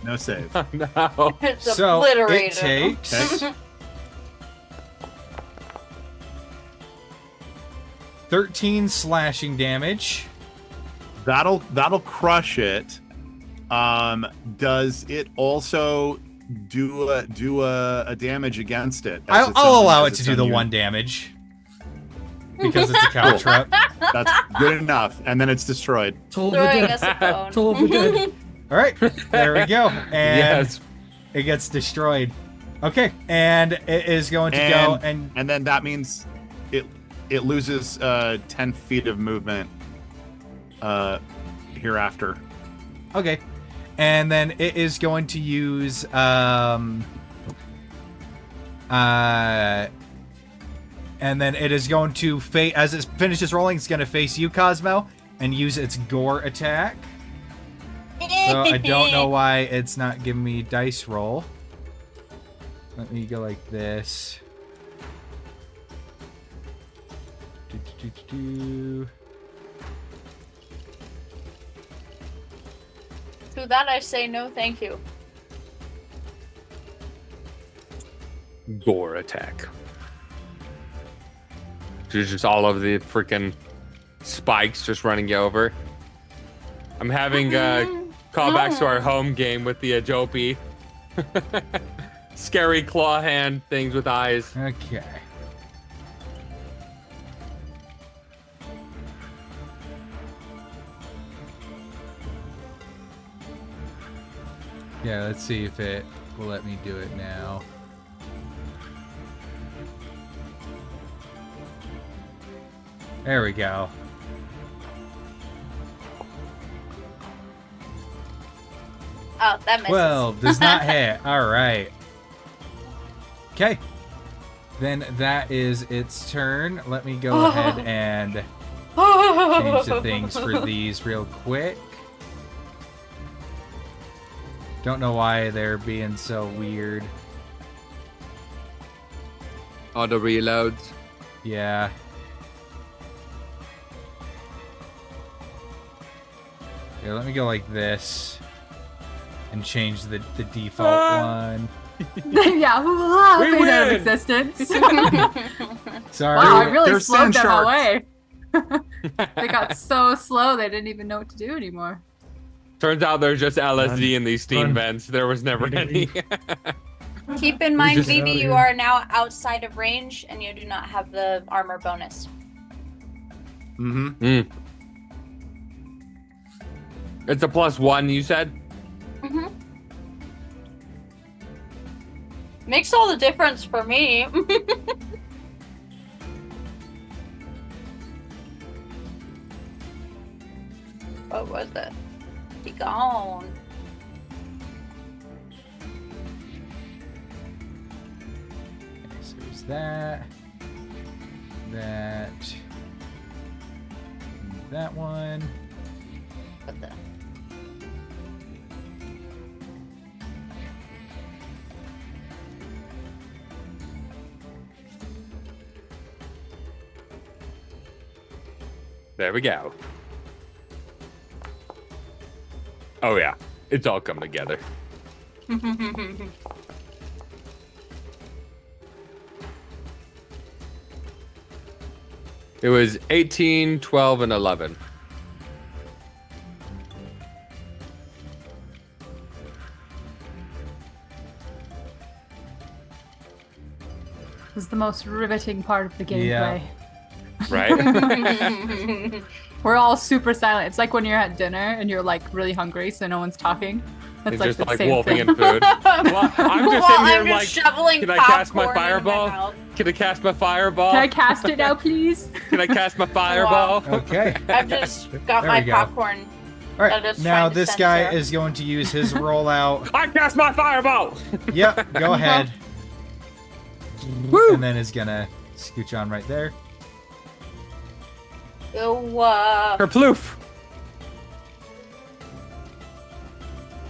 no save. No. It's So it obliterated. takes 13 slashing damage. That'll crush it. Does it also do a damage against it? as its I'll own- allow as it to its do own the unit? 1 damage because it's a caltrip. That's good enough, and then it's destroyed. Toll of the Throwing dead. us a bone. Toll of the dead. All right, there we go, and Yes. it gets destroyed. Okay, and it is going to go and And then that means it loses 10 feet of movement hereafter. okay, and then it is going to use and then it is going to as it finishes rolling, it's going to face you, Cosmo, and use its gore attack. So I don't know why it's not giving me dice roll. Let me go like this. To that I say no, thank you. Gore attack. Just all of the freaking spikes just running you over. I'm having callbacks to our home game with the Ajopi. Scary claw hand things with eyes. Okay. Yeah, let's see if it will let me do it now. There we go. Oh, that misses. 12 does not hit. All right. Okay. Then that is its turn. Let me go ahead and change the things for these real quick. Don't know why they're being so weird. Auto reloads. Yeah. Yeah, let me go like this and change the default one. Yeah, We fade out of win! existence. Sorry. Wow, I really There's slowed sand them sharks. away. They got so slow they didn't even know what to do anymore. Turns out there's just LSD in these steam Run. vents. There was never any. Keep in mind, just- Vivi, you are now outside of range and you do not have the armor bonus. Mm-hmm. It's a +1, you said? Mm-hmm. Makes all the difference for me. What was it? Be gone. Okay, so there's that. That one. What the? There we go. Oh yeah, it's all come together. It was 18, 12, and 11. This is the most riveting part of the gameplay. Right? We're all super silent. It's like when you're at dinner and you're like really hungry, so no one's talking. That's It's like just the like same wolfing thing. in food. Well, I'm just Well, in here I'm just like, shoveling can I cast my popcorn into fireball? mouth. Can I cast my fireball? Can I cast it now, please? Can I cast my fireball? Okay. I've just got There my we go. popcorn. All right. I'm just Now trying to this guy censor. is going to use his rollout. I cast my fireball! Yep. Go ahead. Woo! And then is gonna scooch on right there. Ew, Kerploof!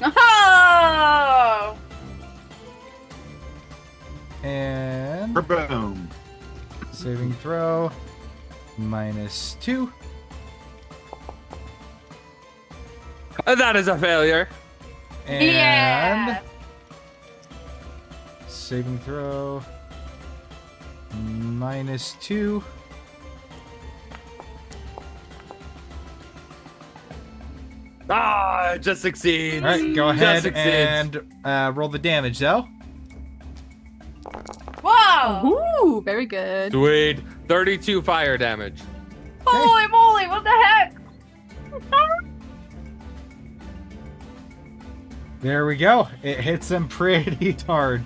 Oh! And Boom. saving throw -2. That is a failure. And Yeah. saving throw -2. Ah, it just succeeds. All right, go Just ahead succeeds. and roll the damage, though. Whoa! Ooh, very good. Sweet. 32 fire damage. Holy moly! What the heck? There we go. It hits him pretty hard.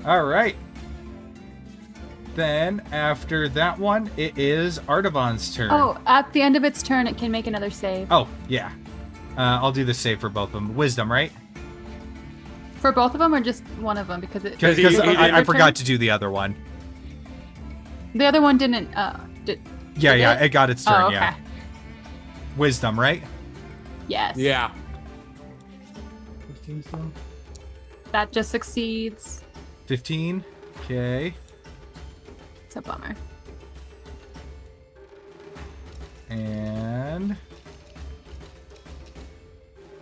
All right. Then, after that one, it is Artavan's turn. Oh, at the end of its turn, it can make another save. Oh, yeah. I'll do the save for both of them. Wisdom, right? For both of them or just one of them? Because Because he- I forgot to do the other one. The other one didn't. Did Yeah, Did yeah, it? it got its turn, Oh, okay. yeah. Wisdom, right? Yes. Yeah. That just succeeds. 15. Okay. It's a bummer. And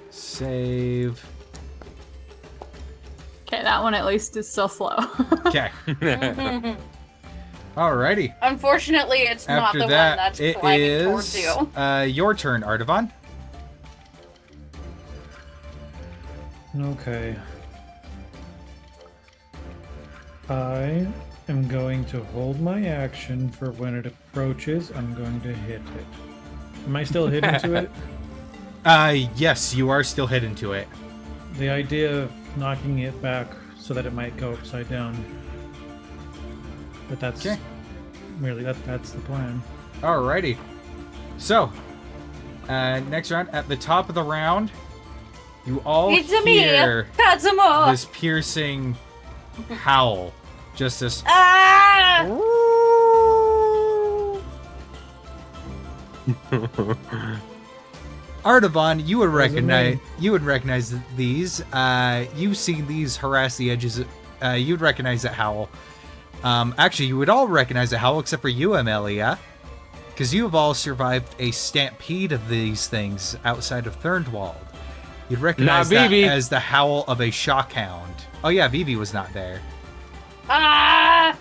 save. Okay, that one at least is still slow. Okay. Alrighty. Unfortunately, it's not After the one that, that's it flying towards is you. your turn, Artavan. Okay. I am going to hold my action for when it approaches. I'm going to hit it. Am I still hit into it? Yes, you are still hit into it. The idea of knocking it back so that it might go upside down. But that's Okay. really that's the plan. Alrighty. So, next round, at the top of the round, you all It's me, hear Kazumo! this piercing howl. Just this. Ah! Artavan, you would What does it mean? recognize these. You've seen these harass the edges. You'd recognize that howl. Actually, you would all recognize the howl except for you, Amelia, because you have all survived a stampede of these things outside of Thurnwald. You'd recognize that Vivi. as the howl of a shockhound. Oh yeah, Vivi was not there. Ah!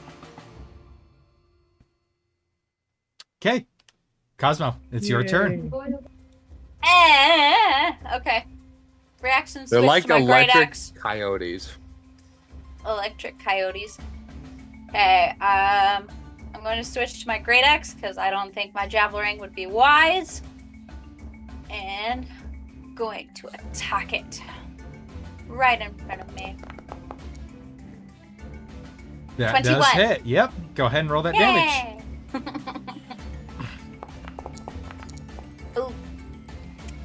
Okay, Cosmo, it's your turn. Okay. Reaction They're switch like to my great electric axe. coyotes. Electric coyotes. Okay, I'm going to switch to my great axe because I don't think my javelin would be wise. And going to attack it right in front of me. That 21. does hit. Yep. Go ahead and roll that damage. Ooh.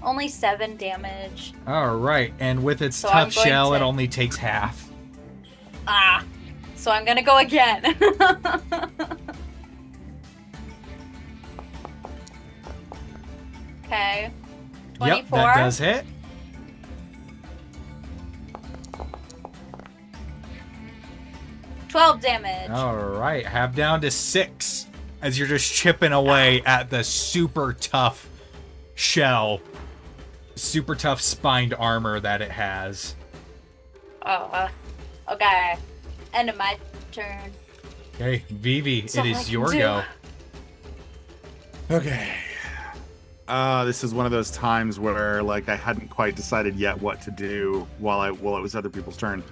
Only 7 damage. All right, and with its So I'm tough going shell, it to- only takes half. Ah. So I'm gonna go again. Okay. 24. Yep, that does hit. $12 damage. All right, half down to 6 as you're just chipping away at the super tough shell, super tough spined armor that it has. Okay. End of my turn. Okay, Vivi, That's all it I is can your do. go. Okay. This is one of those times where like I hadn't quite decided yet what to do while it was other people's turn.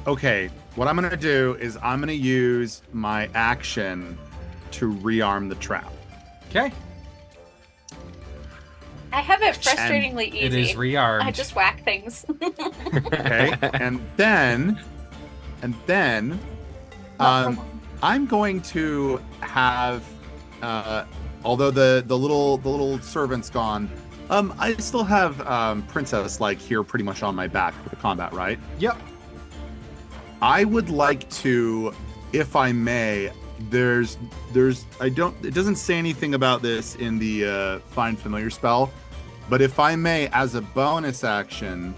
Okay. What I'm gonna do is I'm gonna use my action to rearm the trap. Okay, I have it frustratingly easy. it is rearmed. I just whack things. Okay. and then I'm going to have although the little servant's gone, I still have Princess like here pretty much on my back for the combat, right? Yep. I would like to, if I may, it doesn't say anything about this in the find familiar spell, But if I may, as a bonus action,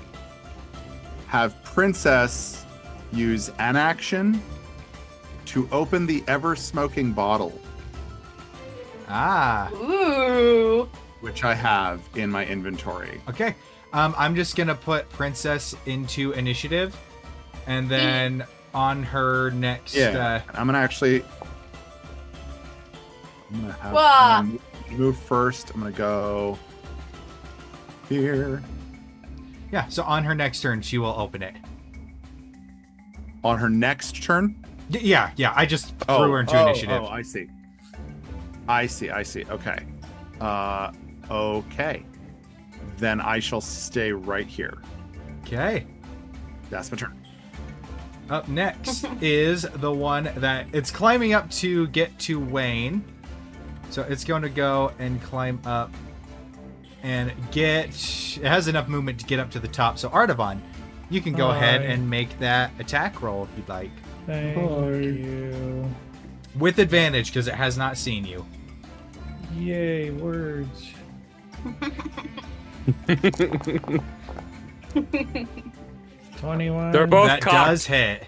have Princess use an action to open the ever-smoking bottle, Ah. Ooh. which I have in my inventory. Okay. I'm just gonna put Princess into initiative, and then on her next. I'm gonna actually. I'm gonna have Wah. move first. I'm gonna go here. Yeah. So on her next turn, she will open it. On her next turn. Yeah. I just threw her into initiative. Oh, I see. Okay. Okay. Then I shall stay right here. Okay. That's my turn. Up next is the one that it's climbing up to get to Wayne. So it's going to go and climb up and get. It has enough movement to get up to the top. So Artavan, you can go ahead and make that attack roll if you'd like. Thank you. With advantage because it has not seen you. Yay, words. 21. They're both That cocked. does hit.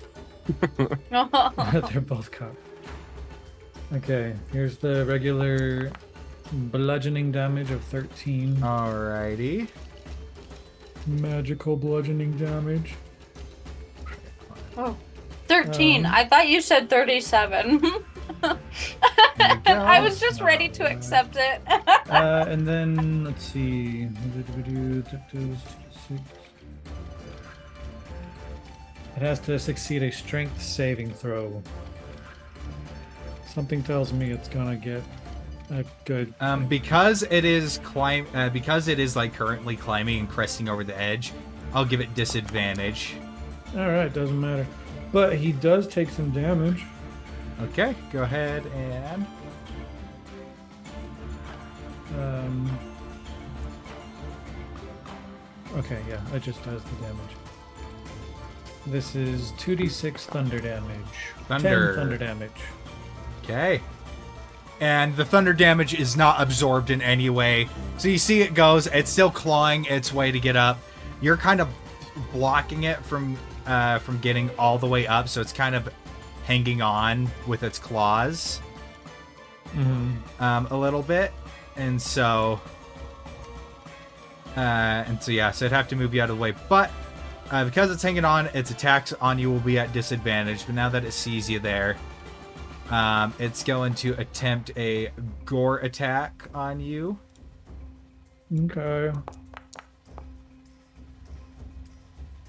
They're both cocked. Okay, here's the regular bludgeoning damage of 13. Alrighty. Magical bludgeoning damage. Oh, 13. I thought you said 37. There you go. I was just ready to accept it. And then let's see. It has to succeed a strength saving throw. Something tells me it's gonna get a good. Because it is because it is like currently climbing and cresting over the edge, I'll give it disadvantage. All right, doesn't matter. But he does take some damage. Okay, go ahead and Okay, yeah, it just does the damage. This is 2d6 thunder damage. Thunder. 10 thunder damage. okay. And the thunder damage is not absorbed in any way. So you see it goes, it's still clawing its way to get up. You're kind of blocking it from getting all the way up, so it's kind of hanging on with its claws a little bit. And so yeah, so it'd have to move you out of the way. But because it's hanging on, its attacks on you will be at disadvantage. But now that it sees you there, it's going to attempt a gore attack on you. Okay.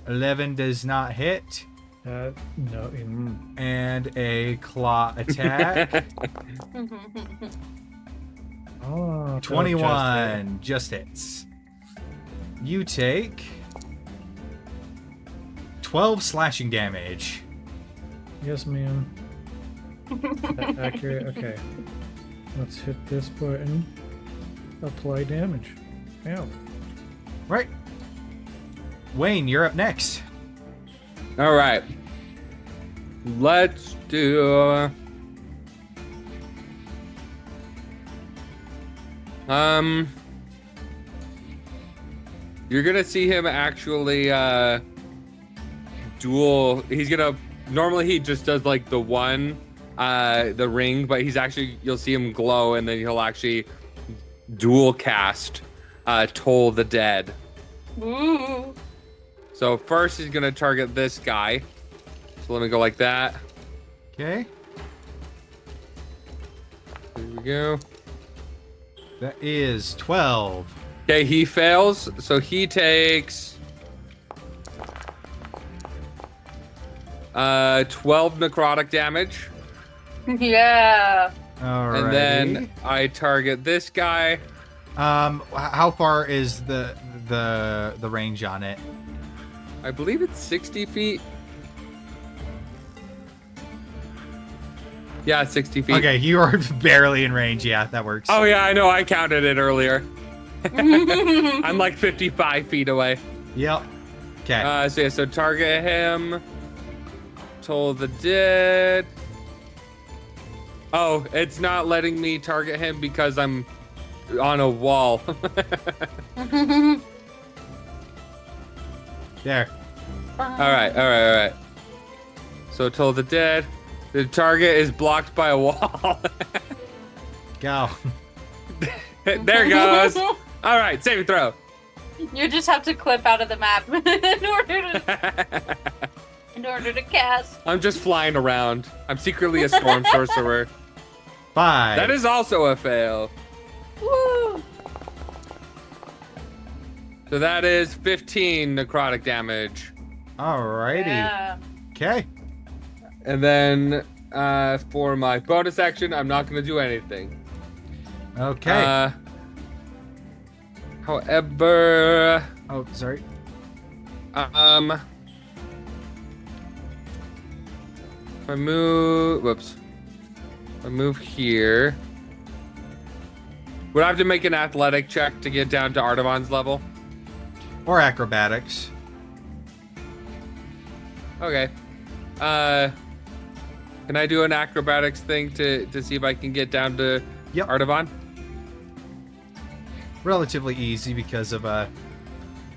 11 does not hit. No. And a claw attack. Oh, 21 just hits. You take 12 slashing damage. Yes, ma'am. Is that accurate? Okay. Let's hit this button. Apply damage. Ow. Right. Wayne, you're up next. All right. Let's do. You're gonna see him actually dual. He's gonna. Normally he just does like the one, the ring, but he's actually. You'll see him glow, and then he'll actually dual cast Toll the Dead. Ooh. So first he's gonna target this guy. So let me go like that. Okay. Here we go. That is 12. Okay, he fails, so he takes 12 necrotic damage. Yeah. Alrighty. And then I target this guy. How far is the range on it? I believe it's 60 feet. Yeah, 60 feet. Okay, you are barely in range. Yeah, that works. Oh yeah, I know. I counted it earlier. I'm like 55 feet away. Yep. Okay. So yeah, so target him. Toll the Dead. Oh, it's not letting me target him because I'm on a wall. There. All right. So till the dead, the target is blocked by a wall. Go. There goes. All right, save and throw. You just have to clip out of the map in order to cast. I'm just flying around. I'm secretly a storm sorcerer. 5. That is also a fail. Woo! So that is 15 necrotic damage. Alrighty. Yeah. Okay. And then for my bonus action, I'm not going to do anything. Okay. However, Oh, sorry. if I move, if I move here, would I have to make an athletic check to get down to Artavan's level? Or acrobatics. Okay. Can I do an acrobatics thing to see if I can get down to Yep. Artavan? Relatively easy because of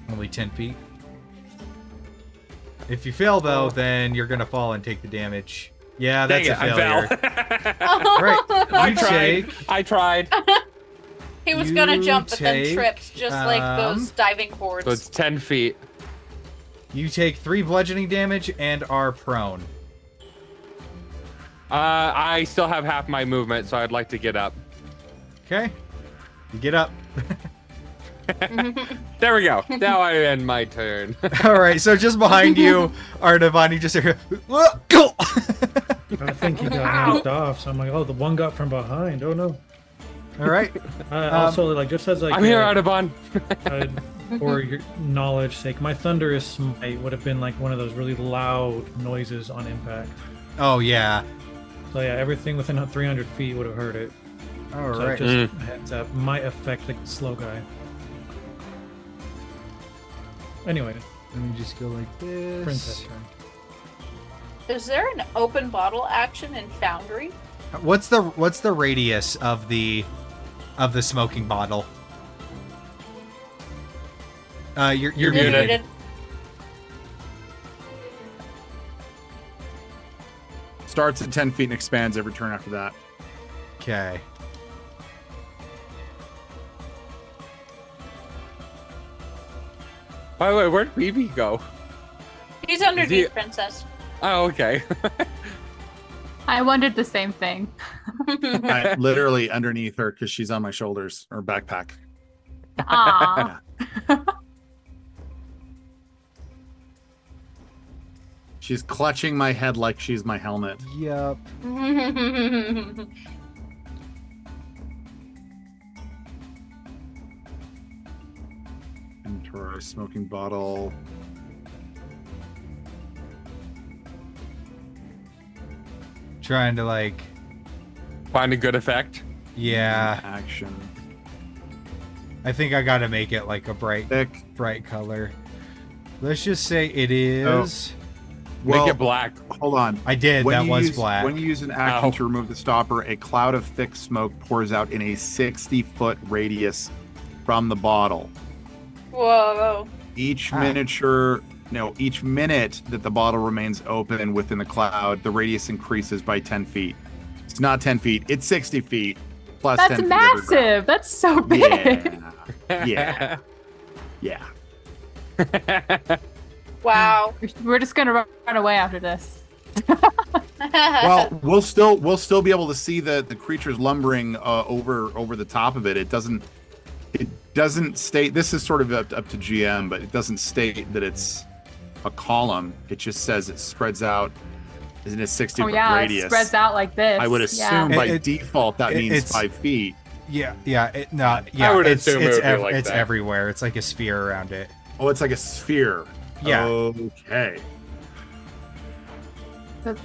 only 10 feet. If you fail though, then you're gonna fall and take the damage. Yeah, that's Dang a it, failure. I fell. Right. I You tried. take I tried. He was gonna You jump, but then take, tripped, just like those diving boards. So it's 10 feet. you take 3 bludgeoning damage and are prone. I still have half my movement, so I'd like to get up. Okay. You get up. There we go. Now I end my turn. All right. So just behind you, Artavan, you just hear. Go. I think he got knocked off. So I'm like, oh, the one got from behind. Oh no. All right. Also, like, just as like I'm here, Artavan. for your knowledge sake, my thunderous smite would have been like one of those really loud noises on impact. Oh yeah. So yeah, everything within 300 feet would have heard it. All So right. just a heads up, might affect the slow guy. Anyway, Let me just go like this. princess turn. Is there an open bottle action in Foundry? What's the radius of the smoking bottle? You're muted. Starts at 10 feet and expands every turn after that. Okay. By the way, where'd Weeby go? He's underneath, Princess. Oh, okay. I wondered the same thing. I, literally underneath her because she's on my shoulders or backpack. Aw. She's clutching my head like she's my helmet. Yep. Inventory, smoking bottle. Trying to like. Find a good effect. Yeah. Action. I think I gotta make it like a bright Thick. color. Let's just say it is. Well, Make it black. hold on. I did. When That you was use, black. When you use an action Ow. to remove the stopper, a cloud of thick smoke pours out in a 60-foot radius from the bottle. Whoa. Each Ah. each minute that the bottle remains open within the cloud, the radius increases by 10 feet. It's not 10 feet, it's 60 feet plus That's 10 feet massive. That's so big. Yeah. Yeah. Wow. We're just gonna run away after this. Well, we'll still be able to see the creatures lumbering over the top of it. It doesn't state, this is sort of up to GM, but it doesn't state that it's a column. It just says it spreads out in a 60 Oh foot yeah, radius. it spreads out like this. I would assume Yeah. by It- default that means it's- 5 feet. Yeah. Yeah. I would assume it would be like it's that. everywhere. It's like a sphere around it. Oh, it's like a sphere. Yeah. Okay.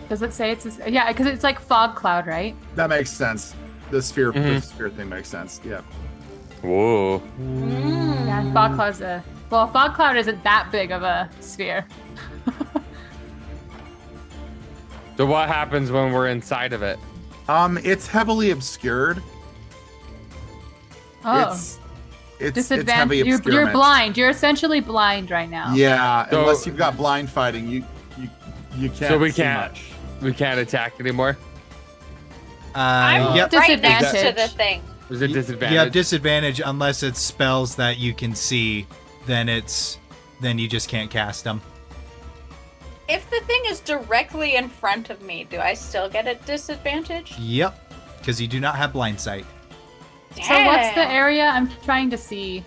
Does it say it's yeah? Because it's like fog cloud, right? That makes sense. The sphere Mhm. thing makes sense. Yeah. Whoa. Yeah, fog cloud's fog cloud isn't that big of a sphere. So what happens when we're inside of it? It's heavily obscured. Oh, it's heavy You're obscurement. blind. You're essentially blind right now. Yeah, So- unless you've got blind fighting, you can't. So we see can't. much. We can't attack anymore. I'm Yep. right next to Disadvantage. the thing. There's a disadvantage. You have disadvantage unless it's spells that you can see. Then you just can't cast them. If the thing is directly in front of me, do I still get a disadvantage? Yep, because you do not have blind sight. So what's the Damn. area I'm trying to see?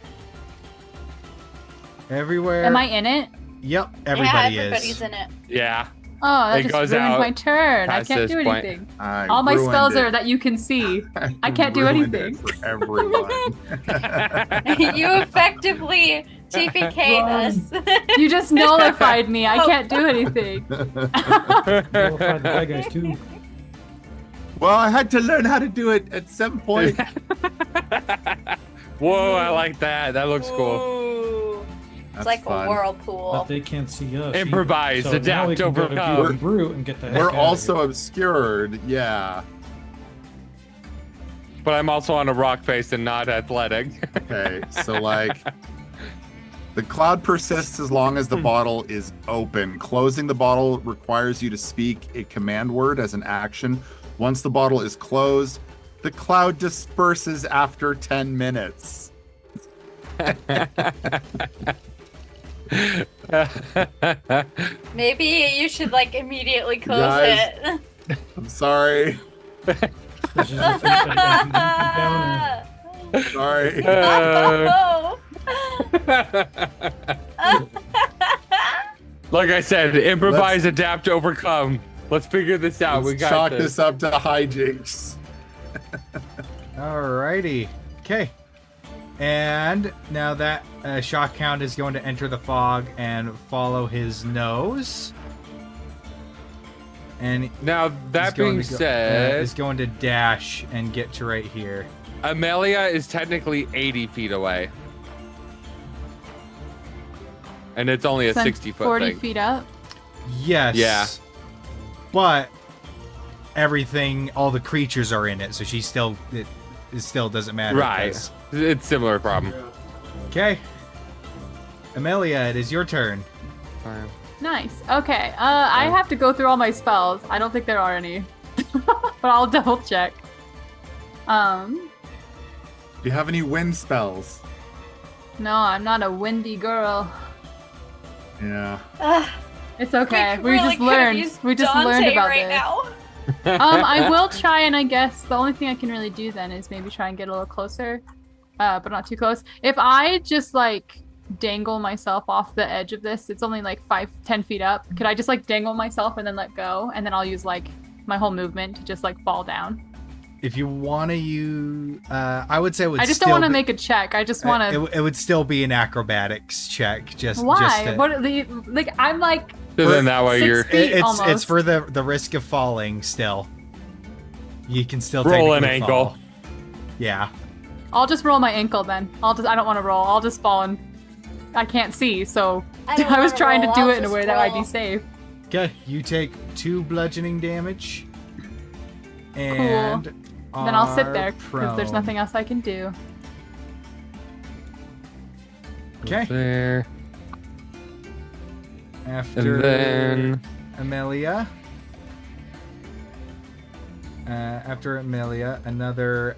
Everywhere. Am I in it? Yep, Yeah, everybody everybody's is. in it. Yeah. Oh, that It just goes ruined out my turn. I past can't this do point. anything. I All my ruined spells it. are that you can see. I can't do ruined anything. it for everyone. You effectively TPK'd us. You just nullified me. I can't do anything. Nullified the bad guys too. Well, I had to learn how to do it at some point. Whoa, I like that. That looks cool. Ooh. It's That's like fun. a whirlpool. But they can't see us. Improvise, So now we adapt, can go to overcome. Duke and Brute and get the heck We're out of also here. obscured. Yeah. But I'm also on a rock face and not athletic. Okay. So like, the cloud persists as long as the bottle is open. Closing the bottle requires you to speak a command word as an action. Once the bottle is closed, the cloud disperses after 10 minutes. Maybe you should like immediately close Guys. it. I'm sorry. This is the thing that I can keep down. Sorry. Oh. Like I said, improvise, adapt, overcome. Let's figure this out. We Let's got chalk this. this up to hijinks. Alrighty. Okay. And now that Shockhound is going to enter the fog and follow his nose. And Now, that he's going being to go- said, is going to dash and get to right here. Amelia is technically 80 feet away. And it's only a So I'm 60-foot 40 thing. feet up. Yes. Yeah. But everything, all the creatures are in it, so it still doesn't matter. Right. 'cause- It's similar problem. Okay. Amelia, it is your turn. Nice. Okay. I have to go through all my spells. I don't think there are any, but I'll double check. Do you have any wind spells? No, I'm not a windy girl. Yeah. Ugh, It's okay. We really just could've learned. used We just Dante learned about right this. now. I will try, and I guess the only thing I can really do then is maybe try and get a little closer, but not too close. If I just like dangle myself off the edge of this, it's only like 5-10 feet up. Could I just like dangle myself and then let go, and then I'll use like my whole movement to just like fall down? If you want to use, I would say it would I just still don't want to be- make a check. I just want to. It would still be an acrobatics check. Just Why? to- What are the like? I'm like. So then that way 6 you're feet it's almost. for the risk of falling. Still, you can still Roll an technically ankle. fall. Yeah. I'll just roll my ankle then. I don't want to roll. I'll just fall and I can't see, so I don't I was wanna trying roll, to do I'll it in a just way that I'd be roll. safe. Okay. You take 2 bludgeoning damage. And Then I'll sit there because there's prone. nothing else I can do. Okay. there. After And then Amelia. After Amelia, another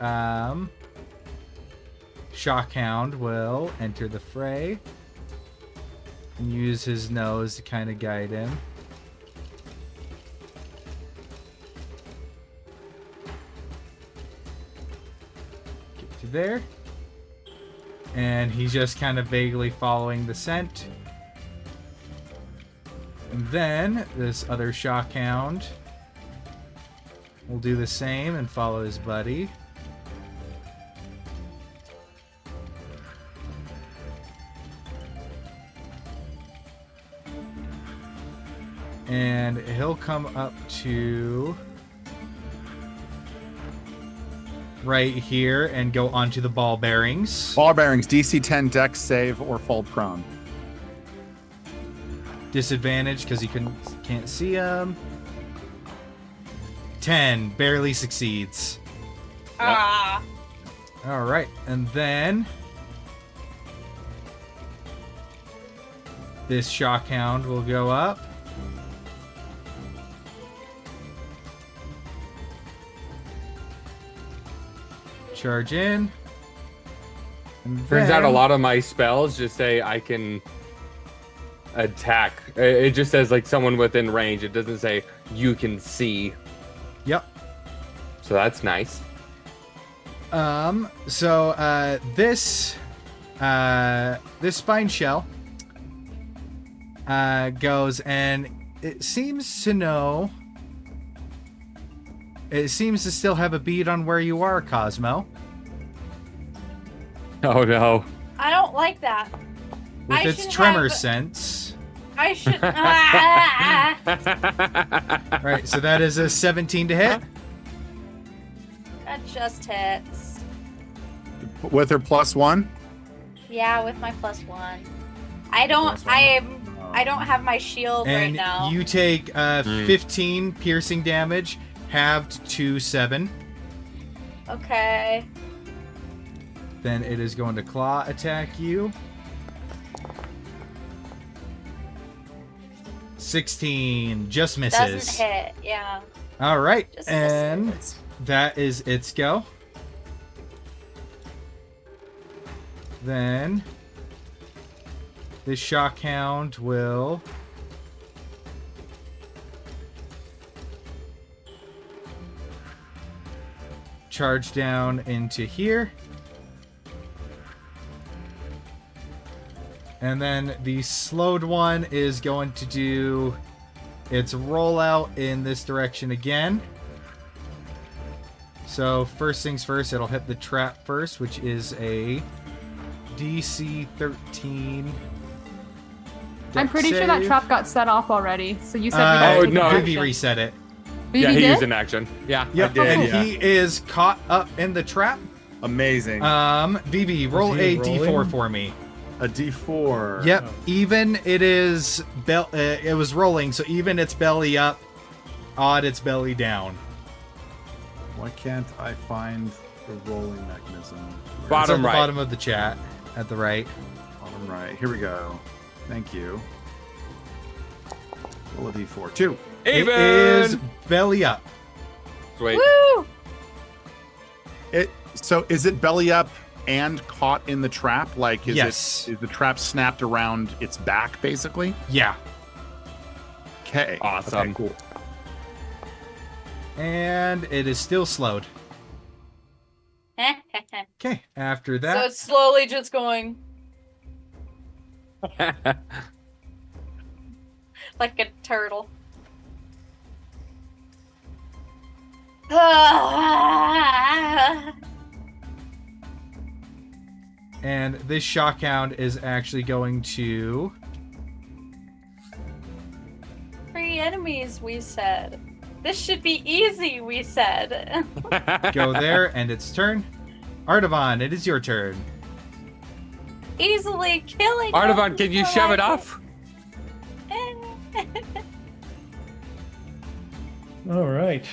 Shockhound will enter the fray and use his nose to kind of guide him. Get to there. And he's just kind of vaguely following the scent. And then this other Shockhound will do the same and follow his buddy. And he'll come up to right here and go onto the ball bearings. Ball bearings, DC 10 dex save or fall prone. Disadvantage because he can't see him. 10 barely succeeds. Ah. All right, and then this shockhound will go up. Charge in. And Turns out a then- lot of my spells just say I can attack. It just says like someone within range. It doesn't say you can see. Yep. So that's nice. So this spine shell goes, and it seems to still have a bead on where you are, Cosmo. Oh no. I don't like that. With I its should tremor have- sense. I should. Right, so that is a 17 to hit. That just hits. With her +1? Yeah, with my +1. I don't have my shield right And now. you take 15 piercing damage, halved to 7. Okay. Then it is going to claw attack you. 16 just misses. Doesn't hit. Yeah. All right, Just and misses. that is its go. Then this shockhound will charge down into here. And then the slowed one is going to do its rollout in this direction again. So first things first, it'll hit the trap first, which is a DC 13. I'm pretty sure that trap got set off already. So you said we Uh, got Oh, to take no. an Vivi action. reset it. Vivi Yeah, he did? used an action. Yeah. Yep, I did, and yeah. he is caught up in the trap. Amazing. Vivi, roll he a D4 rolling? for me. A D4. Yep, Oh. even it is it was rolling, so even its belly up, odd its belly down. Why can't I find the rolling mechanism? It's Bottom at the right. bottom of the chat, at the right. Bottom right. Here we go. Thank you. Roll a D4. 2. Even. It is belly up. Wait. Woo! So is it belly up and caught in the trap? Like, Yes. is the trap snapped around its back, basically? Yeah. Okay. Awesome. Okay, cool. And it is still slowed. Okay, after So that, it's slowly just going like a turtle. and this shockhound is actually going to Free enemies, we said. This should be easy, we said. go there, and its turn. Artavan, it is your turn. Easily killing. Artavan, them can you before shove I it off? All right.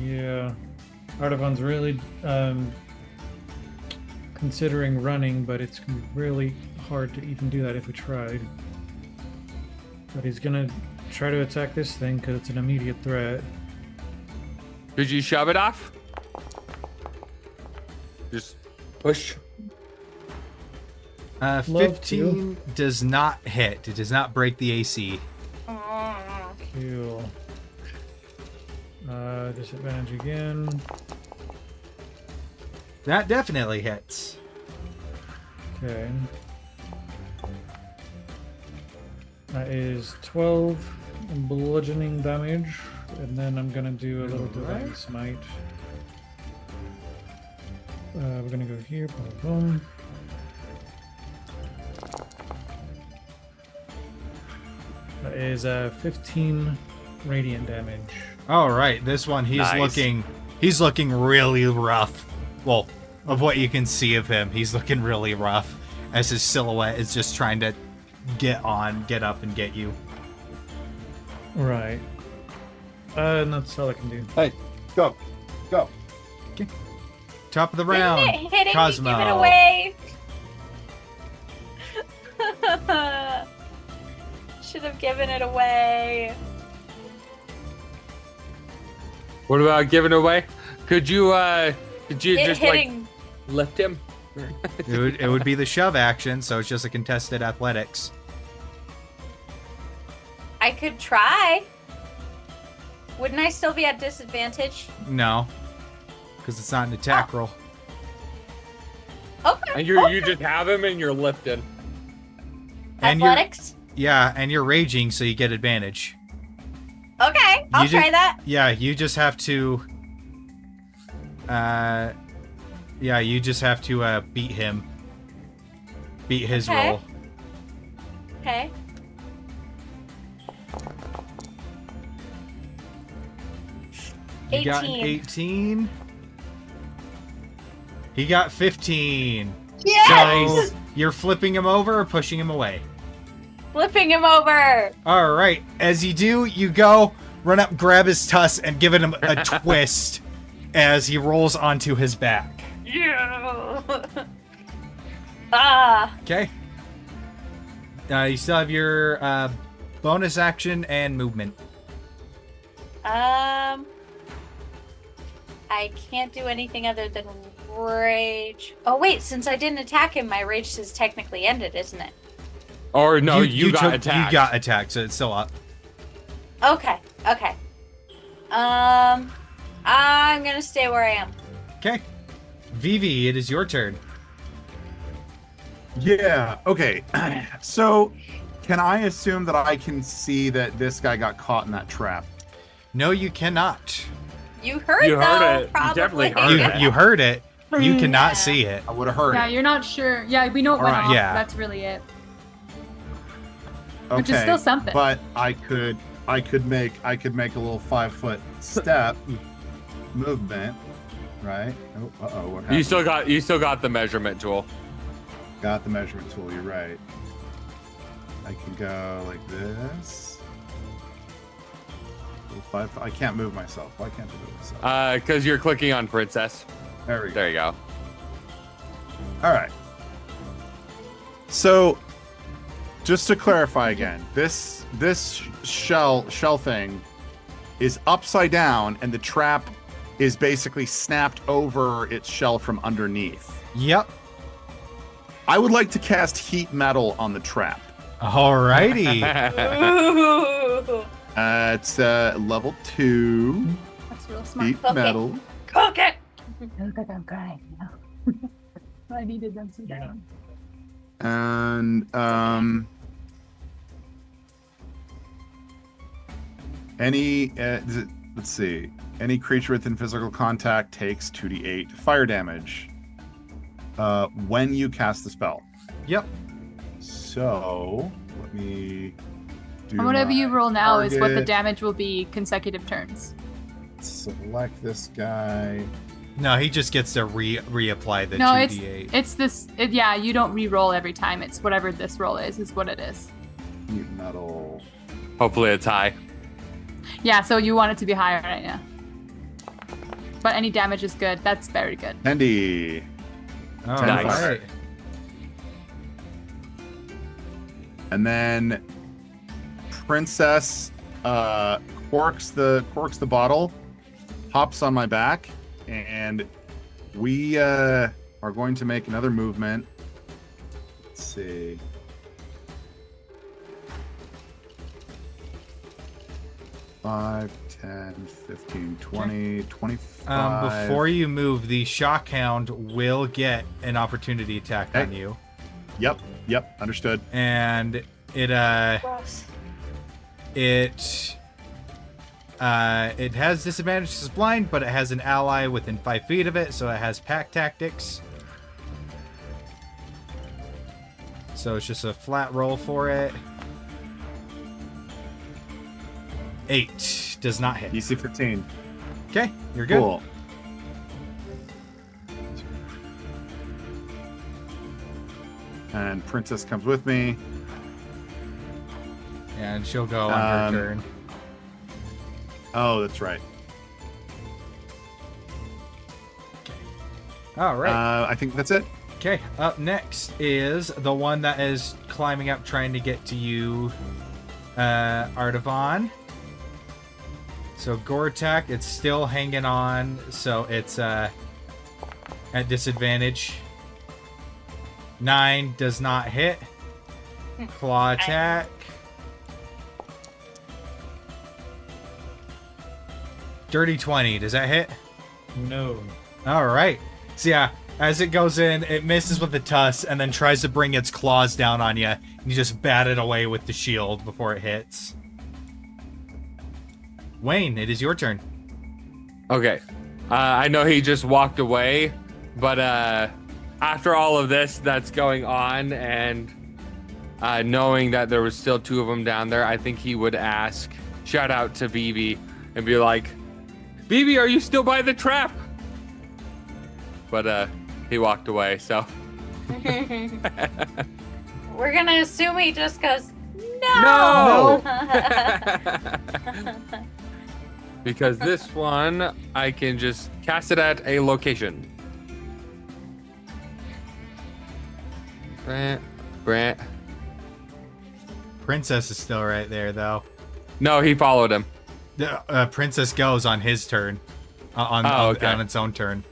Yeah. Artavan's really considering running, but it's really hard to even do that if we tried. But he's gonna try to attack this thing because it's an immediate threat. Did you shove it off? Just push. Love 15 does not hit. It does not break the AC. Cool. Disadvantage again. That definitely hits. Okay. That is 12 bludgeoning damage, and then I'm gonna do a little divine Alright. smite. We're gonna go here, boom, boom. That is 15 radiant damage. All right, this one he's looking really rough. Well, of what you can see of him, he's looking really rough as his silhouette is just trying to get up and get you. Right. And that's all I can do. Hey, go. Go. Top of the round. Didn't it hit it? Cosmo. Give it away. Should have given it away. What about giving away? Could you It just hitting. like lift him? It would be the shove action, so it's just a contested athletics. I could try. Wouldn't I still be at disadvantage? No, because it's not an attack roll. Okay. And you just have him and you're lifting. And you're, Athletics? yeah, and you're raging, so you get advantage. Okay, I'll You try that. Yeah, you just have to. You just have to beat him. Beat his Okay. roll. Okay. You got an 18. 18. He got 15. Yes! So you're flipping him over or pushing him away? Flipping him over. All right. As you do, you go, run up, grab his tusk, and give him a twist as he rolls onto his back. Yeah. Ah. Okay. You still have your bonus action and movement. I can't do anything other than rage. Oh wait, since I didn't attack him, my rage is technically ended, isn't it? Or no, you got attacked. You got attacked, so it's still up. Okay. Okay. I'm gonna stay where I am. Okay. Vivi, it is your turn. Yeah. Okay. So, can I assume that I can see that this guy got caught in that trap? No, you cannot. You heard You though, heard it. You probably. definitely heard You, it. you heard it. You cannot Yeah. see it. I would have heard Yeah, it. you're not sure. Yeah, we know it went Alright. off. Yeah. That's really it. Okay, Which is still something. But I could make a little 5-foot step movement, right? Oh, what happened? You still got the measurement tool. Got the measurement tool. You're right. I can go like this. I can't move myself. Why can't I move myself? Because you're clicking on princess. There we go. There you go. All right. So, just to clarify again, this shell thing is upside down, and the trap is basically snapped over its shell from underneath. Yep. I would like to cast heat metal on the trap. Alrighty. Ooh. It's level 2 That's real smart. heat Okay. metal. Cook it. I look like I'm crying now. I needed them to down. And let's see. Any creature within physical contact takes 2d8 fire damage when you cast the spell. Yep. So let me do And whatever you my roll now is what the target. damage will be consecutive turns. Select this guy. No, he just gets to reapply the No, 2d8. it's this. Yeah, you don't re-roll every time. It's whatever this roll is what it is. Heat metal. Hopefully it's high. Yeah, so you want it to be higher right now. But any damage is good. That's very good. Andy. Oh, Nice. alright. And then Princess corks the bottle, hops on my back, and we are going to make another movement. Let's see. Five, 10, 15, 20, 25. Before you move, the Shockhound will get an opportunity attack on Okay. you. Yep, understood. And it Gross. it has disadvantage because it's blind, but it has an ally within 5 feet of it, so it has pack tactics. So it's just a flat roll for it. 8 does not hit. DC 15. Okay, you're good. Cool. And Princess comes with me. And she'll go on her turn. Oh, that's right. All right. I think that's it. Okay, up next is the one that is climbing up trying to get to you, Artavan. So Gortak, it's still hanging on, so it's at disadvantage. 9 does not hit. Claw attack. Dirty 20, does that hit? No. All right. So yeah, as it goes in, it misses with the tusk and then tries to bring its claws down on you. You just bat it away with the shield before it hits. Wayne, it is your turn. Okay. I know he just walked away, but after all of this that's going on and knowing that there was still 2 of them down there, I think he would shout out to Vivi and be like, Vivi, are you still by the trap? But he walked away, so. We're gonna assume he just goes, no! Because this one, I can just cast it at a location. Brant. Princess is still right there, though. No, he followed him. The Princess goes on his turn. On its own turn.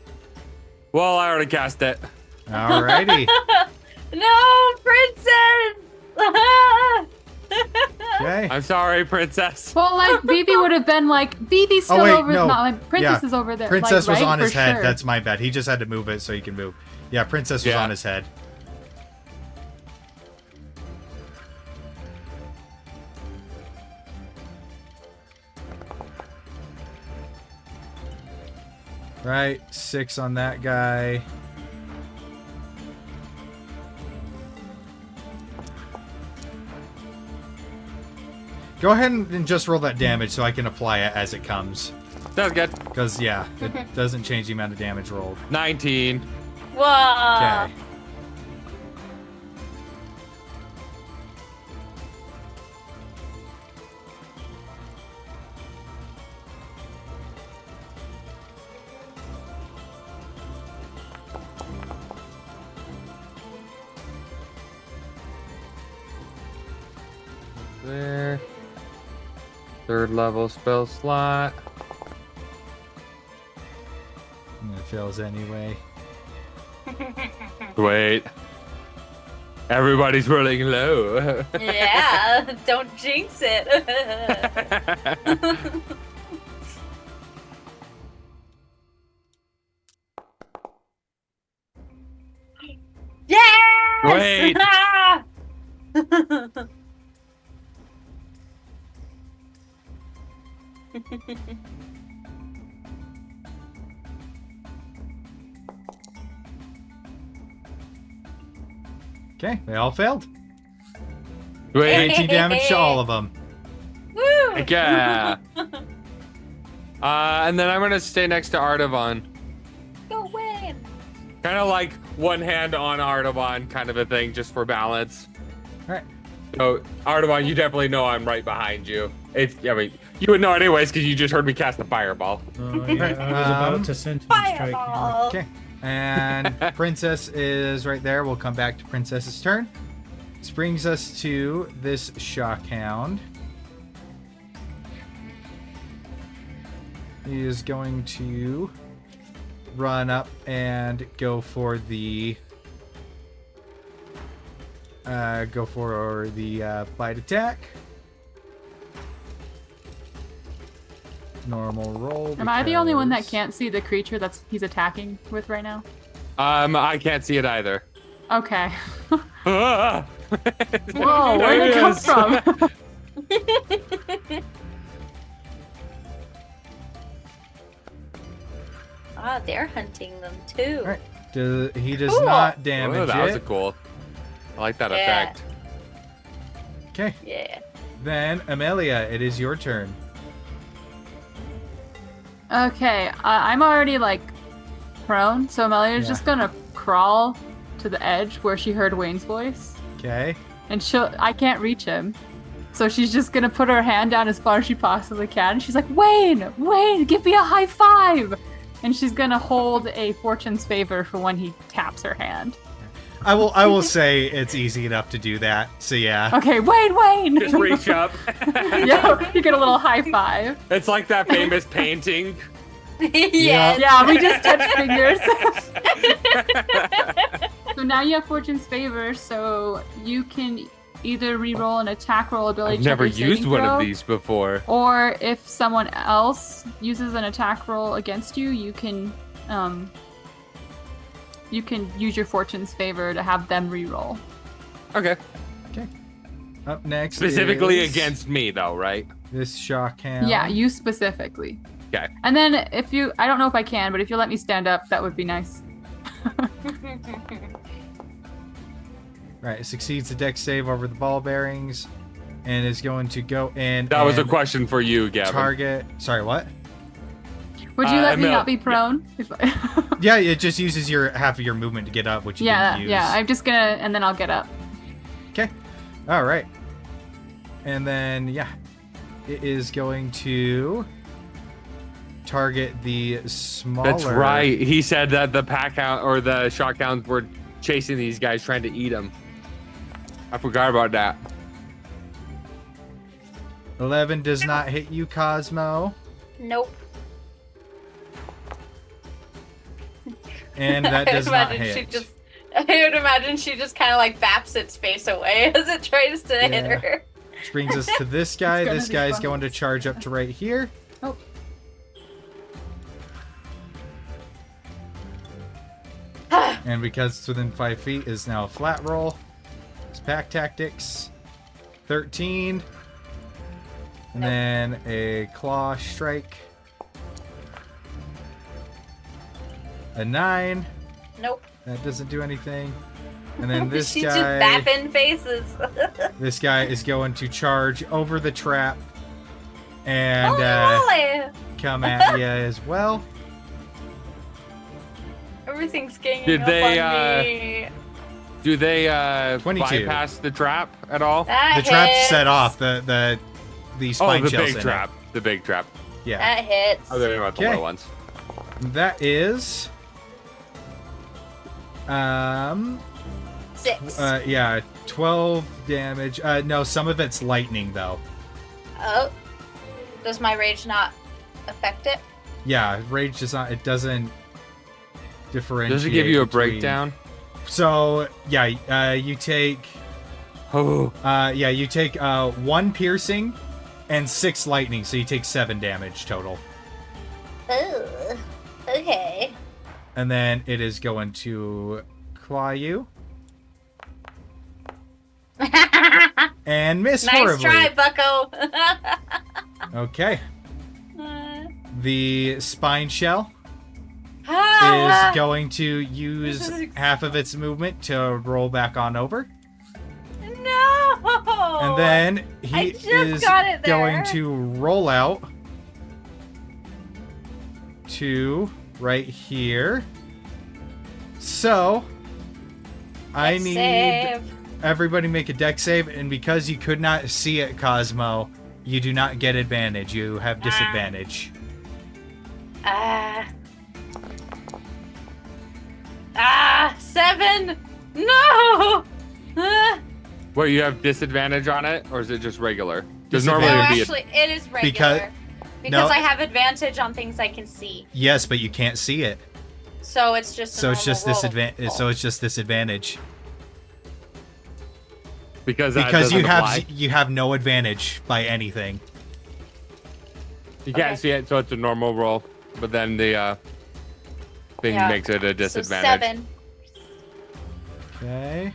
Well, I already cast it. Alrighty. No, Princess! Okay. I'm sorry, Princess. Well, like, Vivi would have been like, Vivi's still over. No. Not like, Princess Yeah. is over there. Princess like, was right? on his For head. sure. That's my bad. He just had to move it so he can move. Yeah, Princess was Yeah. on his head. Right, 6 on that guy. Go ahead and just roll that damage so I can apply it as it comes. Sounds good. Because, yeah, it doesn't change the amount of damage rolled. 19. Whoa! Okay. There. 3rd level spell slot. It fails anyway. Wait. Everybody's rolling low. Yeah, don't jinx it. Yes! Wait. Okay, they all failed. Wait. 18 damage to all of them. Woo! Yeah. And then I'm gonna stay next to Artavan. Go win. Kind of like one hand on Artavan, kind of a thing, just for balance. All right. So Artavan, you definitely know I'm right behind you. I mean, you would know anyways because you just heard me cast the fireball. Oh, yeah, I was about to send him strike. Fireball. Okay. And Princess is right there. We'll come back to Princess's turn. This brings us to this Shockhound. He is going to run up and go for the bite attack. Normal roll. Am I the only one that because- can't see the creature he's attacking with right now? I can't see it either. Okay. Ah! Whoa, where did it come from? Ah, they're hunting them too. All right. He does Cool. not damage Oh, that was a it. cool. I like that Yeah. effect. Okay. Yeah. Then Amelia, it is your turn. Okay, I'm already like prone, so Amelia's Yeah. just gonna crawl to the edge where she heard Wayne's voice, Okay. and I can't reach him, so she's just gonna put her hand down as far as she possibly can. She's like, Wayne, give me a high five, and she's gonna hold a fortune's favor for when he taps her hand. I will say it's easy enough to do that. So yeah. Okay, Wayne. Just reach up. Yeah, you get a little high five. It's like that famous painting. Yes. Yeah, we just touched fingers. So now you have fortune's favor, so you can either re-roll an attack roll ability I've check never or saving used one of throw, these before. or if someone else uses an attack roll against you, you can use your fortune's favor to have them re-roll. Okay. Up next, Specifically is against me, though, right? this shock hound. Yeah, you specifically. Okay. And then I don't know if I can, but if you let me stand up, that would be nice. Right, it succeeds the dex save over the ball bearings, and is going to go in. That was a and question for you, Gavin. Target. Sorry, what? Would you let me Emil, not be prone? Yeah, it just uses your half of your movement to get up, which you Yeah, didn't use. yeah. I'm just gonna, and then I'll get up. Okay. All right. And then yeah, it is going to target the smaller. That's right. He said that the pack hound or the shock hounds were chasing these guys, trying to eat them. I forgot about that. 11 does not hit you, Cosmo, Nope. and that does not hit. I would imagine she just kind of like baps its face away as it tries to hit Yeah. her. Which brings us to this guy. It's gonna This be guy's fun. going to charge up to right here. Oh. And because it's within 5 feet, is now a flat roll. It's pack tactics. 13. And Nope. then a claw strike. A 9. Nope. That doesn't do anything. And then this She's just guy. bapping faces. This guy is going to charge over the trap and Holy moly! come at you as well. Everything's ganging Did up they, on me. Do they 22. bypass the trap at all? That The trap's hits. set off. The Oh, spine the shell's big in trap. The big trap. It. Yeah. That hits. Oh, they're about the Okay. little ones. That is 6. yeah, 12 damage. No, some of it's lightning though. Oh. Does my rage not affect it? Yeah, rage does not. It doesn't differentiate. Does it give you a between- breakdown? So yeah, you take Oh, you take 1 piercing and 6 lightning, so you take 7 damage total. Oh. Okay. And then it is going to claw you and miss Nice horribly. try, Bucko. Okay. The spine shell Ah, is going to use This is- half of its movement to roll back on over. no. And then I he just is got it there. going to roll out to right here. So I Let's need save. everybody make a deck save, and because you could not see it, Cosmo, you do not get advantage. You have disadvantage. 7. No. wait, you have disadvantage on it, or is it just regular? Because Disadvantage. normally No, it would be actually, it is regular. Because- Because no. I have advantage on things I can see. Yes, but you can't see it. So it's just a So it's just normal roll. disadvantage. So it's just disadvantage because that because you doesn't have apply. you have no advantage by anything. You can't Okay. see it, so it's a normal roll. But then the thing Yeah. makes it a So disadvantage. 7. Okay.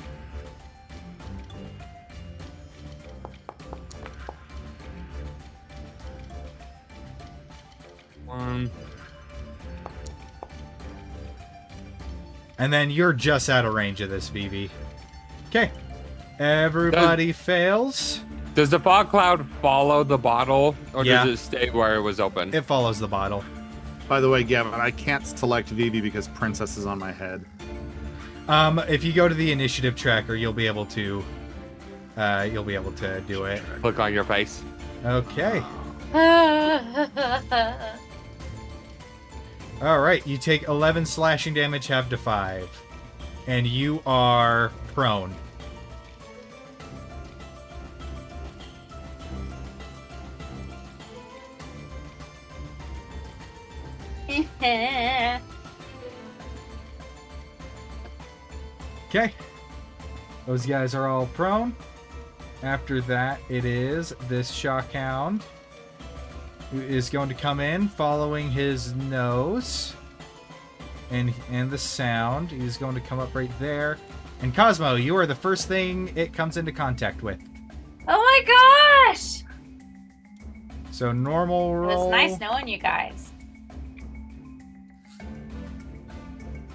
And then you're just out of range of this, Vivi. Okay. Everybody fails. Does the fog cloud follow the bottle, or Yeah. does it stay where it was open? It follows the bottle. By the way, Gavin, I can't select Vivi because Princess is on my head. If you go to the initiative tracker, you'll be able to do it. Click on your face. All right, you take 11 slashing damage, half to 5. And you are prone. Okay. Those guys are all prone. After that, it is this shockhound who is going to come in following his nose and the sound. He's going to come up right there. And Cosmo, you are the first thing it comes into contact with. Oh my gosh! So normal It roll. was nice knowing you guys.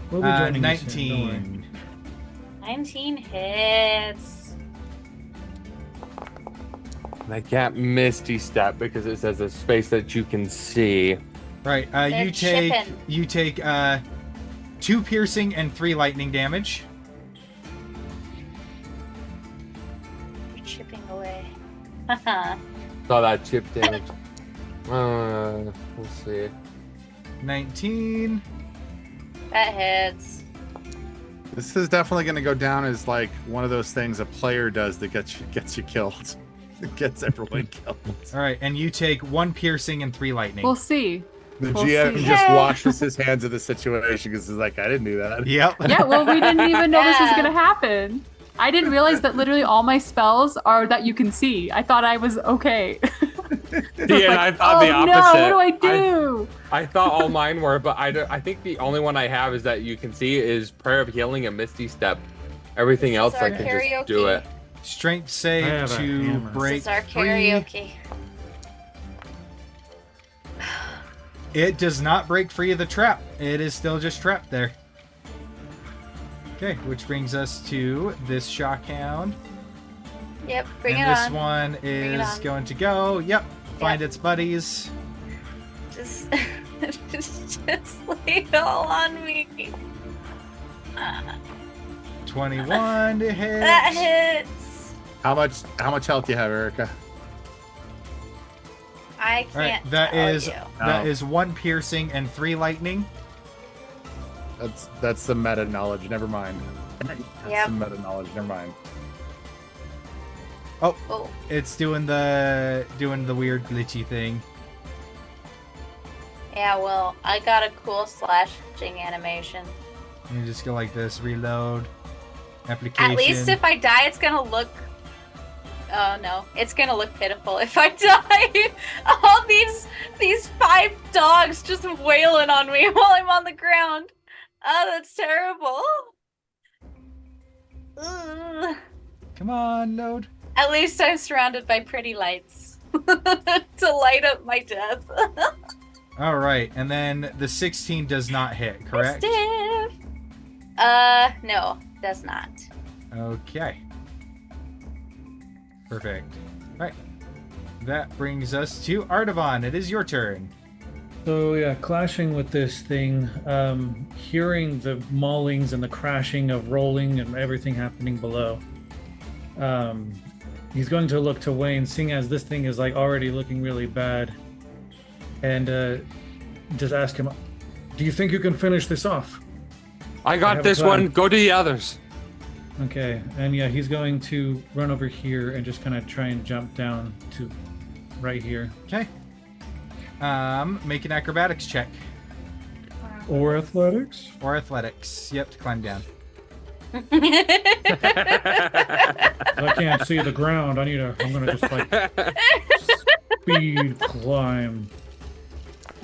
We'll be joining you soon, don't worry. 19. 19 hits. And I can't Misty Step because it says a space that you can see. Right. They're chipping. You take 2 piercing and 3 lightning damage. You're chipping away. Saw that chip damage. Let's see. 19. That hits. This is definitely going to go down as like one of those things a player does that gets you killed. It gets everyone killed. All right, and you take 1 piercing and 3 lightning. We'll see. The We'll GM see. just washes his hands of the situation because he's like, I didn't do that. Yep. Yeah, well, we didn't even know this was Yeah. gonna happen. I didn't realize that literally all my spells are that you can see. I thought I was okay. See, and I thought the opposite. No, what do I do? I thought all mine were, but I think the only one I have is that you can see is Prayer of Healing and Misty Step. Everything else our I can just do karaoke. it. Strength I save have a to hammer. break This is our free. karaoke. It does not break free of the trap. It is still just trapped there. Okay, which brings us to this shockhound. Yep, bring and it this on. one it is on. going to go. Yep. Find Yep. its buddies. Just, just lay it all on me. 21 to hit. That hits. How much health do you have, Erica? I All right, can't that tell is you. that No. is 1 piercing and 3 lightning. That's the meta knowledge. Never mind. That's Yep. the meta knowledge. Never mind. Oh, It's doing the weird glitchy thing. yeah, well, I got a cool slashing animation. You just go like this, reload, application. At least if I die, it's gonna look... Oh, no. It's gonna look pitiful if I die. All these 5 dogs just wailing on me while I'm on the ground. Oh, that's terrible. Ugh. Come on, load. At least I'm surrounded by pretty lights to light up my death. All right, and then the 16 does not hit, correct? Stiff. No, does not. Okay. Perfect. All right. That brings us to Artavan. It is your turn. So yeah, clashing with this thing, hearing the maulings and the crashing of rolling and everything happening below. He's going to look to Wayne, seeing as this thing is like already looking really bad, and just ask him, "Do you think you can finish this off?" I I got have a this plan. one. Go to the others. Okay, and yeah, he's going to run over here and just kind of try and jump down to right here. Okay. Make an acrobatics check Or athletics. or athletics. Yep, to climb down. I can't see the ground. I'm gonna just like speed climb.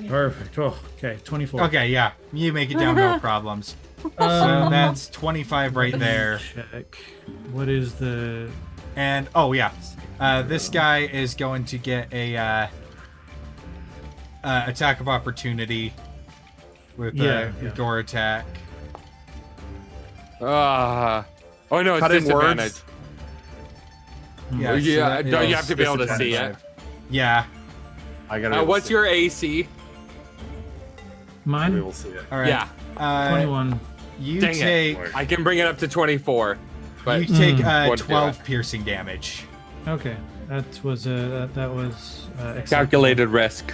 Perfect. Oh, okay, 24. Okay, yeah, you make it down, no problems. So that's 25 right there. Check. What is the? And oh yeah, this guy is going to get a attack of opportunity with Yeah, a yeah. door attack. Oh no, it's Cutting disadvantage. words. Yeah, Yeah, so that no, you is have to be able to see it. 25. Yeah. I gotta. What's your AC? We Mine. will see it. All right. Yeah, 21. You Dang it. take I can bring it up to 24. But you take wouldn't do 12 it. piercing damage. Okay, that was acceptable. Calculated risk.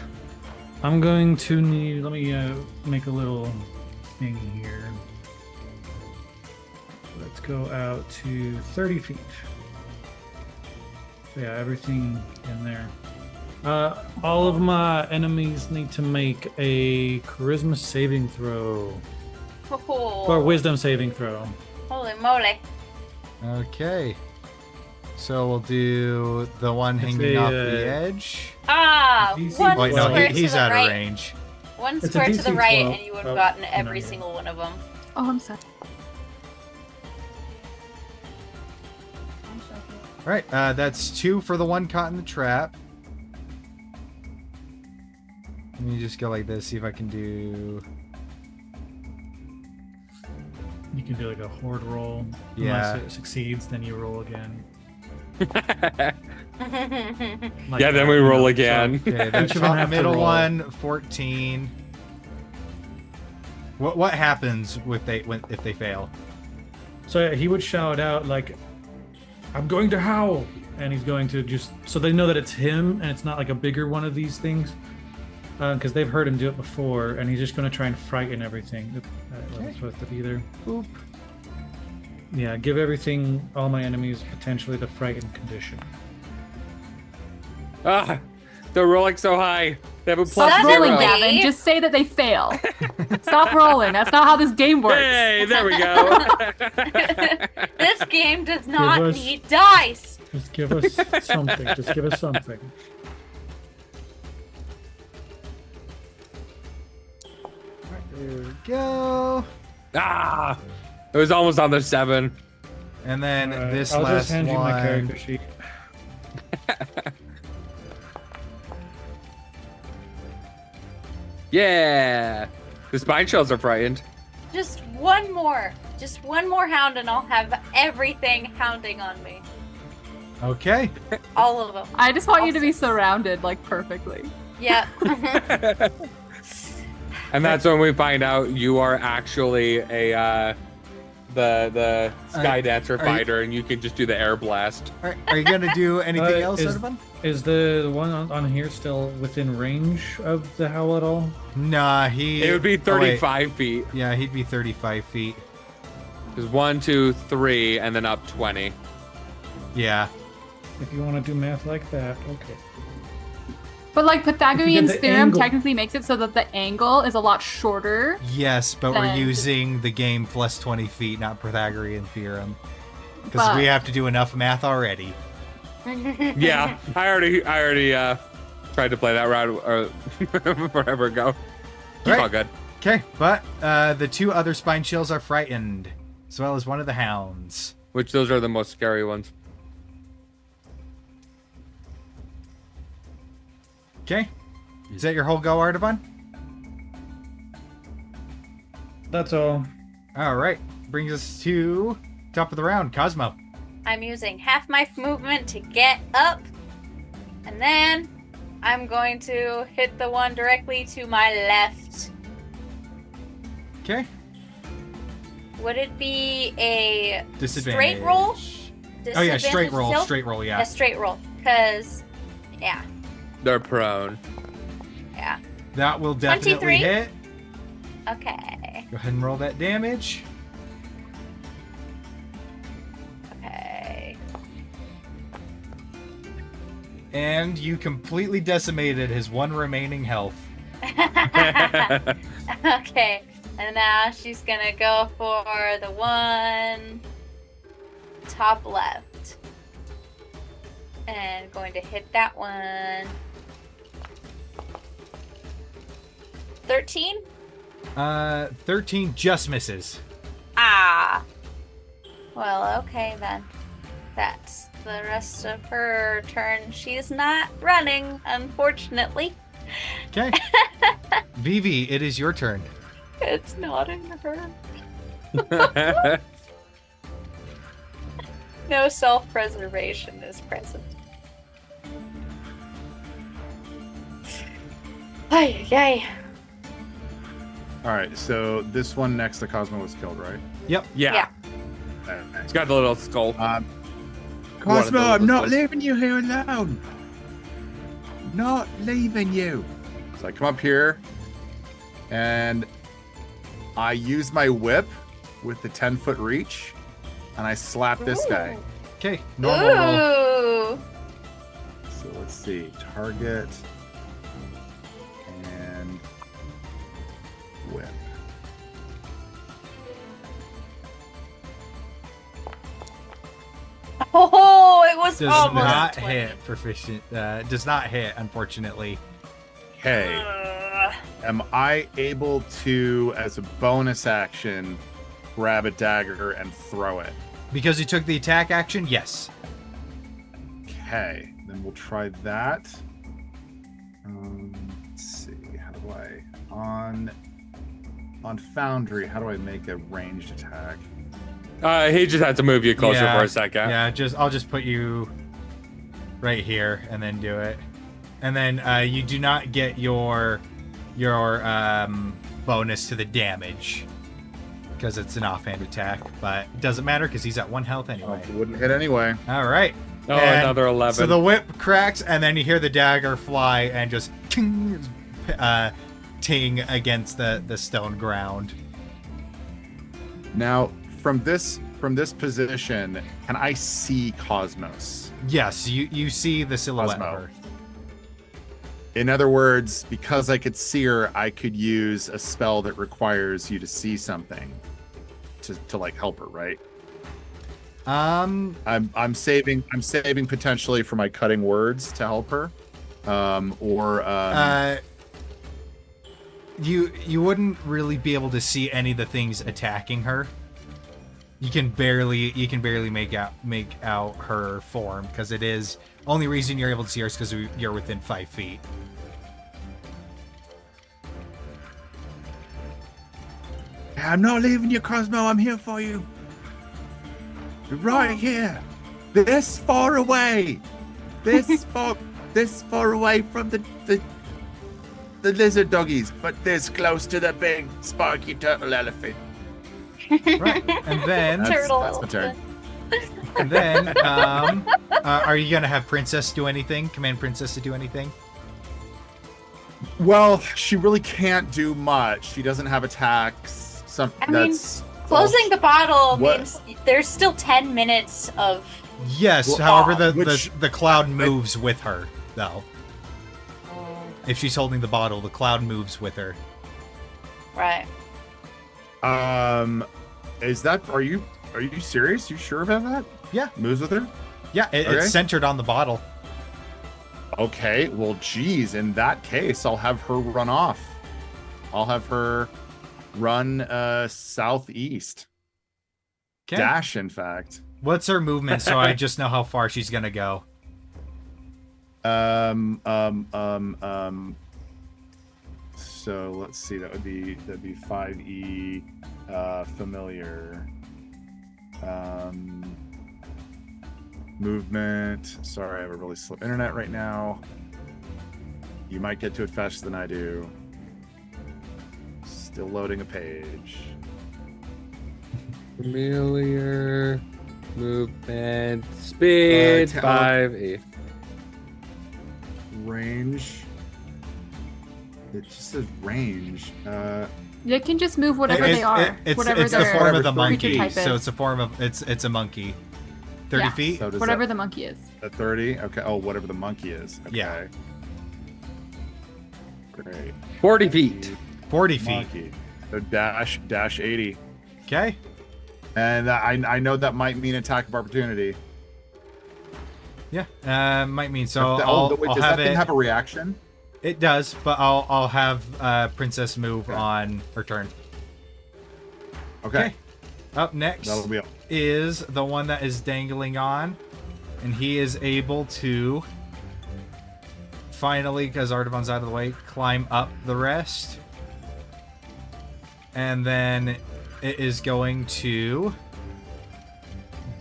I'm going to need. Let me make a little thing here. Let's go out to 30 feet. So yeah, everything in there. All of my enemies need to make a charisma saving throw or wisdom saving throw. Holy moly. Okay. So we'll do the one It's hanging a, off the edge. Ah, DC one Wait, no, square he's to the out right. of range. One It's a square to the DC right, 12. and you would have Oh, gotten every no. single one of them. Oh, I'm sorry. All right, that's 2 for the one caught in the trap. Let me just go like this, see if I can do... You can do like a horde roll. Yeah. Unless it succeeds, then you roll again. Yeah, Like then that, we you roll know, again. Okay, the Each of them top have to middle roll. one, 14. What happens with if they fail? So he would shout out like, "I'm going to howl," and he's going to just so they know that it's him and it's not like a bigger one of these things, because they've heard him do it before, and he's just going to try and frighten everything. That's supposed to be there. Boop. Yeah, give everything, all my enemies, potentially the frightened condition. Ah, they're rolling so high. They have a plus Stop rolling, 0. Gavin. Just say that they fail. Stop rolling. That's not how this game works. Hey, there we go. This game does not us- need dice. Just give us something. Just give us something. There we go. Ah, it was almost on the 7. And then Alright, this I'll last just hand you my one. character sheet. Yeah, the spine shells are frightened. Just one more hound, and I'll have everything hounding on me. Okay. All of them. I just want you to be surrounded like perfectly. Yep. And that's when we find out you are actually a the sky dancer are you- fighter, and you can just do the air blast. Are you gonna do anything else, is- Artaban? Is the one on here still within range of the howl at all? Nah, he. It would be oh, wait. 35 feet. Yeah, he'd be 35 feet. There's 1, 2, 3, and then up 20. Yeah. If you want to do math like that, okay. But like Pythagorean the theorem angle- technically makes it so that the angle is a lot shorter. Yes, but we're Then- using the game plus 20 feet, not Pythagorean theorem. Because But- we have to do enough math already. Yeah, I already tried to play that route forever ago. It's Right. all good. Okay, but the 2 other spine chills are frightened, as well as one of the hounds. Which those are the most scary ones. Okay. Is that your whole go, Artaban? That's all. All right. Brings us to top of the round, Cosmo. I'm using half my movement to get up, and then I'm going to hit the one directly to my left. Okay. Would it be a Disadvantage. straight roll? Oh yeah, straight Disadvantage roll. still? Straight roll. Yeah. A straight roll, because, yeah, They're prone. yeah. That will definitely 23? hit. Okay, Go ahead and roll that damage. okay. And you completely decimated his one remaining health. Okay, and now she's gonna go for the one top left. And going to hit that one. 13? 13 just misses. Ah. Well, okay then. That's the rest of her turn. She's not running, unfortunately. Okay. Vivi, it is your turn. It's not in her. No self-preservation is present. Ay, ay. All right, so this one next to Cosmo was killed, right? Yep. Yeah. It's got the little skull. Cosmo, One of those I'm not was- leaving you here alone. Not leaving you. So I come up here, and I use my whip with the 10-foot reach, and I slap this guy. Okay, normal roll. Ooh. So let's see, target and whip. Oh, it was Does almost not 20. hit proficient. Does not hit, unfortunately. Okay, am I able to, as a bonus action, grab a dagger and throw it? Because you took the attack action, yes. Okay, then we'll try that. Let's see, how do I on Foundry? How do I make a ranged attack? He just had to move you closer Yeah, for a second. Yeah, I'll just put you right here and then do it. And then you do not get your bonus to the damage because it's an offhand attack, but it doesn't matter because he's at 1 health anyway. It wouldn't hit anyway. All right. Oh, And another 11. So the whip cracks, and then you hear the dagger fly and just ting against the stone ground. Now, from this position, can I see Cosmos? Yes, you see the silhouette Cosmo. of her. In other words, because I could see her, I could use a spell that requires you to see something to like help her, right? I'm saving potentially for my cutting words to help her. You wouldn't really be able to see any of the things attacking her. You can barely make out her form because it is only reason you're able to see her is because you're within 5 feet. I'm not leaving you, Cosmo. I'm here for you. You're right here. This far away. This far away from the lizard doggies, but this close to the big sparky turtle elephant. Right, and then that's my turn. And then are you gonna have Princess do anything? Command Princess to do anything? Well, she really can't do much. She doesn't have attacks. Closing the bottle What? means there's still 10 minutes of. Yes. Well, however, which- the cloud moves with her, though. If she's holding the bottle, the cloud moves with her. Right. Is that? Are you serious? You sure about that? Yeah. Moves with her? Yeah, Okay. it's centered on the bottle. Okay. Well, geez. In that case, I'll have her run off. I'll have her run southeast. Okay. Dash, in fact. What's her movement so I just know how far she's gonna go? So let's see. That'd be 5e familiar. Movement. Sorry, I have a really slow internet right now. You might get to it faster than I do. Still loading a page. Familiar movement speed 5e. Range. It just says range. They can just move whatever they are. It's whatever the their form of the creature monkey, type is. so it's a form of it's a monkey. 30 Yeah. feet. So does Whatever that, the monkey is. at 30? Okay. Oh, whatever the monkey is. Okay. Yeah. Great. 40 feet. 40 feet. Monkey. So dash 80. Okay. And I know that might mean attack of opportunity. Yeah. Might mean so. Wait, I'll does have that thing it. have a reaction? It does, but I'll have Princess move on her turn. Okay. Up next That'll be all. is the one that is dangling on, and he is able to finally, because Artavan's out of the way, climb up the rest. And then it is going to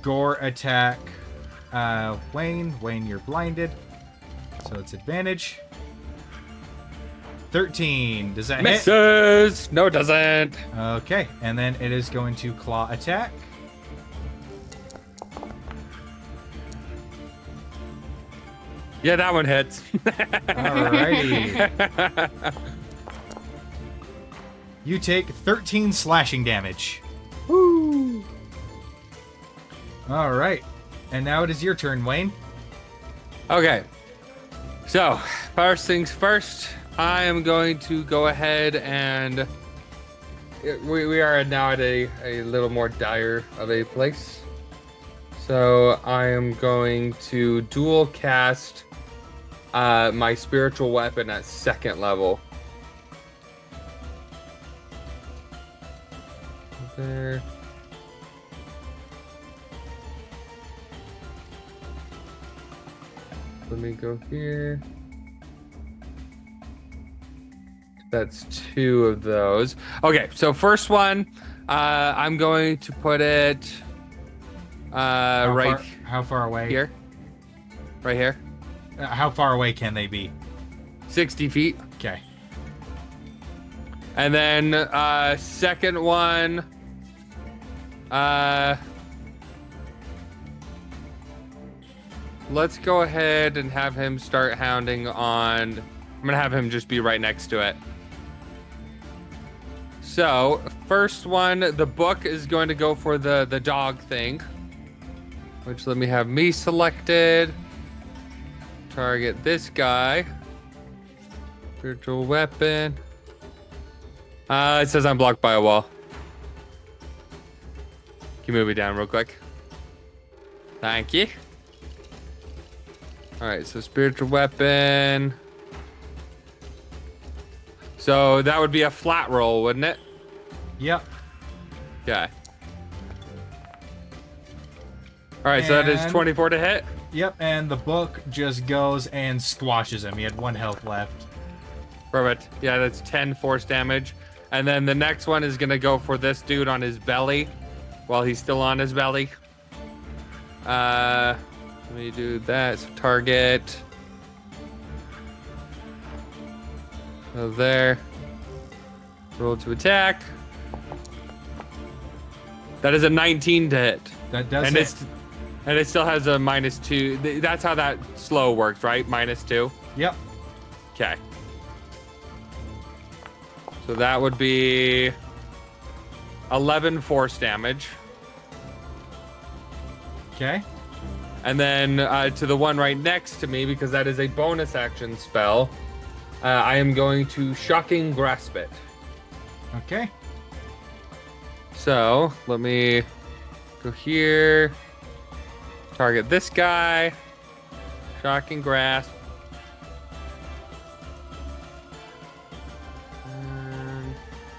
gore attack Wayne. Wayne, you're blinded, so it's advantage. 13. Does that hit? Misses. No, it doesn't. Okay, and then it is going to claw attack. Yeah, that one hits. Alrighty. You take 13 slashing damage. Woo! All right. And now it is your turn, Wayne. Okay. So, first things first, I am going to go ahead and we are now at a little more dire of a place. So I am going to dual cast my spiritual weapon at 2nd level. There. Let me go here. That's 2 of those. Okay, so first one, I'm going to put it How far away? here. Right here. How far away can they be? 60 feet. Okay. And then second one, let's go ahead and have him start hounding on. I'm gonna have him just be right next to it. So first one, the book is going to go for the dog thing, which let me have me selected. Target this guy. Spiritual weapon. It says I'm blocked by a wall. Can you move me down real quick? Thank you. All right, so spiritual weapon. So that would be a flat roll, wouldn't it? Yep. Okay. All right, so that is And- 24 to hit. Yep, and the book just goes and squashes him. He had 1 health left. Perfect. Yeah, that's 10 force damage. And then the next one is going to go for this dude on his belly while he's still on his belly. Let me do that. So target. So there. Roll to attack. That is a 19 to hit. That does And hit. and it still has a -2. That's how that slow works, right? -2. Yep. Okay. So that would be 11 force damage. Okay. And then to the one right next to me, because that is a bonus action spell, I am going to Shocking Grasp it. Okay. So let me go here. Target this guy. Shocking Grasp.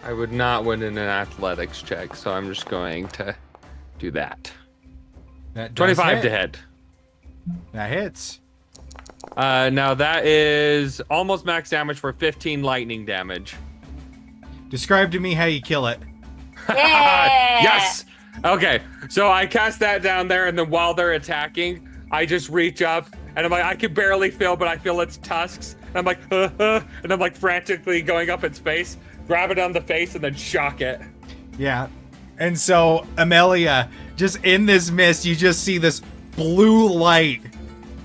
I would not win in an athletics check, so I'm just going to do that. That does 25 to hit. That hits. Now that is almost max damage for 15 lightning damage. Describe to me how you kill it. Yeah. Yes! Okay, so I cast that down there, and then while they're attacking, I just reach up, and I'm like, I can barely feel, but I feel its tusks. And I'm like, and I'm like frantically going up its face, grab it on the face, and then shock it. Yeah. And so, Amelia, just in this mist, you just see this blue light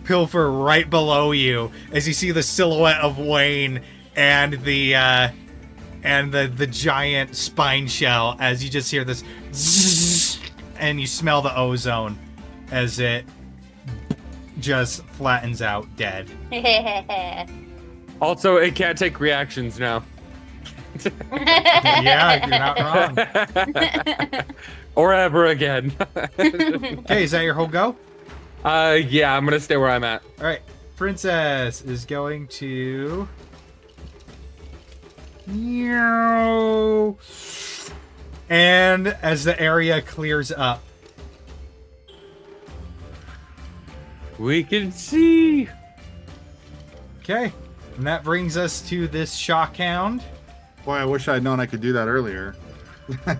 pilfer right below you as you see the silhouette of Wayne and the giant spine shell as you just hear this zzz, and you smell the ozone as it just flattens out dead. Also, it can't take reactions now. Yeah, you're not wrong. Or ever again. Okay, is that your whole go? Yeah, I'm gonna stay where I'm at. All right, Princess is going to. Meow. And as the area clears up, We can see. okay, and that brings us to this shock hound. Boy, I wish I'd known I could do that earlier. I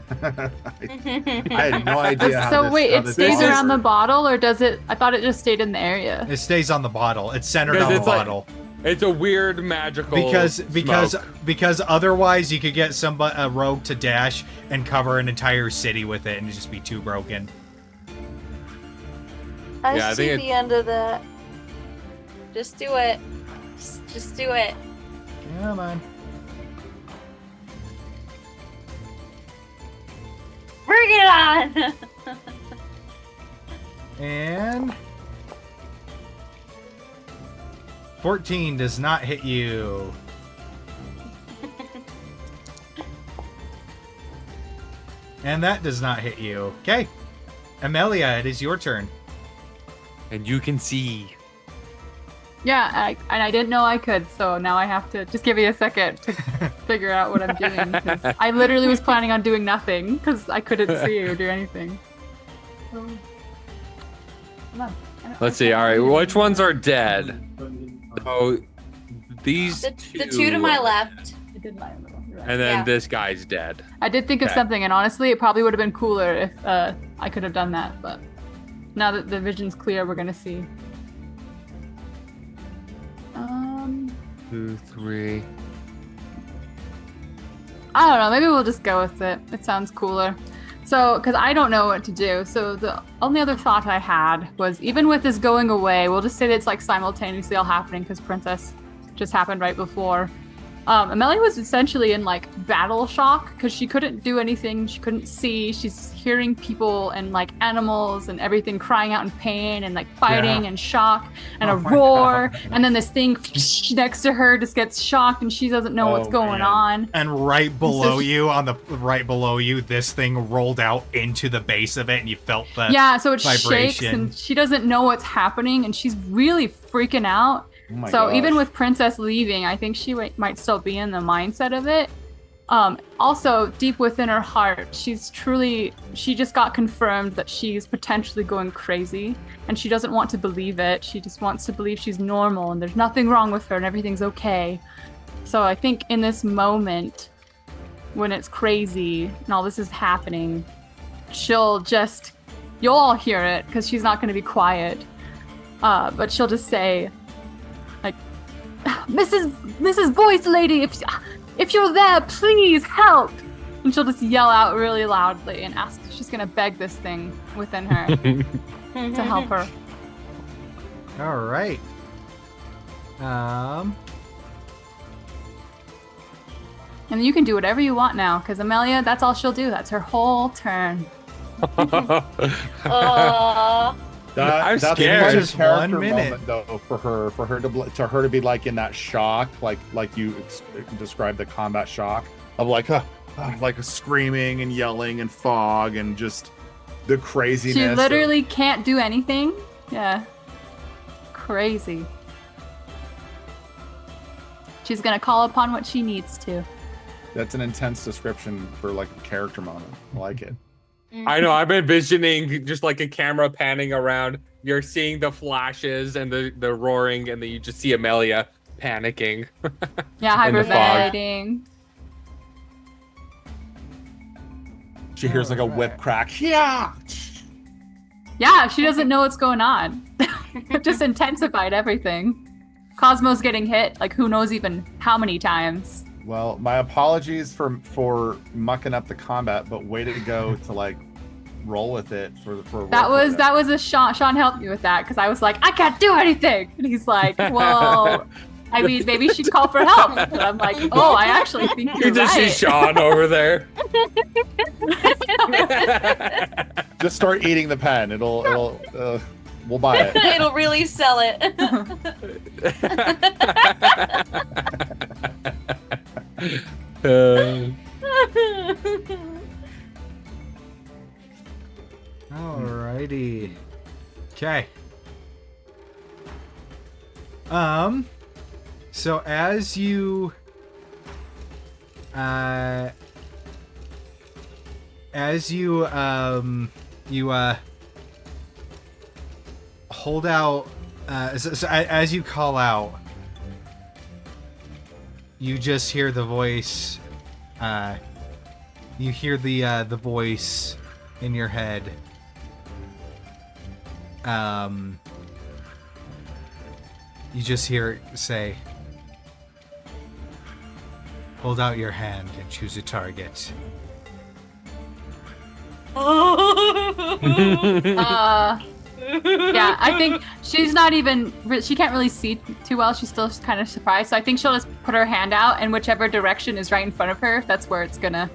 had no idea how So this, wait, how it this stays works. around the bottle, or does it? I thought it just stayed in the area. It stays on the bottle. It's centered Because on the it's like- bottle It's a weird magical because smoke. otherwise you could get a rogue to dash and cover an entire city with it and it'd just be too broken. Yeah, I I see think the end of that. Just do it. Just do it. Come on. Bring it on! And 14 does not hit you. And that does not hit you. Okay. Amelia, it is your turn. And you can see. Yeah, and I didn't know I could, so now I have to just give me a second to figure out what I'm doing. 'Cause I literally was planning on doing nothing because I couldn't see or do anything. So, come on. Let's see. All right, which ones are dead? So these The two, two to my left. I did lie a little. You're right. and then Yeah. this guy's dead. I did think of Okay. something, and honestly, it probably would have been cooler if I could have done that. But now that the vision's clear, we're gonna see. 2, 3. I don't know. Maybe we'll just go with it. It sounds cooler. So, because I don't know what to do. So the only other thought I had was, even with this going away, we'll just say that it's like simultaneously all happening because Princess just happened right before. Amelia was essentially in like battle shock because she couldn't do anything. She couldn't see. She's hearing people and like animals and everything crying out in pain and like fighting and shock and Oh a my roar. God. And then this thing next to her just gets shocked and she doesn't know what's Oh, going man. on. And right below you, this thing rolled out into the base of it, and you felt the Yeah, so it shakes vibration. and she doesn't know what's happening and she's really freaking out. Oh my So even gosh. with Princess leaving, I think she might still be in the mindset of it. Also, deep within her heart, she just got confirmed that she's potentially going crazy and she doesn't want to believe it. She just wants to believe she's normal and there's nothing wrong with her and everything's okay. So I think in this moment, when it's crazy and all this is happening, you'll all hear it because she's not going to be quiet. But she'll just say, like, Mrs. Voice Lady, if you're there, please help. And she'll just yell out really loudly and ask, she's going to beg this thing within her to help her. All right. And you can do whatever you want now because Amelia, that's all she'll do. That's her whole turn. Aw. I'm That's scared. a Just character 1 minute. moment though for her to be like in that shock, like you described the combat shock of like screaming and yelling and fog and just the craziness. She of- literally can't do anything. Yeah. Crazy. She's going to call upon what she needs to. That's an intense description for like a character moment. I like it. I know. I'm envisioning just like a camera panning around. You're seeing the flashes and the roaring, and then you just see Amelia panicking. Yeah, In the fog. hyperventilating. She hears like a whip crack. Yeah. Yeah, she doesn't know what's going on. It just intensified everything. Cosmo's getting hit, like who knows even how many times. Well, my apologies for mucking up the combat, but way to go to like roll with it for That was a Sean. Sean helped me with that because I was like, I can't do anything, and he's like, well, I mean, maybe you should call for help. And I'm like, oh, I actually think You you're just see right. Sean over there. Just start eating the pen. It'll we'll buy it. It'll really sell it. Alrighty. Okay. So as you hold out so as you call out, you just hear the voice you hear the voice in your head. You just hear it say, hold out your hand and choose a target. Yeah, I think she's not even. She can't really see too well. She's still kind of surprised. So I think she'll just put her hand out, and whichever direction is right in front of her, that's where it's gonna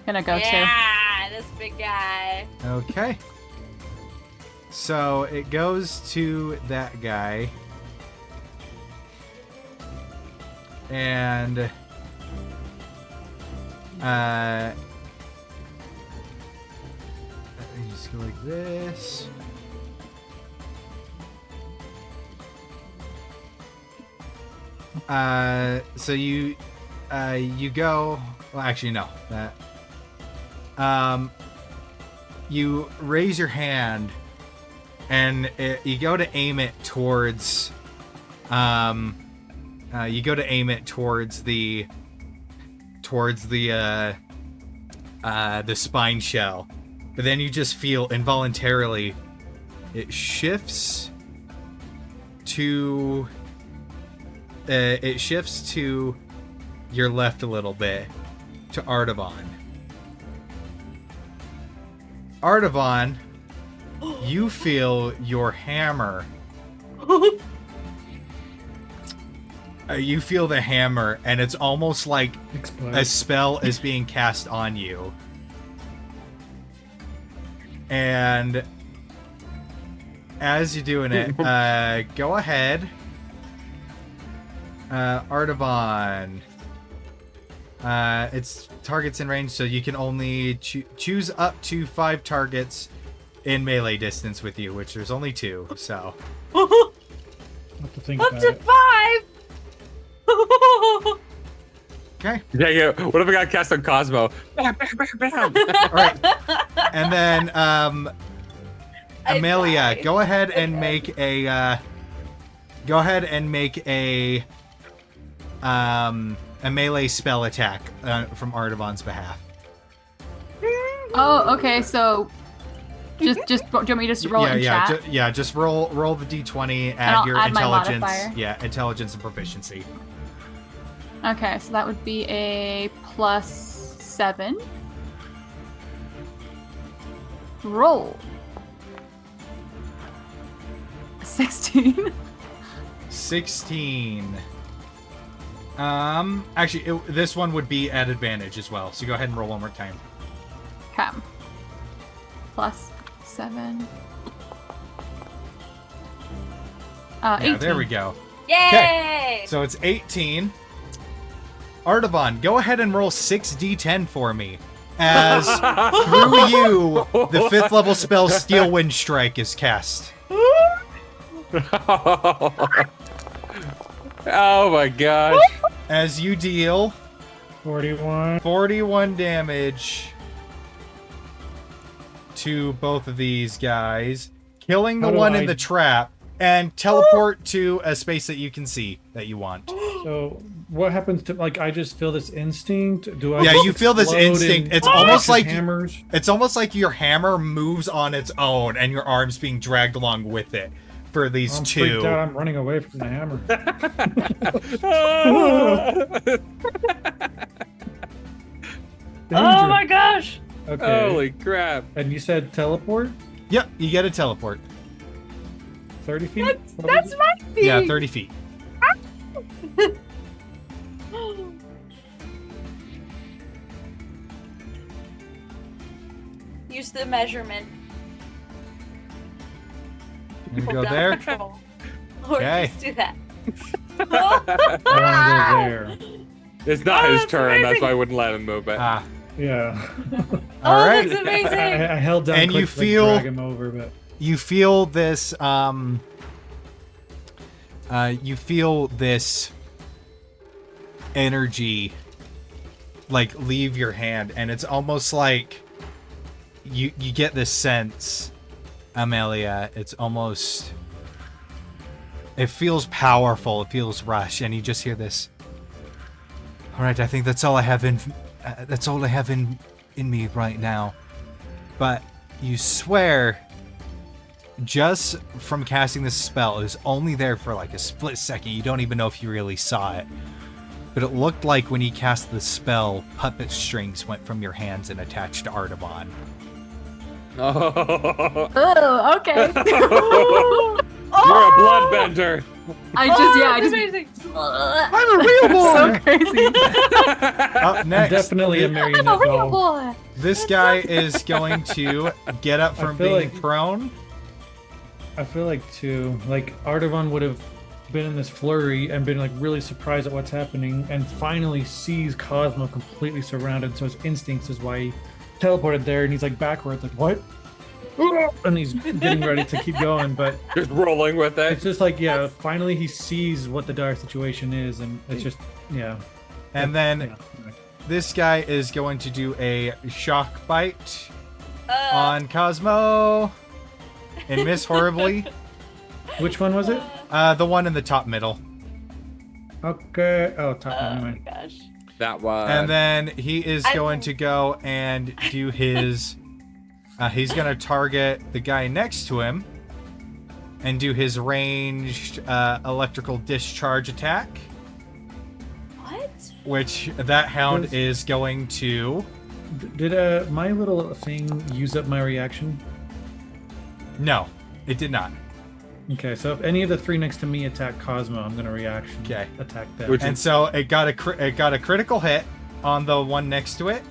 go to. Yeah, this big guy. Okay. So it goes to that guy. And let me just go like this. So you go. Well, actually, no. You raise your hand, and you go to aim it towards. You go to aim it towards the spine shell, but then you just feel involuntarily it shifts to your left a little bit to Artavan. Artavan, you feel your hammer. You feel the hammer, and it's almost like Explode. a spell is being cast on you. And as you're doing it, go ahead. Artavan. It's targets in range, so you can only choose up to 5 targets in melee distance with you, which there's only 2, so. I'll have to think Up about to it. 5. Okay. Yeah. What if I got cast on Cosmo? Bam, bam, bam, bam. All right. And then, I Amelia, died. go ahead and make a melee spell attack from Artavan's behalf. Oh, okay. So just do you want me to just roll it in chat? Just roll the d20, add I'll your add my intelligence. modifier. Yeah, intelligence and proficiency. Okay, so that would be a +7. Roll. 16. 16. Actually, this one would be at advantage as well. So go ahead and roll one more time. Okay. +7. 18. Yeah, there we go. Yay! So it's 18. Artavan, go ahead and roll 6d10 for me. As through you, the 5th level spell Steel Wind Strike is cast. Oh my gosh. As you deal 41. damage to both of these guys, killing the How do one I- in the trap, and teleport to a space that you can see that you want. So what happens to, like, I just feel this instinct? Do I? Yeah, just you feel this explode instinct. in It's almost Max's like hammers. It's almost like your hammer moves on its own, and your arms being dragged along with it for these I'm two. freaked out. I'm running away from the hammer. Oh my gosh! Okay. Holy crap. And you said teleport? Yep, you get a teleport. 30 feet? That's my feet. Yeah, 30 feet. Use the measurement. You Hold go down there. Control. Or Okay. just do that. I want to go there. It's not Oh, his that's turn, that's amazing. why I wouldn't let him move it. Ah, Yeah. all Oh, right. that's amazing. I held down And you click to, like, feel- drag him over, but you feel this energy like leave your hand, and it's almost like you get this sense, Amelia. It's almost, it feels powerful. It feels rush, and you just hear this. All right, I think that's all I have in. That's all I have in me right now. But you swear, just from casting this spell, it was only there for like a split second. You don't even know if you really saw it. But it looked like when you cast the spell, puppet strings went from your hands and attached to Artavan. Oh. Oh, okay. You're a bloodbender. I just amazing. I'm a real so boy. crazy. Up I'm next, definitely a I'm marionette a real doll. boy. this guy is going to get up from feel being like- prone. I feel like too, like Artavan would have been in this flurry and been like really surprised at what's happening, and finally sees Cosmo completely surrounded. So his instincts is why he teleported there, and he's like backwards, like what? And he's getting ready to keep going, but Just rolling with it. it's just like finally he sees what the dire situation is, and it's just And then yeah. this guy is going to do a shock bite Uh, on Cosmo and miss horribly. Which one was it? The one in the top middle. Okay. Oh, top oh one my anyway. gosh. That was. And then he is going to go and do his. He's going to target the guy next to him and do his ranged electrical discharge attack, What? which that hound Does- is going to. Did my little thing use up my reaction? No, it did not. Okay, so if any of the three next to me attack Cosmo, I'm gonna reaction Okay. attack them. Which- And so it got a critical hit on the one next to it,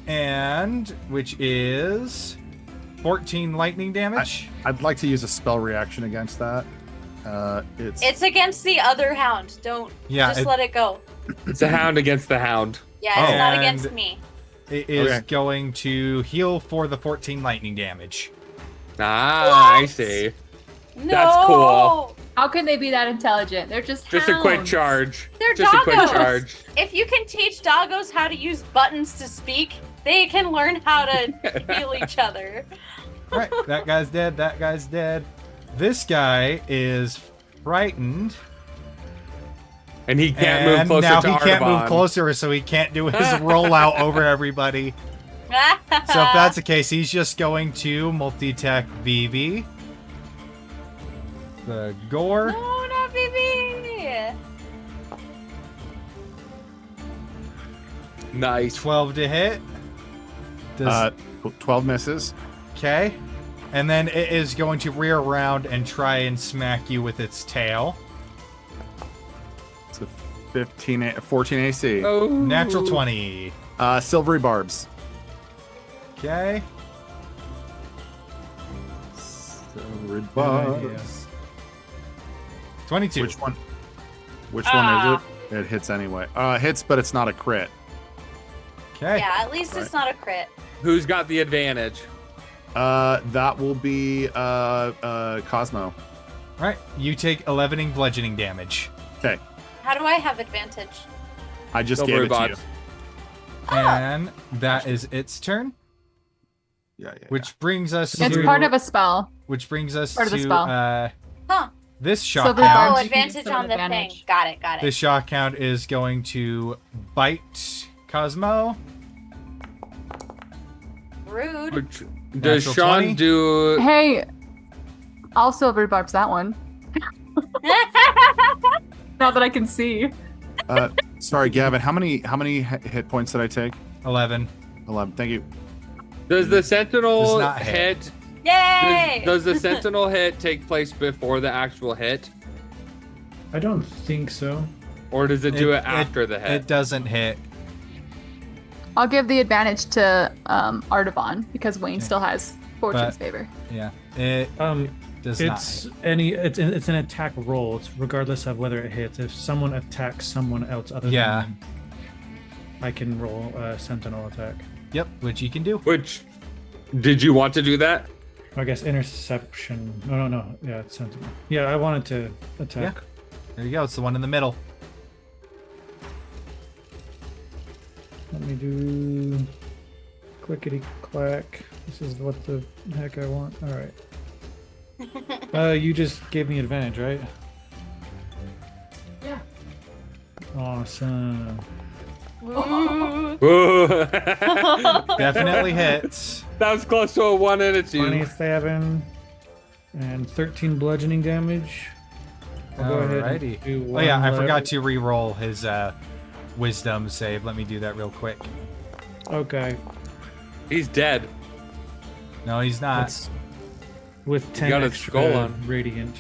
and which is 14 lightning damage. I'd like to use a spell reaction against that. It's against the other hound. Don't just let it go. It's a hound against the hound. Yeah, it's not And- against me. It is Okay. going to heal for the 14 lightning damage. Ah, I What? see. No. That's cool. How can they be that intelligent? They're just Just a quick hounds. charge. They're Just a quick doggos. charge. If you can teach doggos how to use buttons to speak, they can learn how to heal each other. Right, that guy's dead. That guy's dead. This guy is frightened, And he can't move and closer now to he can't move Artaban. closer, so he can't do his rollout over everybody. So if that's the case, he's just going to multi-attack Vivi. The gore. No, not BB. Nice. 12 to hit. Does 12 misses. okay. And then it is going to rear around and try and smack you with its tail. It's a 14 AC. Oh. Natural 20. Silvery barbs. Okay. Silvery Good barbs. idea. 22. Which one? Which one is it? It hits anyway. Hits, but it's not a crit. Okay. Yeah, at least it's not a crit. Who's got the advantage? That will be Cosmo. Right. You take 11 bludgeoning damage. Okay, How do I have advantage? I just Silvery gave it to you. barbs. And that is its turn. Yeah. Which brings us It's to part of a spell. which brings us part of the to spell. Huh. this shock Silver Oh, hound. barbs. You can advantage use on the advantage. thing. Got it. This shock hound is going to bite Cosmo. Rude. Which, does Natural Sean 20? do? Hey, I'll silver barbs that one. Not that I can see. Sorry, Gavin. How many hit points did I take? 11. 11. Thank you. Does the sentinel Does not hit. hit? Yay! Does the sentinel hit take place before the actual hit, I don't think so. or does it do it after the hit? It doesn't hit. I'll give the advantage to Artavan because Wayne Okay. still has Fortune's But- favor. Yeah. It does It's it's an attack roll. It's regardless of whether it hits. If someone attacks someone else other Yeah. than me, I can roll a sentinel attack. not. Yep, which you can do. Which, did you want to do that? I guess interception. No. Yeah, it's sentinel. Yeah, I wanted to attack. There you go. It's the one in the middle. Let me do clickety clack. This is what the heck I want. All right. You just gave me advantage, right? Yeah. Awesome. Ooh. Ooh. Definitely hits. That was close to a 1 and a 2. 27 and 13 bludgeoning damage. I'll go ahead Alrighty. and do Oh yeah, I one forgot level. to re-roll his wisdom save. Let me do that real quick. Okay. He's dead. No, he's not. That's with 10 got a extra skull on. radiant.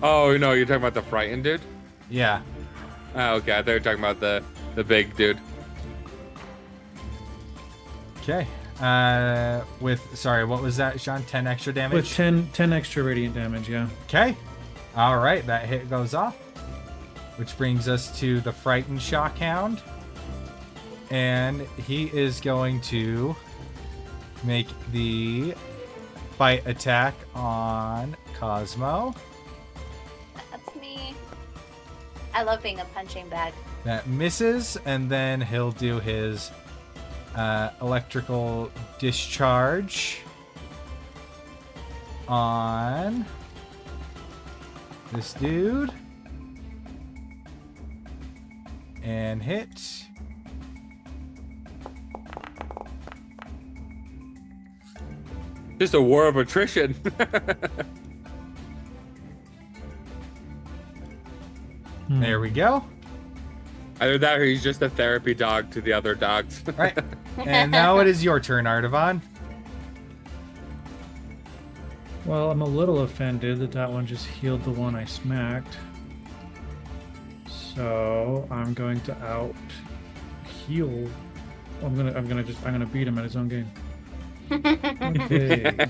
Oh no, you're talking about the frightened dude. Yeah. Oh, okay. I thought you were talking about the big dude. Okay. Sorry, what was that, Sean? 10 extra damage? With 10 extra radiant damage, yeah. Okay. All right, that hit goes off. Which brings us to the frightened shockhound. And he is going to make the bite attack on Cosmo. That's me. I love being a punching bag. That misses, and then he'll do his electrical discharge on this dude. And hit. Just a war of attrition. There we go. Either that or he's just a therapy dog to the other dogs. Right. And now it is your turn, Artavan. Well, I'm a little offended that that one just healed the one I smacked. So I'm going to out heal. I'm gonna beat him at his own game. Okay.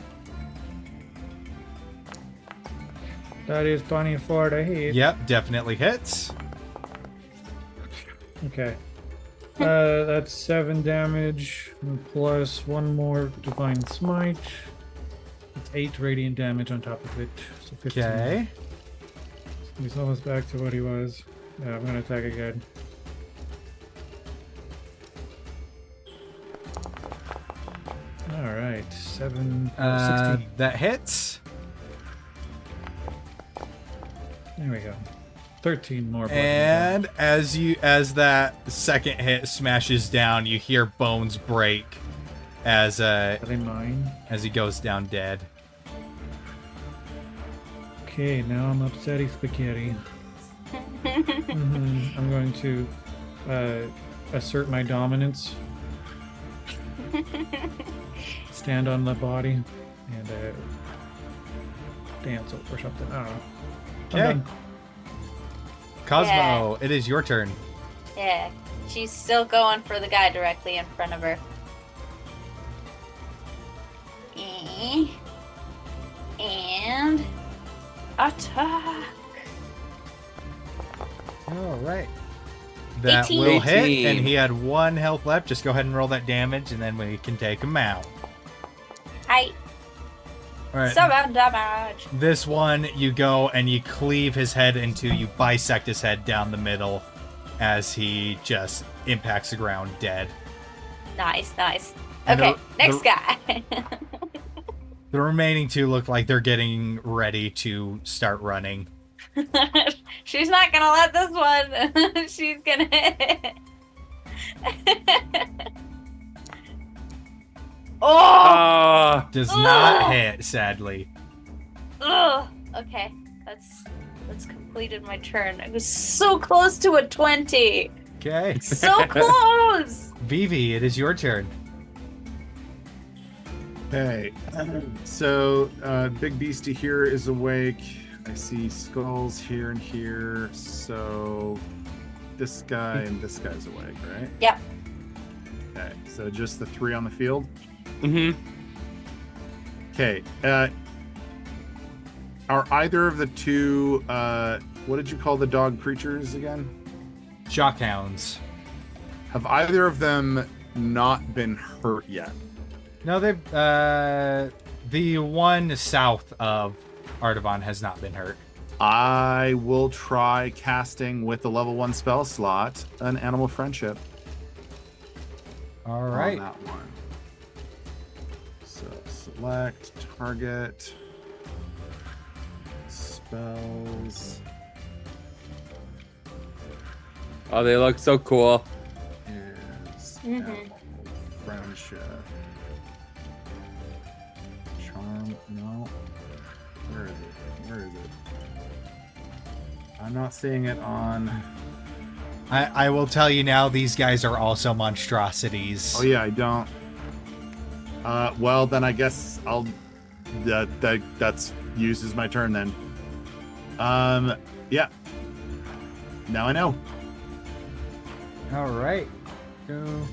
That is 24 to hit. Yep, definitely hits. Okay. That's 7 damage plus 1 more divine smite. It's 8 radiant damage on top of it. So 15. Okay. He's almost back to what he was. Yeah, I'm gonna attack again. Alright, 16. That hits. There we go. 13 more. And as that second hit smashes down, you hear bones break as Are they mine? as he goes down dead. Okay, now I'm upsetty spaghetti. I'm going to assert my dominance. Stand on the body and dance or something. I don't know. I'm Okay. done. Cosmo, it is your turn. Yeah, she's still going for the guy directly in front of her. And attack. All right. That 18. will hit, 18. and he had 1 health left. Just go ahead and roll that damage, and then we can take him out. Hi. All right. 7 damage. This one, you go and you cleave his head into, you bisect his head down the middle as he just impacts the ground dead. Nice. And Okay, the- next guy. The remaining 2 look like they're getting ready to start running. She's not gonna let this one. She's gonna hit. Oh! Does Ugh. not hit, sadly. Ugh. Okay, that's completed my turn. I was so close to a 20. Okay. So close. Vivi, it is your turn. Okay, so Big Beastie here is awake. I see skulls here and here. So this guy and this guy's awake, right? Yep. Okay, so just the 3 on the field. Mm-hmm. Okay, are either of the 2, what did you call the dog creatures again? Shockhounds. Have either of them not been hurt yet? No, they've the one south of Artavan has not been hurt. I will try casting with the level 1 spell slot an animal friendship. All On right. that one. So select target spells Oh, they look so cool. is Mhm. animal friendship. Charm, no. Where is it? I'm not seeing it on. I will tell you now, these guys are also monstrosities. Oh yeah, I don't. Well, then I guess I'll. That's used as my turn then. Yeah. Now I know. All right. So,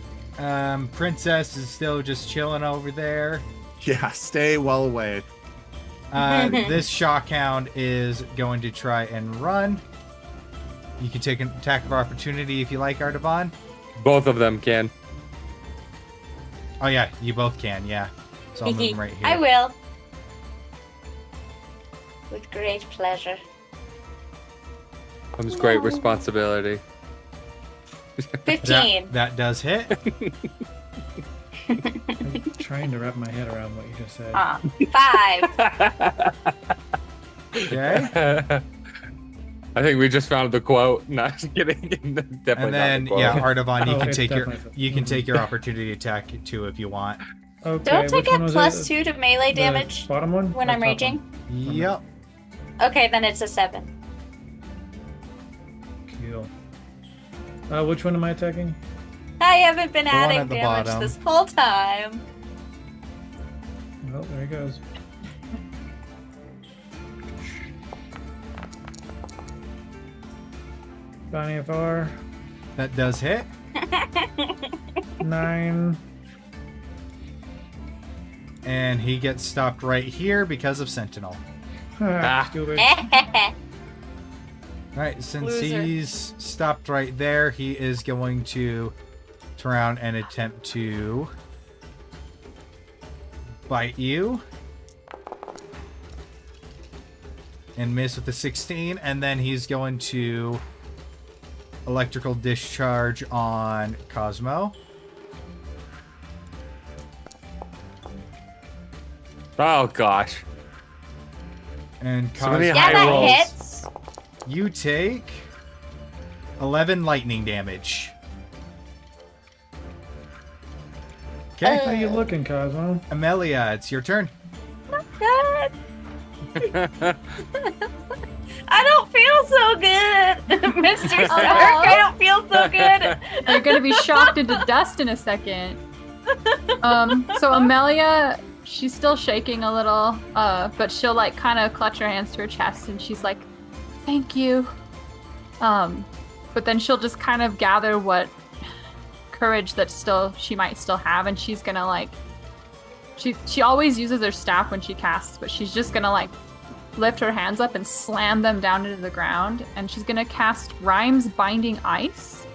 Princess is still just chilling over there. Yeah, stay well away. This shockhound is going to try and run. You can take an attack of opportunity if you like, Artaban. Both of them can. Oh yeah, you both can. Yeah. So I'll move them right here. I will. With great pleasure. Comes great responsibility. 15. That does hit. I'm trying to wrap my head around what you just said. 5. Okay. I think we just found the quote. Not kidding. Definitely And then not the yeah, quote. Artaban, you Oh, can it's take your definitely- take your opportunity attack too if you want. Okay, Don't I which one get was plus it? 2 to melee The damage bottom one? when Or I'm top raging? one? Yep. Okay, then it's a 7. Cool. Which one am I attacking? I haven't been The one adding at the damage bottom. this whole time. Oh, there he goes. Bonnie of R. That does hit. 9. And he gets stopped right here because of Sentinel. Ah. Stupid. Right, since Loser. he's stopped right there, he is going to turn around and attempt to bite you. And miss with the 16, and then he's going to electrical discharge on Cosmo. Oh gosh. And So many Cosmo, Yeah, high that rolls. hits. you take 11 lightning damage. Okay, How you looking, Cosmo? Amelia, it's your turn. God. I don't feel so good, Mr. Stark. I don't feel so good. You're gonna be shocked into dust in a second. So Amelia, she's still shaking a little, but she'll like kind of clutch her hands to her chest and she's like, "Thank you." But then she'll just kind of gather what courage that she might still have, and she's gonna like, she always uses her staff when she casts, but she's just gonna like lift her hands up and slam them down into the ground, and she's gonna cast Rhyme's Binding Ice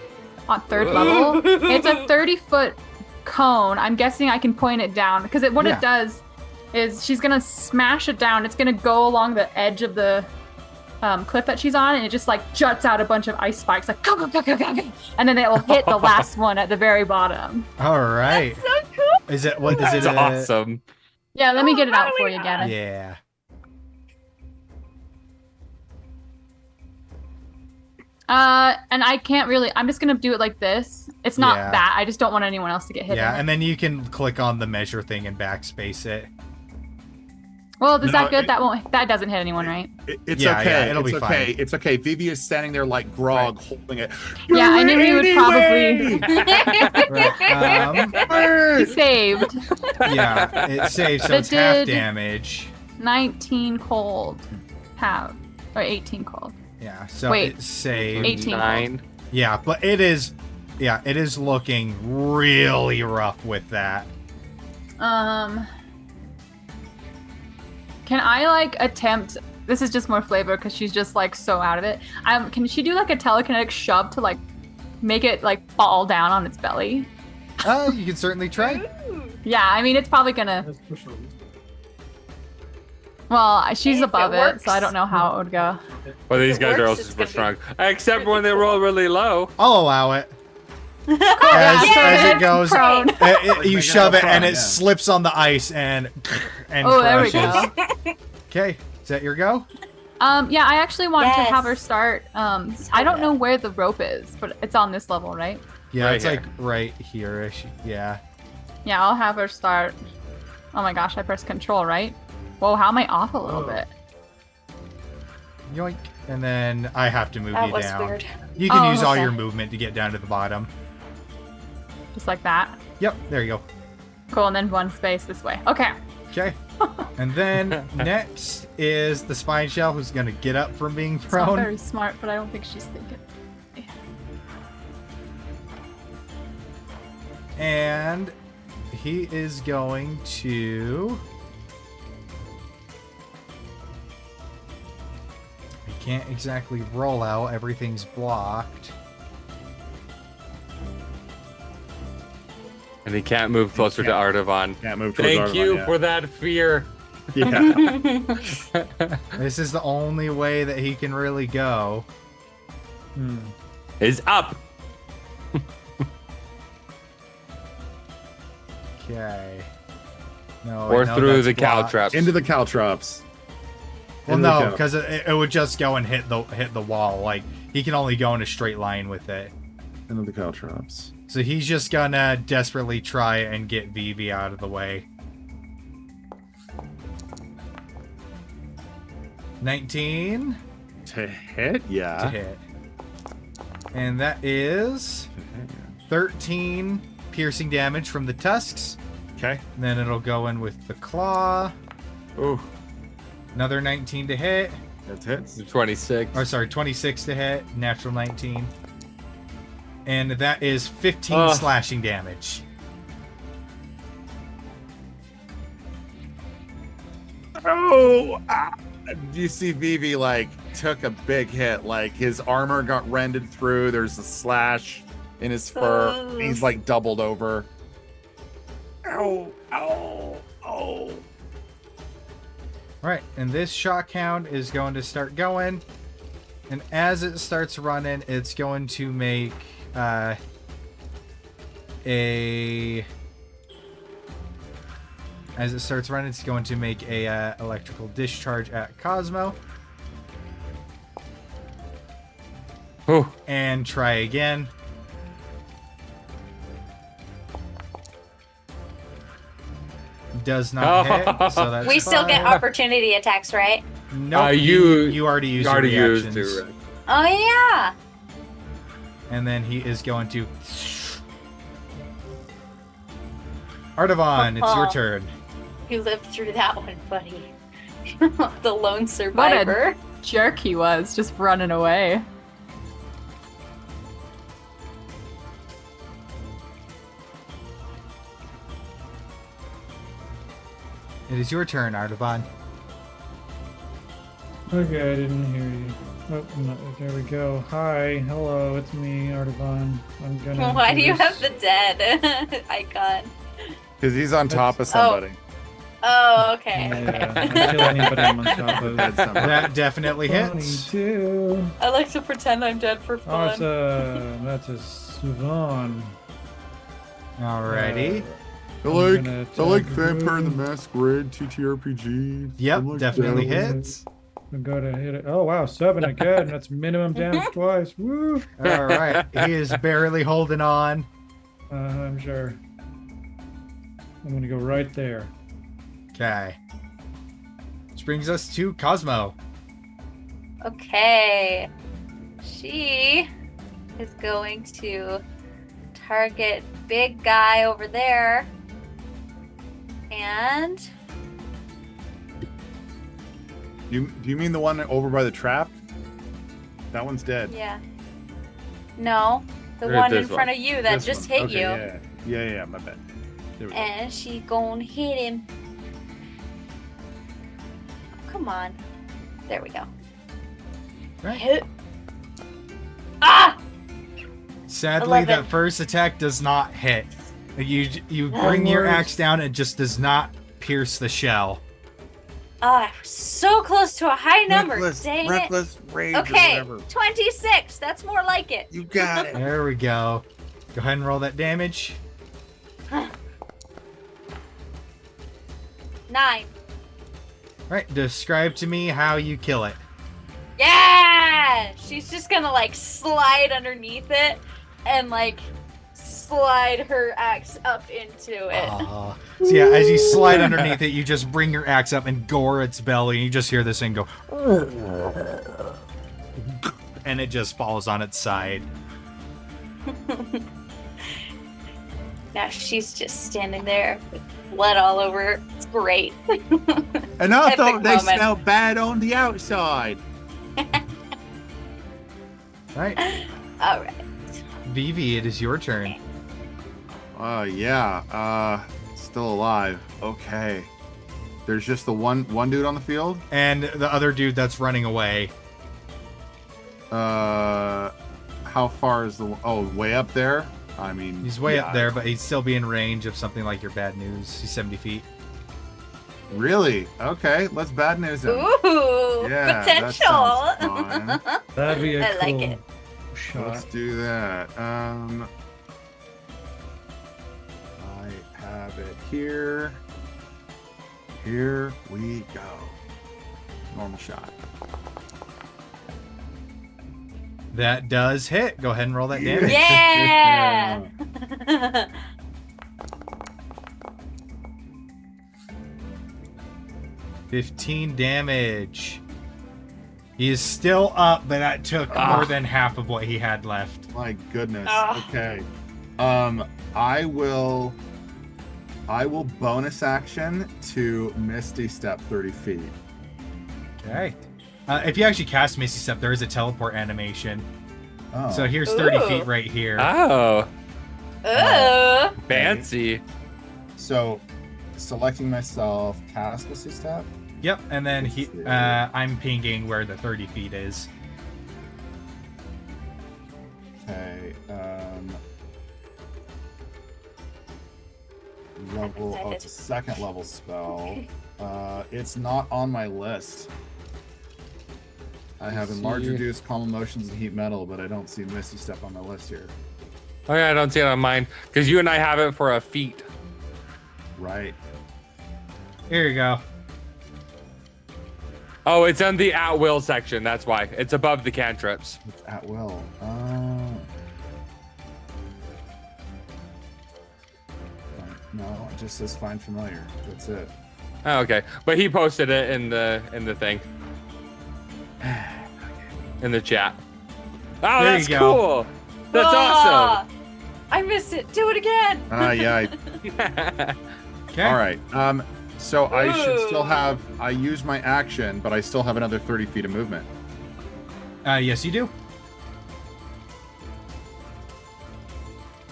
on 3rd level. It's a 30-foot cone. I'm guessing I can point it down because what Yeah. it does is she's gonna smash it down. It's gonna go along the edge of the cliff that she's on, and it just like juts out a bunch of ice spikes, like go, go, go, go, go, go. And then it will hit the last one at the very bottom. All right. So cool. Is it what is That's it? awesome. Yeah, let me get it Oh, out for you, Gavin. Yeah. And I can't really. I'm just gonna do it like this. It's not Yeah. that. I just don't want anyone else to get hit. Yeah, in it. and then you can click on the measure thing and backspace it. Well, is No, that good? That doesn't hit anyone, right? It's Yeah, okay. yeah, it'll it's be okay. fine. It's okay. Vivi is standing there like Grog holding it. Yeah, I knew he would probably. Right. He saved Yeah, it saves, so It it's half did- damage. 19 cold, half or 18 cold. Yeah, so Wait. it's saved. 18. 9. Yeah, but it is looking really rough with that. Can I like attempt? This is just more flavor because she's just like so out of it. Can she do like a telekinetic shove to like make it like fall down on its belly? You can certainly try. Yeah, I mean it's probably gonna. Let's push over. Well, she's If it above it, works. so I don't know how it would go. Well, these If it guys are works, also it's super gonna strong. Except when they roll really low. I'll allow it. Yeah, As so it goes, prone. you Make it shove it prone, and it yeah. slips on the ice and Oh, there we crushes. go. Okay, is that your go? Yeah, I actually want to have her Yes. start. I don't know where the rope is, but it's on this level, right? Yeah, Right it's here. like right here-ish. Yeah. Yeah, I'll have her start. Oh my gosh, I pressed control, right? Whoa, how am I off a little Oh. bit? Yoink. And then I have to move That you was down. weird. You can Oh, use all okay. your movement to get down to the bottom. Just like that. Yep, there you go. Cool, and then 1 space this way. Okay. Okay. And then next is the spine shell, who's gonna get up from being It's not thrown. very smart, but I don't think she's thinking. And he is going to... He can't exactly roll out. Everything's blocked. And he can't move closer to Artavan. Can't move towards Thank Artavan, you yeah. for that fear. Yeah. This is the only way that he can really go. Is up. Okay. No, Or no, through that's the blocked. caltrops. Into the caltrops. Well, Into the no, cal- because it would just go and hit the wall. Like, he can only go in a straight line with it. Into the caltrops. So he's just gonna desperately try and get Vivi out of the way. 19 To hit? Yeah. to hit. And that is 13 piercing damage from the tusks. Okay. And then it'll go in with the claw. Ooh. Another 19 to hit. That hits. 26. Or sorry, 26 to hit. Natural 19. And that is 15 Ugh. slashing damage. Oh! You see Vivi, like, took a big hit. Like, his armor got rended through. There's a slash in his fur. He's, like, doubled over. Ow! Ow! Oh! Alright, and this shock hound is going to start going. And as it starts running, it's going to make As it starts running, it's going to make a electrical discharge at Cosmo. Whew. And try again. Does not hit, so that's We still get fine. opportunity attacks, right? Nope, you you already used You already your used reactions. it. Right? Oh yeah. And then he is going to... Artavan, it's your turn. You lived through that one, buddy. The lone What survivor. a jerk he was, just running away. It is your turn, Artavan. Okay, I didn't hear you. Oh, no, there we go. Hi, hello, it's me, Artavan. I'm gonna. Why do you this. have the dead icon? Because he's on top of somebody. Oh, okay. Yeah, I kill anybody I'm on top of. That's somebody. That definitely hits. 22. I like to pretend I'm dead for fun. That's a Swan. Alrighty. I like Vampire the Masquerade TTRPG. Yep, I like definitely that. hits. I gotta hit it. Oh wow, 7 again. That's minimum damage twice. Woo! Alright, he is barely holding on. I'm sure. I'm gonna go right there. Okay. Which brings us to Cosmo. Okay. She is going to target big guy over there. And Do you mean the one over by the trap? That one's dead. yeah. No, the Or one in this front one. of you that This just one. hit Okay, you. Yeah, my bad. There we go. And she gonna hit him. Come on. There we go. Right. Hit. Ah! Sadly, 11. that first attack does not hit. You bring your axe down, it just does not pierce the shell. Ah, so close to a high number. Dang reckless rage it. or Okay, whatever. 26. That's more like it. You got it. There we go. Go ahead and roll that damage. 9. Right, describe to me how you kill it. Yeah! She's just gonna like slide underneath it and like slide her axe up into it. So yeah, as you slide underneath it, you just bring your axe up and gore its belly, and you just hear this thing go, and it just falls on its side. Now she's just standing there with blood all over her. It's great. And I Epic thought they moment. smelled bad on the outside. Right. All right. Vivi, it is your turn. Yeah. Still alive. Okay. There's just the one dude on the field. And the other dude that's running away. How far is the? Oh, way up there. I mean, He's way yeah. up there, but he'd still be in range of something like your bad news. He's 70 feet. Really? Okay. Let's bad news him. Ooh, Yeah, that potential. sounds fun. That'd be a I like cool it. shot. Let's do that. I have it here. Here we go. Normal shot. That does hit. Go ahead and roll that damage. Yeah. 15 damage. He is still up, but that took more than half of what he had left. My goodness. Ah. Okay. I will bonus action to Misty Step 30 feet. Okay. If you actually cast Misty Step, there is a teleport animation. Oh. So here's 30 Ooh. feet right here. Oh, Ooh. fancy. So selecting myself, cast Misty Step. Yep, and then Let's see. I'm pinging where the 30 feet is. Okay. Level. Oh, it's a second level spell. It's not on my list. I have enlarge, see. reduce, calm emotions, and heat metal, but I don't see Misty Step on my list here. Oh yeah, I don't see it on mine because you and I have it for a feat. Right. Here you go. Oh, it's on the at will section. That's why it's above the cantrips. It's at will. No, it just says find familiar. That's it. Oh, okay, but he posted it in the thing, in the chat. Oh, There that's you go. cool. That's Ah, I missed it. Do it again. Yeah. awesome. Okay. All right. So I should still Ooh. have. I use my action, but I still have another 30 feet of movement. Yes, you do.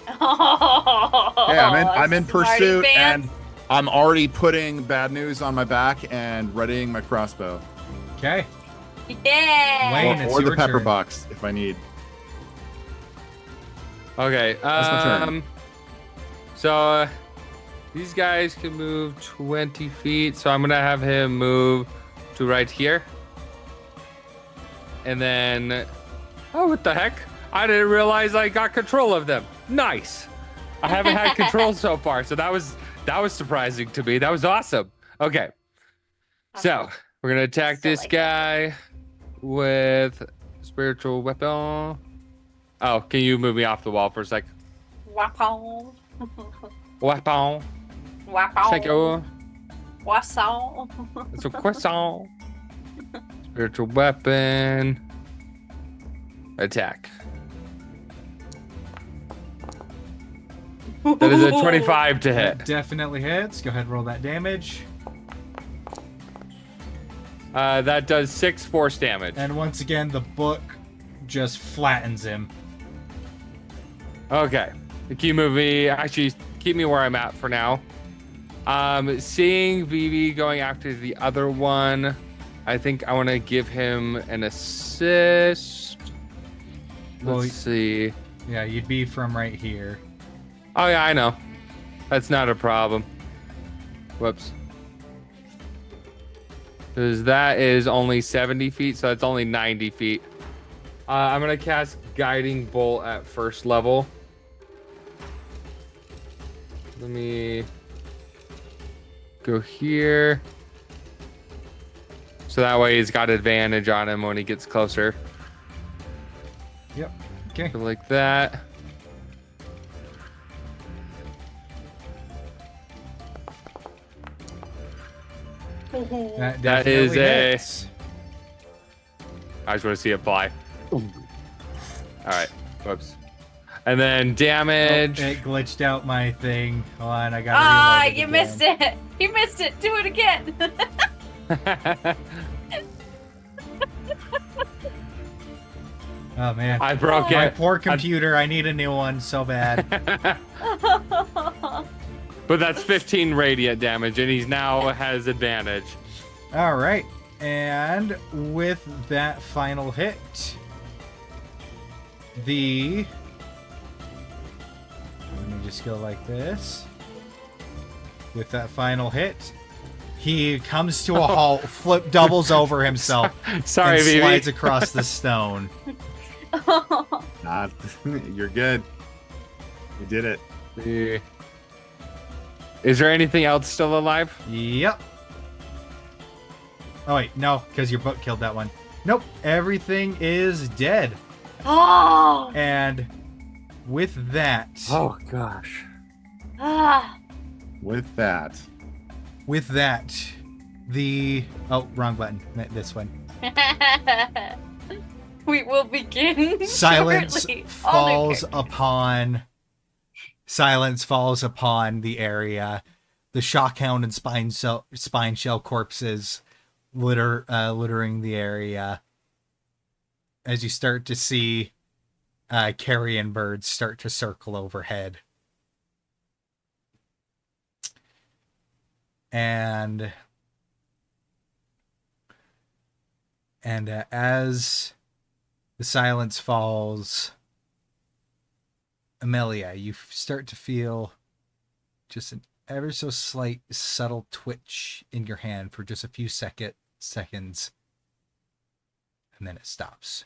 Hey, I'm in Smarty pursuit, pants. and I'm already putting bad news on my back and readying my crossbow Okay. Yeah. Wayne, it's or the your pepper turn. box if I need. Okay. That's my turn. So these guys can move 20 feet, so I'm gonna have him move to right here, and then oh, what the heck? I didn't realize I got control of them. Nice. I haven't had control so far, so that was surprising to me. That was awesome. Okay. So we're gonna attack Still this like it. guy with spiritual weapon. Oh, can you move me off the wall for a sec? Wapon. Weapon. Wapon. Thank you. Croissant. It's a croissant. Spiritual weapon. Attack. That is a 25 to hit. That definitely hits. Go ahead and roll that damage. That does 6 force damage. And once again, the book just flattens him. Okay. Can you move me? Actually, keep me where I'm at for now. Seeing Vivi going after the other one, I think I want to give him an assist. Well, Let's see. Yeah, you'd be from right here. Oh, yeah, I know. That's not a problem. Whoops. Because that is only 70 feet, so it's only 90 feet. I'm going to cast Guiding Bolt at first level. Let me go here. So that way he's got advantage on him when he gets closer. Yep. Okay. So like that. That That is definitely a- hits. I just want to see it fly. All right. Whoops. And then damage. Oh, it glitched out my thing. Hold on, I gotta reload it you again. missed it. You missed it. Do it again. Oh man, I broke my it. poor computer. I need a new one so bad. But that's 15 radiant damage, and he's now has advantage. All right, and with that final hit, let me just go like this. With that final hit, he comes to a halt, doubles over himself, Sorry, and Vivi. slides across the stone. Nah, you're good. You did it. Is there anything else still alive? Yep. Oh wait, no, because your book killed that one. Nope, everything is dead. Oh. And with that, Oh gosh. Ah. With that, wrong button, meant this one. We will begin. Silence shortly. All new falls upon the area. The shockhound and spine shell corpses littering the area. As you start to see carrion birds start to circle overhead. And as the silence falls, Amelia, you start to feel just an ever so slight subtle twitch in your hand for just a few seconds, and then it stops.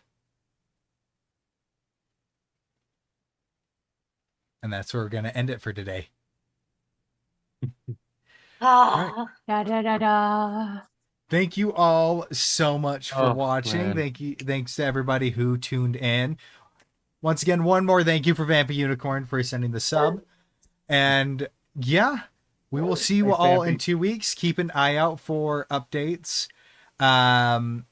And that's where we're going to end it for today. Ah. Da da da da. Thank you all so much for Oh, watching. man. Thanks to everybody who tuned in. Once again, one more thank you for Vampy Unicorn for sending the sub. And yeah, we will see you Thanks, all Vampy. in 2 weeks. Keep an eye out for updates. Keep an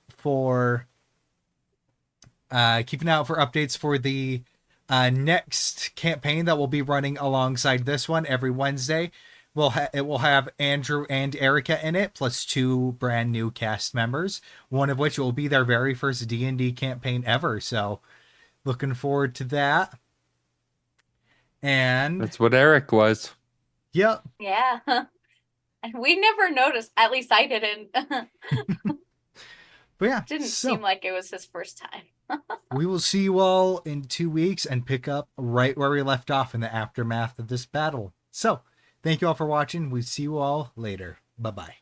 eye out for updates for the next campaign that will be running alongside this one every Wednesday. It will have Andrew and Erica in it, plus 2 brand new cast members, one of which will be their very first D&D campaign ever. So, looking forward to that. And That's what Eric was. yep, Yeah. And we never noticed. At least I didn't. but yeah, Didn't so seem like it was his first time. we will see you all in 2 weeks and pick up right where we left off in the aftermath of this battle. So, thank you all for watching. We see you all later. Bye-bye.